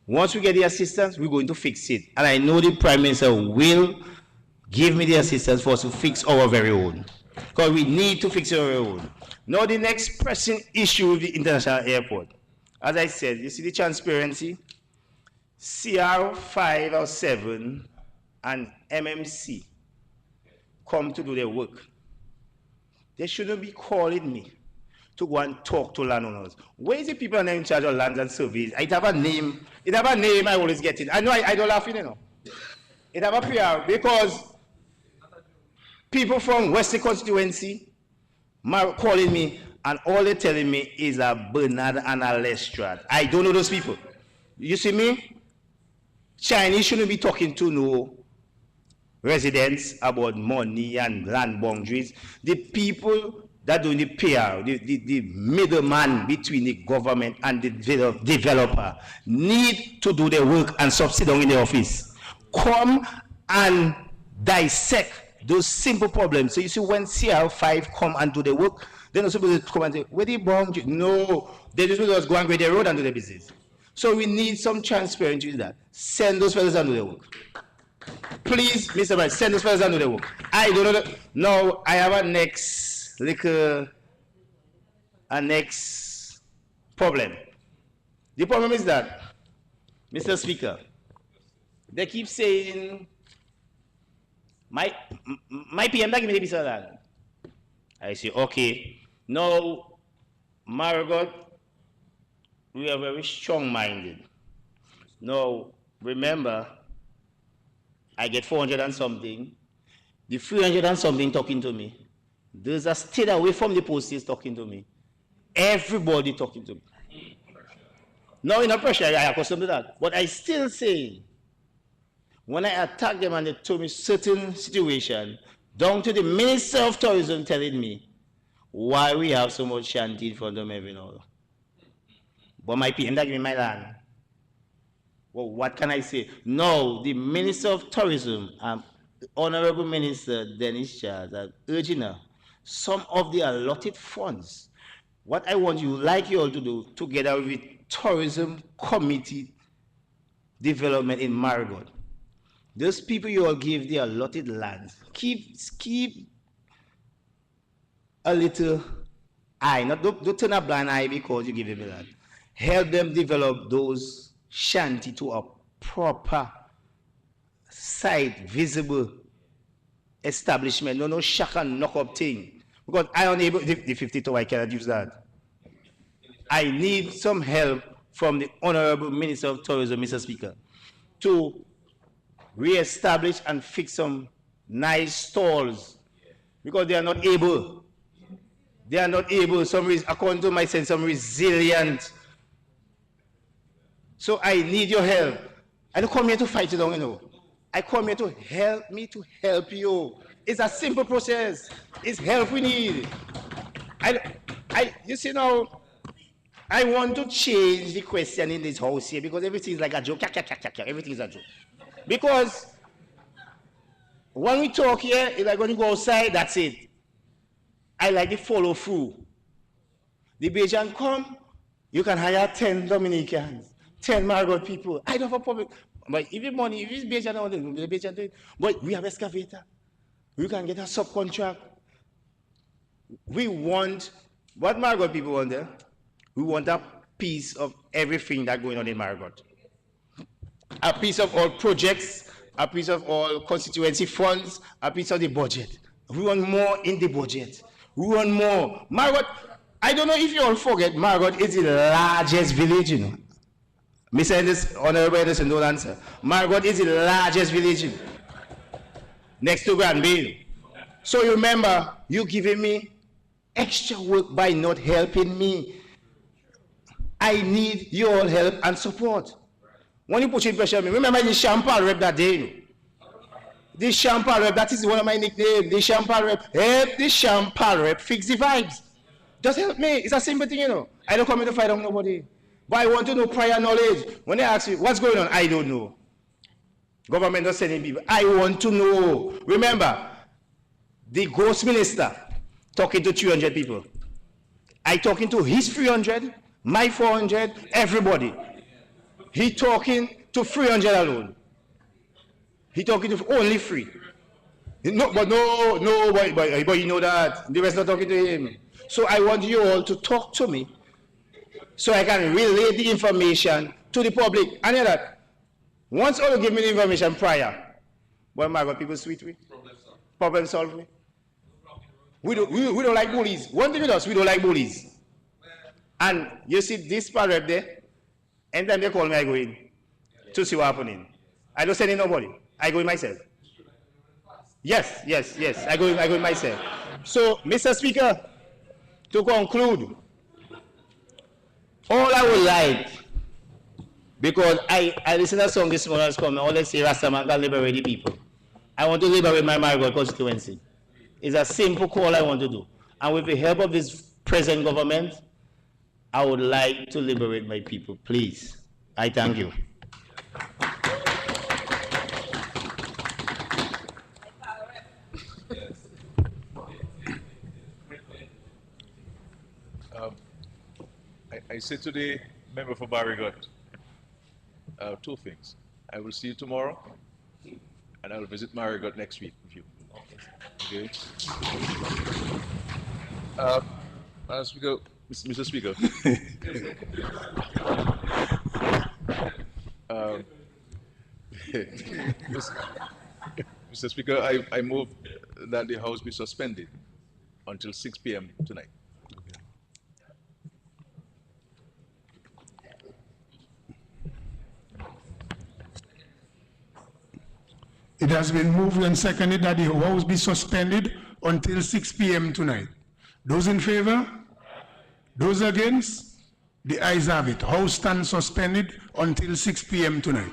Once we get the assistance, we're going to fix it. And I know the Prime Minister will give me the assistance for us to fix our very own. Because we need to fix our own. Now the next pressing issue with the international airport. As I said, you see the transparency? CR 5 or 7 and MMC come to do their work. They shouldn't be calling me to go and talk to landowners. Where is the people in charge of lands and surveys? It have a name. It have a name I always get it. I know I don't laugh, It have a PR because people from Western constituency calling me and all they're telling me is a Bernard and a Lestrade. I don't know those people. You see me? Chinese shouldn't be talking to no residents about money and land boundaries. The people that do the PR, the middleman between the government and the developer, need to do their work and sit down in the office. Come and dissect those simple problems. So you see, when CR5 come and do the work, then also people come and say, where the boundary? No, they just go and grade the road and do their business. So we need some transparency with that. Send those fellas and do their work. Please, Mr. Vice, send those fellas and do their work. I don't know that. Now, I have a next problem. The problem is that, Mr. Speaker, they keep saying, my PM that give me the piece of land. I say, okay. Now, Marigot, we are very strong-minded. Now, remember, I get 400 and something. The 300 and something talking to me. There's a state away from the posties talking to me. Everybody talking to me. No, in no pressure, I accustomed to that. But I still say, when I attack them and they told me certain situation, down to the Minister of Tourism telling me why we have so much shanty in front of them every now. But my PM that give me my land. Well, what can I say? No, the Minister of Tourism, the Honorable Minister Dennis Charles, are urging her some of the allotted funds. What I want you, like you all to do, together with Tourism Committee Development in Marigot, those people you all give the allotted lands, keep a little eye, don't turn a blind eye because you give them land. Help them develop those shanty to a proper site, visible establishment, no shack and knock up thing. Because I unable, the 52, I cannot use that. I need some help from the Honorable Minister of Tourism, Mr. Speaker, to re-establish and fix some nice stalls, because they are not able. They are not able, according to my sense, some resilient. So I need your help. I don't come here to fight you down, you know. I come here to help me to help you. It's a simple process. It's help we need. You see now, I want to change the question in this house here because everything is like a joke. Everything is a joke. Because when we talk here, it's like when you go outside, that's it. I like the follow through. The Bajan come, you can hire 10 Dominicans, 10 Marigot people. I don't have a problem. But if it's money, if it's Bajan, the Bajan do it. But we have excavator. We can get a subcontract. We want, what Marigot people want there? We want a piece of everything that's going on in Marigot. A piece of all projects, a piece of all constituency funds, a piece of the budget. We want more in the budget. We want more. Marigot, I don't know if you all forget, Marigot is the largest village, you know. Mr. Anderson, Honorable Anderson, don't answer. Marigot is the largest village, you know, next to Granville. So you remember, you giving me extra work by not helping me. I need your help and support. When you put in pressure on me, remember the Champagne rep that day, you know? The Champagne rep, that is one of my nicknames. The Champagne rep, help the Champagne rep fix the vibes. Just help me. It's a simple thing, you know. I don't come here to fight on nobody. But I want to know prior knowledge. When they ask you, what's going on? I don't know. Government not sending people. I want to know. Remember, the ghost minister talking to 300 people. I talking to his 300, my 400, everybody. He talking to 300 alone. He talking to only 3. No, but you know that. The rest not talking to him. So I want you all to talk to me so I can relay the information to the public. And you know that, once all give me the information prior, what am I got people sweet with? Problem solve with. We don't like bullies. One thing with us, we don't like bullies. And you see this parrot there, anytime they call me, I go in to see what's happening. I don't send in nobody. I go in myself. Yes, I go in myself. So, Mr. Speaker, to conclude, all I would like, because I listened to a song this morning, all they say, Rastaman can liberate the people. I want to liberate my Marigot constituency. It's a simple call I want to do. And with the help of this present government, I would like to liberate my people. Please. I thank you. I say to the member for Marigot, 2 things. I will see you tomorrow, and I will visit Marigot next week with you. Okay? Mr. Speaker. Mr. Speaker, I move that the House be suspended until 6 p.m. tonight. It has been moved and seconded that the House be suspended until 6 p.m. tonight. Those in favor? Those against? The ayes have it. House stand suspended until 6 p.m. tonight.